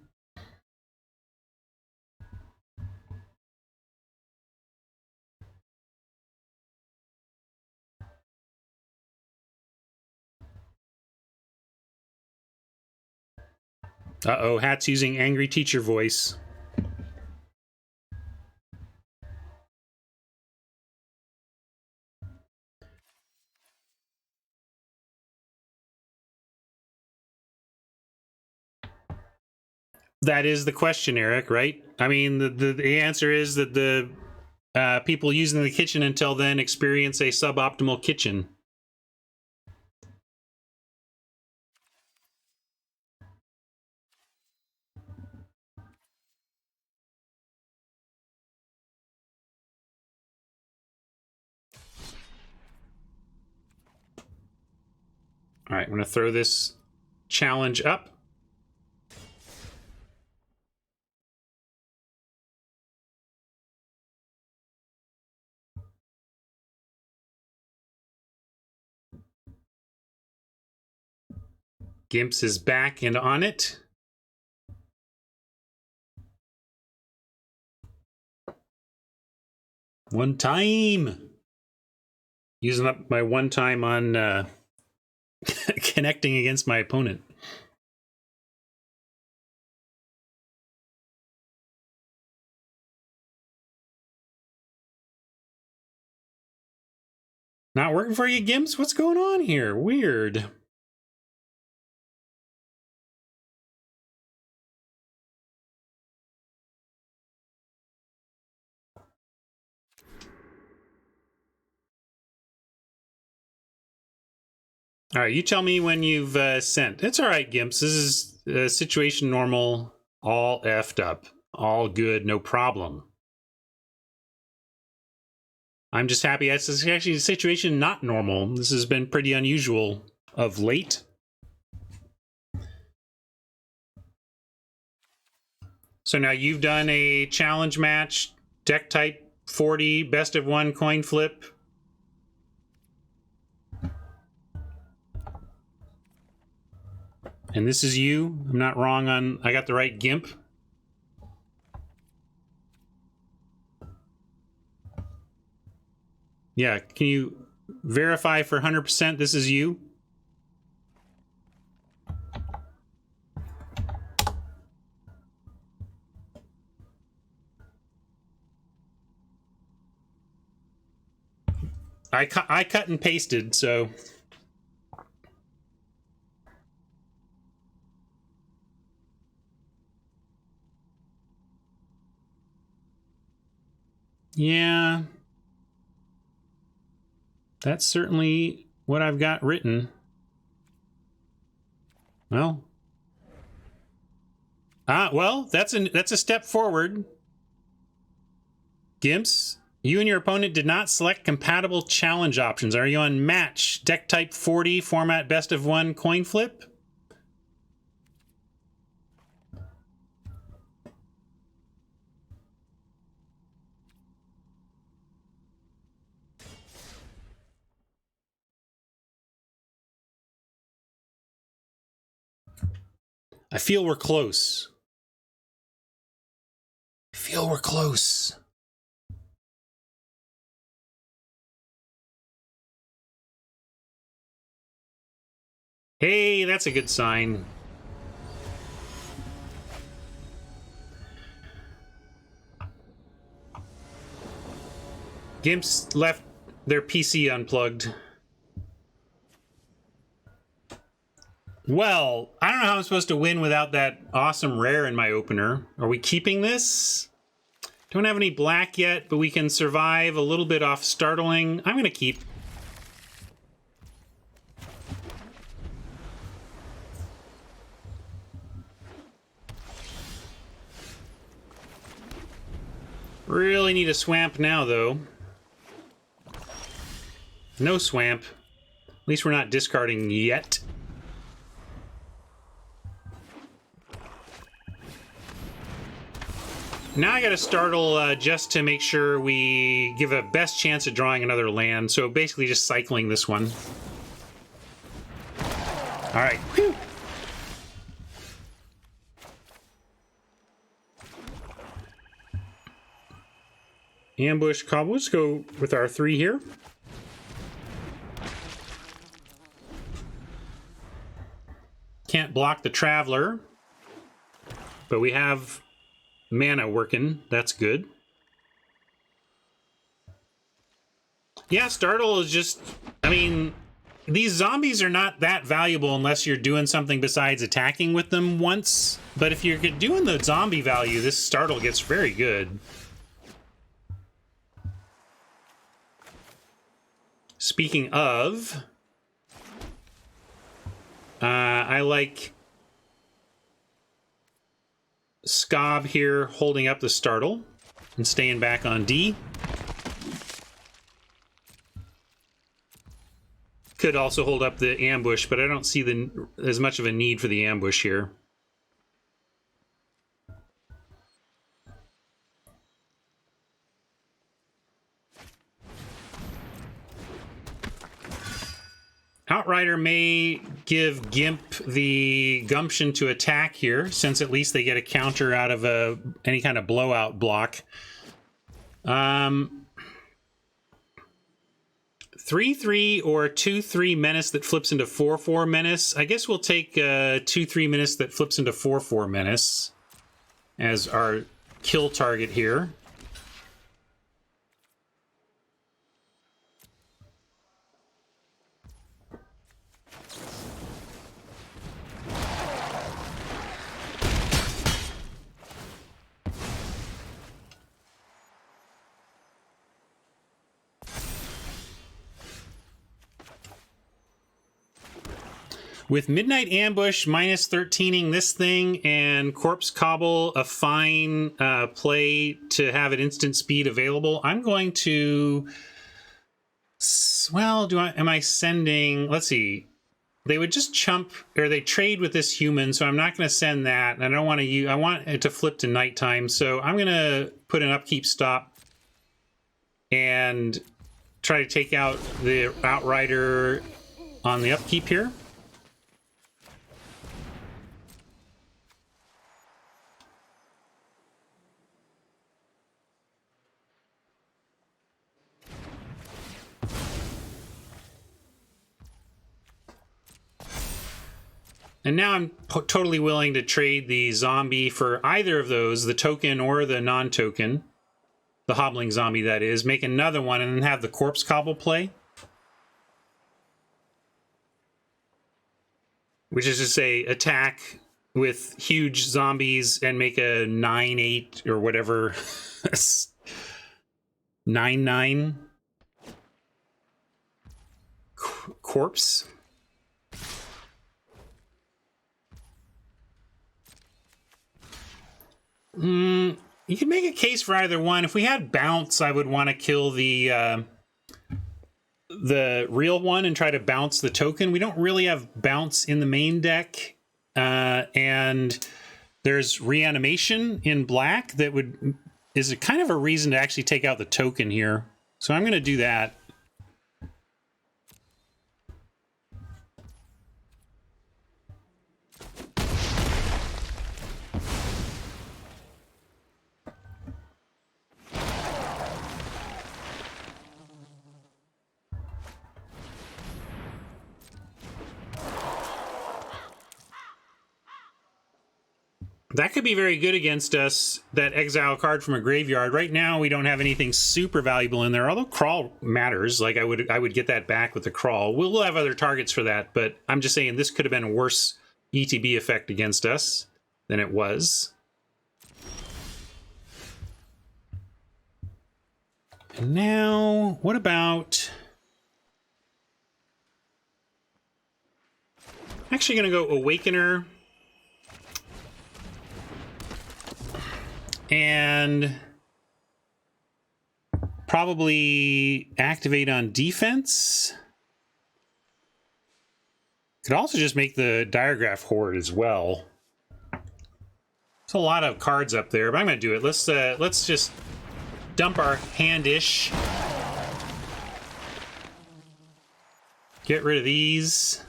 Uh-oh, Hat's using angry teacher voice. That is the question, Eric, right? I mean, the answer is that the people using the kitchen until then experience a suboptimal kitchen. All right, I'm going to throw this challenge up. Gimps is back and on it. One time. Using up my one time on connecting against my opponent. Not working for you, Gimps? What's going on here? Weird. All right, you tell me when you've sent. It's all right, Gimps. This is situation normal, all effed up, all good, no problem. I'm just happy. That's actually a situation not normal. This has been pretty unusual of late. So now you've done a challenge match, deck type 40, best of one coin flip. And this is you. I'm not wrong on, I got the right Gimp. Yeah, can you verify for 100% this is you? I cut and pasted, so... Yeah, that's certainly what I've got written. Well, that's a step forward. Gimps, you and your opponent did not select compatible challenge options. Are you on match, deck type 40, format best of one, coin flip? I feel we're close. I feel we're close. Hey, that's a good sign. Gimps left their PC unplugged. Well, I don't know how I'm supposed to win without that awesome rare in my opener. Are we keeping this? Don't have any black yet, but we can survive a little bit off startling. I'm going to keep. Really need a swamp now, though. No swamp. At least we're not discarding yet. Now I got to startle just to make sure we give a best chance at drawing another land. So basically just cycling this one. All right. Whew. Ambush cobble. Let's go with our 3 here. Can't block the Traveler, but we have mana working. That's good. Yeah, Startle is just, I mean, these zombies are not that valuable unless you're doing something besides attacking with them once. But if you're doing the zombie value, this Startle gets very good. Speaking of, I like Scob here holding up the Startle and staying back on D. Could also hold up the ambush, but I don't see as much of a need for the ambush here. Outrider may give Gimp the gumption to attack here, since at least they get a counter out of any kind of blowout block. 3/3 or 2/3 menace that flips into 4/4 menace. I guess we'll take 2/3 menace that flips into 4/4 menace as our kill target here. With Midnight Ambush minus 13ing this thing and Corpse Cobble a fine play to have at instant speed available, I'm going to... Well, am I sending... Let's see. They would just chump, or they trade with this human, so I'm not going to send that. And I don't want to use... I want it to flip to nighttime, so I'm going to put an upkeep stop and try to take out the Outrider on the upkeep here. And now I'm totally willing to trade the zombie for either of those, the token or the non-token. The hobbling zombie, that is. Make another one and then have the Corpse Cobble play. Which is to say, attack with huge zombies and make a 9/8 or whatever. 9/9 corpse. You could make a case for either one. If we had bounce, I would want to kill the real one and try to bounce the token. We don't really have bounce in the main deck, and there's reanimation in black that is a kind of a reason to actually take out the token here. So I'm going to do that. That could be very good against us, that exile card from a graveyard. Right now, we don't have anything super valuable in there, although Crawl matters. Like, I would get that back with the Crawl. We'll have other targets for that, but I'm just saying this could have been a worse ETB effect against us than it was. And now, what about... I'm actually going to go Awakener. And probably activate on defense. Could also just make the Diregraph Horde as well. There's a lot of cards up there, but I'm going to do it. Let's just dump our hand-ish. Get rid of these.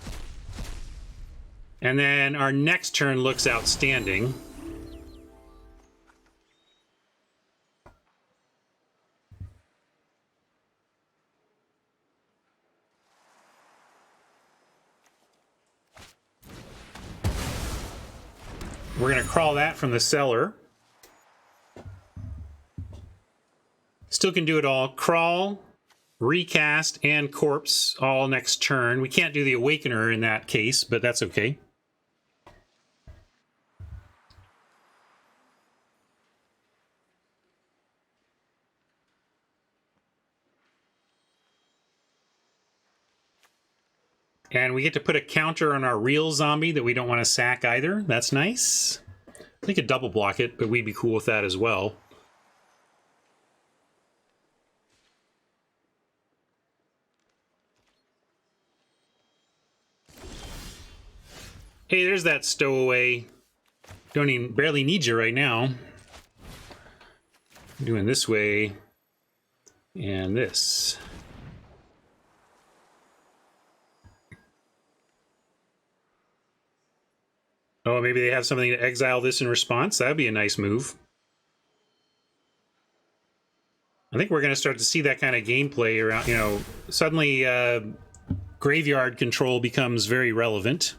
And then our next turn looks outstanding. We're going to crawl that from the cellar. Still can do it all. Crawl, recast, and corpse all next turn. We can't do the Awakener in that case, but that's okay. And we get to put a counter on our real zombie that we don't want to sack either. That's nice. We could double block it, but we'd be cool with that as well. Hey, there's that stowaway. Barely need you right now. I'm doing this way and this. Oh, maybe they have something to exile this in response. That would be a nice move. I think we're going to start to see that kind of gameplay around, you know, suddenly graveyard control becomes very relevant.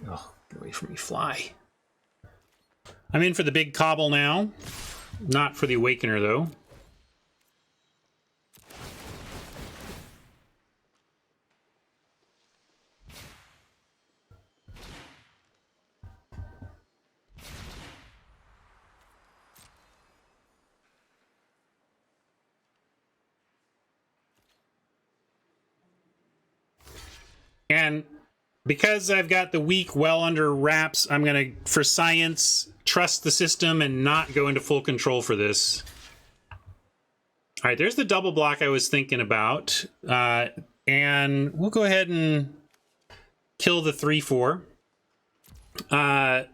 Oh, get away from me, fly. I'm in for the big cobble now. Not for the Awakener, though. And because I've got the week well under wraps, I'm going to, for science, trust the system and not go into full control for this. All right, there's the double block I was thinking about. And we'll go ahead and kill the 3/4.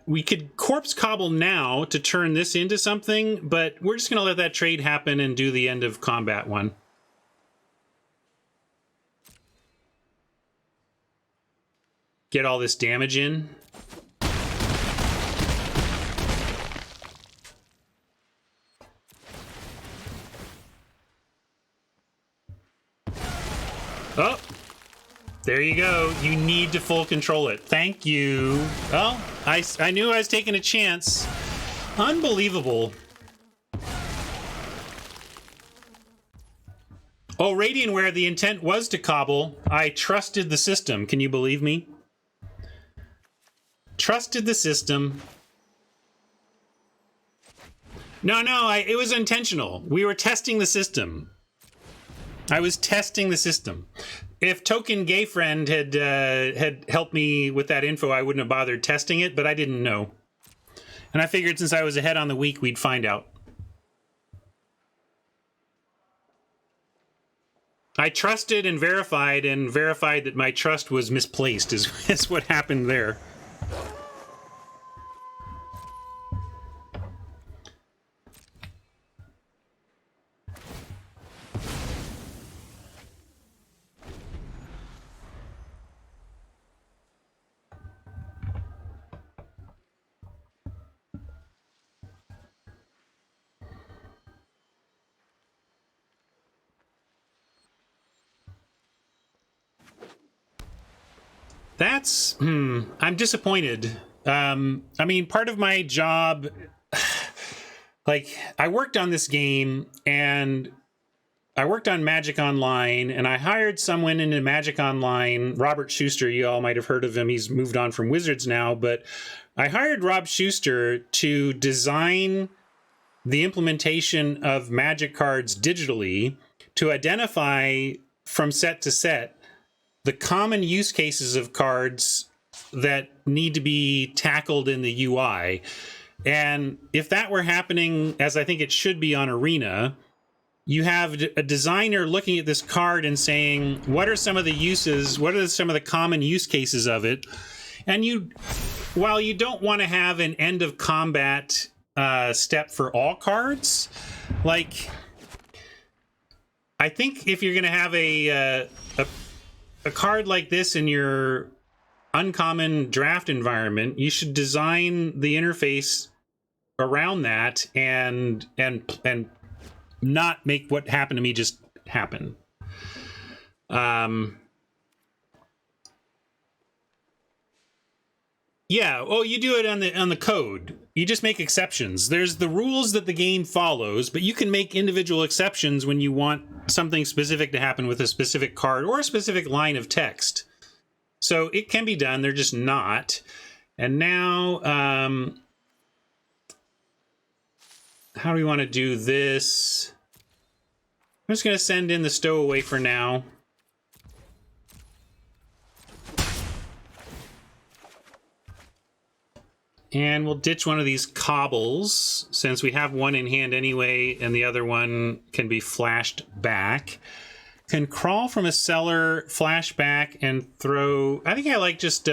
We could corpse cobble now to turn this into something, but we're just going to let that trade happen and do the end of combat one. Get all this damage in. Oh, there you go. You need to full control it. Thank you. Oh, I knew I was taking a chance. Unbelievable. Oh, Radiantware, the intent was to cobble. I trusted the system. Can you believe me? Trusted the system. No, it was intentional. We were testing the system. I was testing the system. If Token Gay Friend had helped me with that info, I wouldn't have bothered testing it, but I didn't know. And I figured since I was ahead on the week, we'd find out. I trusted and verified that my trust was misplaced is what happened there. That's, I'm disappointed. I mean, part of my job, like, I worked on this game, and I worked on Magic Online, and I hired someone into Magic Online, Robert Schuster, you all might have heard of him, he's moved on from Wizards now, but I hired Rob Schuster to design the implementation of Magic cards digitally to identify from set to set the common use cases of cards that need to be tackled in the UI. And if that were happening, as I think it should be on Arena, you have a designer looking at this card and saying, what are some of the uses? What are some of the common use cases of it? And while you don't want to have an end of combat step for all cards, like, I think if you're going to have a card like this in your uncommon draft environment, you should design the interface around that and not make what happened to me just happen. Yeah, well, you do it on the code. You just make exceptions. There's the rules that the game follows, but you can make individual exceptions when you want something specific to happen with a specific card or a specific line of text. So it can be done, they're just not. And now, how do we want to do this? I'm just going to send in the stowaway for now. And we'll ditch one of these cobbles, since we have one in hand anyway, and the other one can be flashed back. Can crawl from a cellar, flash back, and throw... I think I like just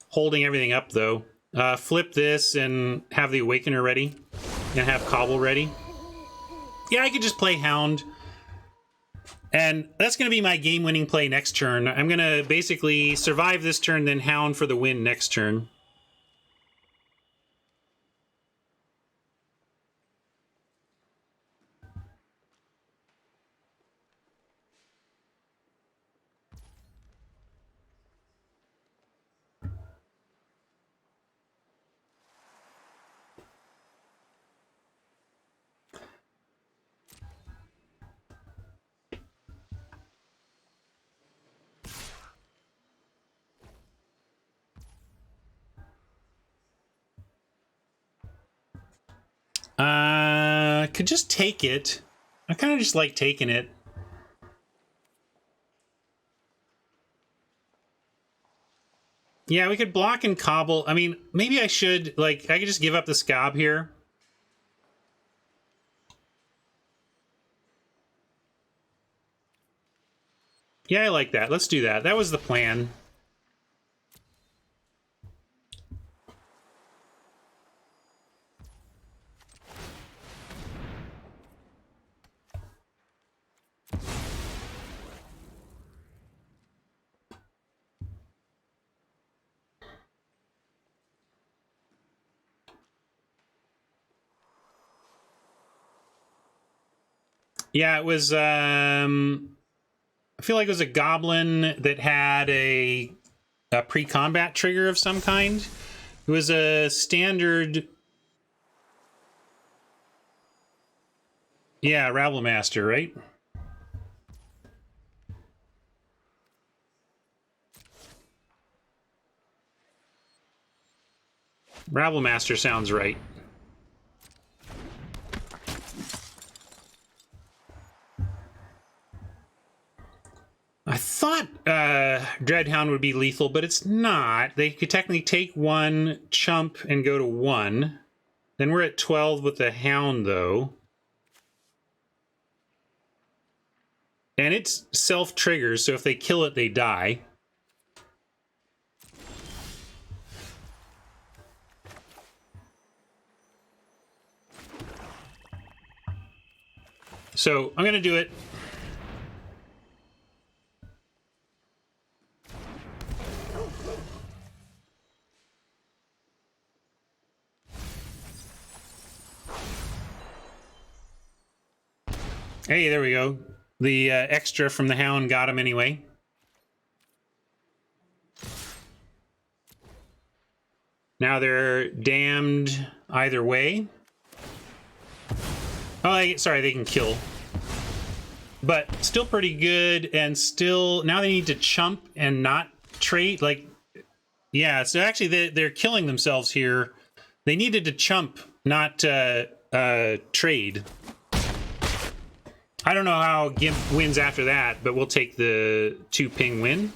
holding everything up, though. Flip this and have the Awakener ready, and have cobble ready. Yeah, I could just play Hound. And that's going to be my game-winning play next turn. I'm going to basically survive this turn, then Hound for the win next turn. Could just take it. I kind of just like taking it. Yeah, we could block and cobble. I mean, maybe I should, like, I could just give up the Scob here. Yeah, I like that. Let's do that. That was the plan. Yeah, it was, I feel like it was a goblin that had a pre-combat trigger of some kind. It was a standard... Yeah, Rabblemaster, right? Rabblemaster sounds right. I thought Dreadhound would be lethal, but it's not. They could technically take one, chump, and go to 1. Then we're at 12 with the Hound, though. And it's self-triggers, so if they kill it, they die. So I'm going to do it. Hey, there we go. The extra from the Hound got him anyway. Now they're damned either way. Oh, sorry, they can kill. But still pretty good, and still... Now they need to chump and not trade. Like, yeah, so actually they're killing themselves here. They needed to chump, not trade. I don't know how Gimp wins after that, but we'll take the 2-ping win.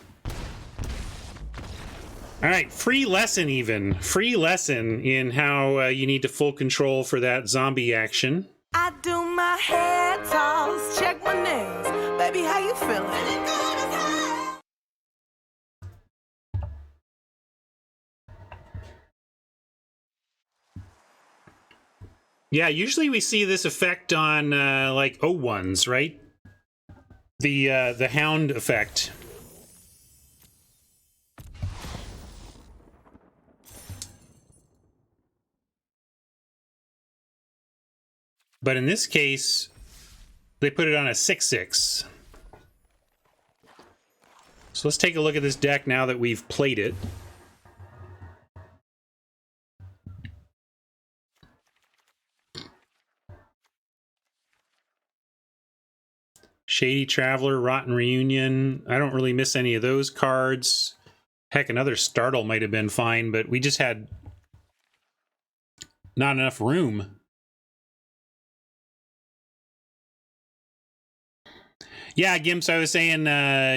All right, free lesson even. Free lesson in how you need to full control for that zombie action. I do my hair toss, check my nails. Baby, how you feeling? Yeah, usually we see this effect on like O1s, right? The hound effect. But in this case, they put it on a 6/6. So let's take a look at this deck now that we've played it. Shady Traveler, Rotten Reunion. I don't really miss any of those cards. Heck, another Startle might have been fine, but we just had not enough room. Yeah, Gimps, I was saying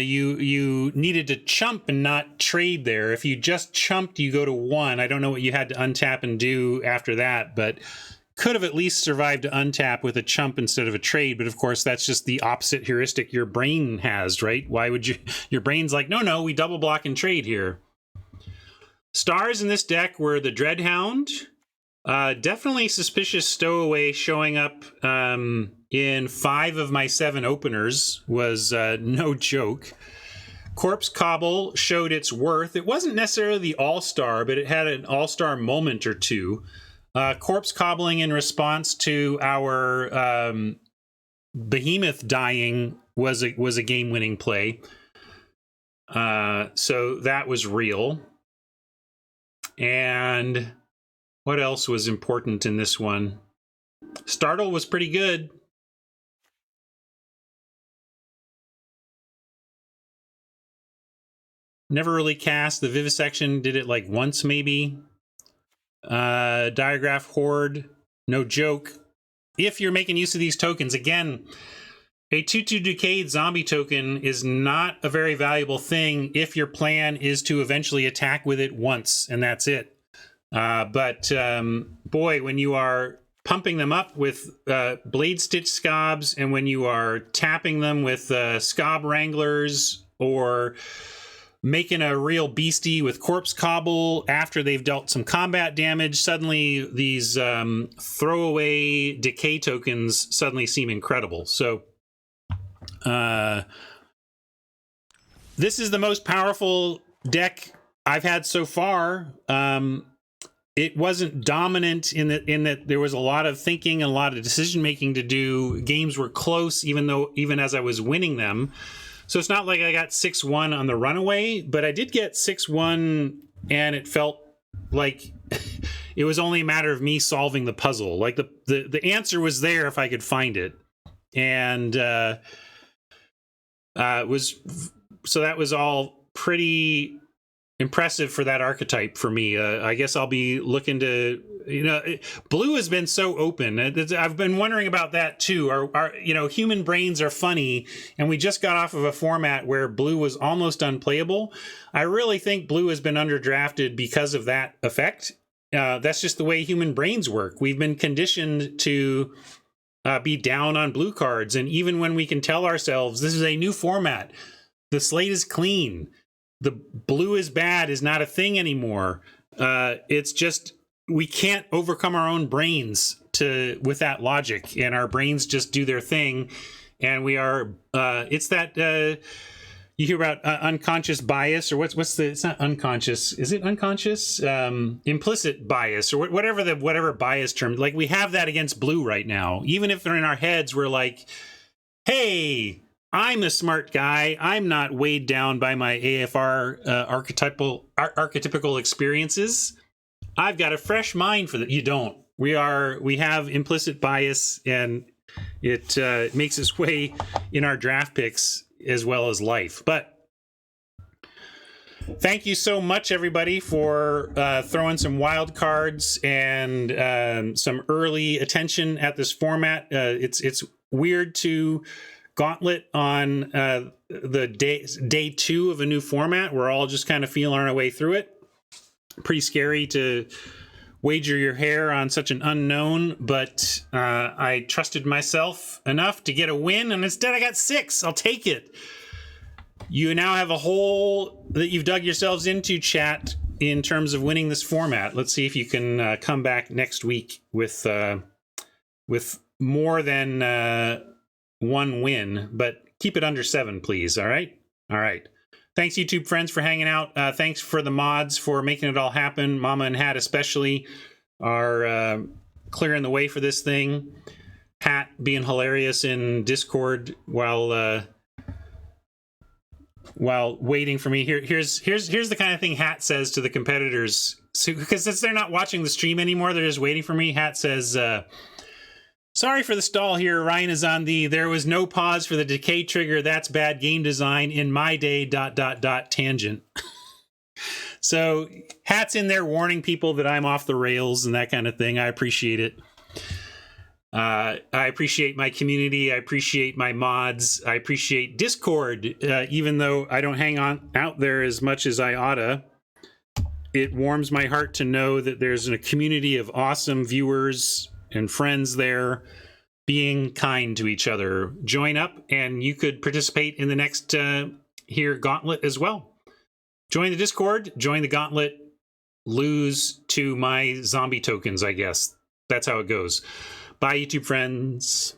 you needed to chump and not trade there. If you just chumped, you go to 1. I don't know what you had to untap and do after that, but could have at least survived to untap with a chump instead of a trade. But of course, that's just the opposite heuristic your brain has, right? Why would you? Your brain's like, no, we double block and trade here. Stars in this deck were the Dreadhound. Definitely suspicious stowaway showing up in 5 of my 7 openers was no joke. Corpse Cobble showed its worth. It wasn't necessarily the all-star, but it had an all-star moment or two. Corpse Cobbling in response to our Behemoth dying was a game-winning play. So that was real. And what else was important in this one? Startle was pretty good. Never really cast. The Vivisection did it like once maybe. Diagraph Horde, no joke. If you're making use of these tokens, again, a 2/2 Decayed zombie token is not a very valuable thing if your plan is to eventually attack with it once, and that's it. But boy, when you are pumping them up with Blade Stitch Scobs, and when you are tapping them with Scob Wranglers, or making a real beastie with Corpse Cobble after they've dealt some combat damage, suddenly these throwaway decay tokens suddenly seem incredible. So this is the most powerful deck I've had so far. It wasn't dominant in that there was a lot of thinking and a lot of decision making to do. Games were close, even as I was winning them. So it's not like I got 6-1 on the runaway, but I did get 6-1, and it felt like it was only a matter of me solving the puzzle. Like the answer was there if I could find it, and so that was all pretty impressive for that archetype for me. I guess I'll be looking to, blue has been so open. I've been wondering about that too. Our human brains are funny, and we just got off of a format where blue was almost unplayable. I really think blue has been underdrafted because of that effect. That's just the way human brains work. We've been conditioned to be down on blue cards, and even when we can tell ourselves this is a new format, the slate is clean, the blue is bad is not a thing anymore. It's just we can't overcome our own brains with that logic, and our brains just do their thing, and we are. It's that you hear about unconscious bias, or what's the? It's not unconscious. Is it unconscious? Implicit bias, or whatever bias term. Like we have that against blue right now. Even if they're in our heads, we're like, hey, I'm a smart guy. I'm not weighed down by my AFR archetypical experiences. I've got a fresh mind for that. You don't. We have implicit bias, and it makes its way in our draft picks as well as life. But thank you so much, everybody, for throwing some wild cards and some early attention at this format. It's weird to Gauntlet on the day 2 of a new format. We're all just kind of feeling our way through it. Pretty scary to wager your hair on such an unknown, but I trusted myself enough to get a win, and instead I got 6. I'll take it. You now have a hole that you've dug yourselves into, chat, in terms of winning this format. Let's see if you can come back next week with more than one win, but keep it under 7, please. All right. Thanks, YouTube friends, for hanging out. Thanks for the mods for making it all happen. Mama and Hat especially are clearing the way for this thing. Hat being hilarious in Discord while waiting for me. Here's the kind of thing Hat says to the competitors. So, because since they're not watching the stream anymore, they're just waiting for me. Hat says, sorry for the stall here. Ryan is on the there was no pause for the decay trigger. That's bad game design in my day ... tangent. So Hat's in there warning people that I'm off the rails and that kind of thing. I appreciate it. I appreciate my community. I appreciate my mods. I appreciate Discord, even though I don't hang on out there as much as I oughta. It warms my heart to know that there's a community of awesome viewers and friends there being kind to each other. Join up and you could participate in the next here Gauntlet as well. Join the Discord, join the Gauntlet, lose to my zombie tokens, I guess. That's how it goes. Bye, YouTube friends.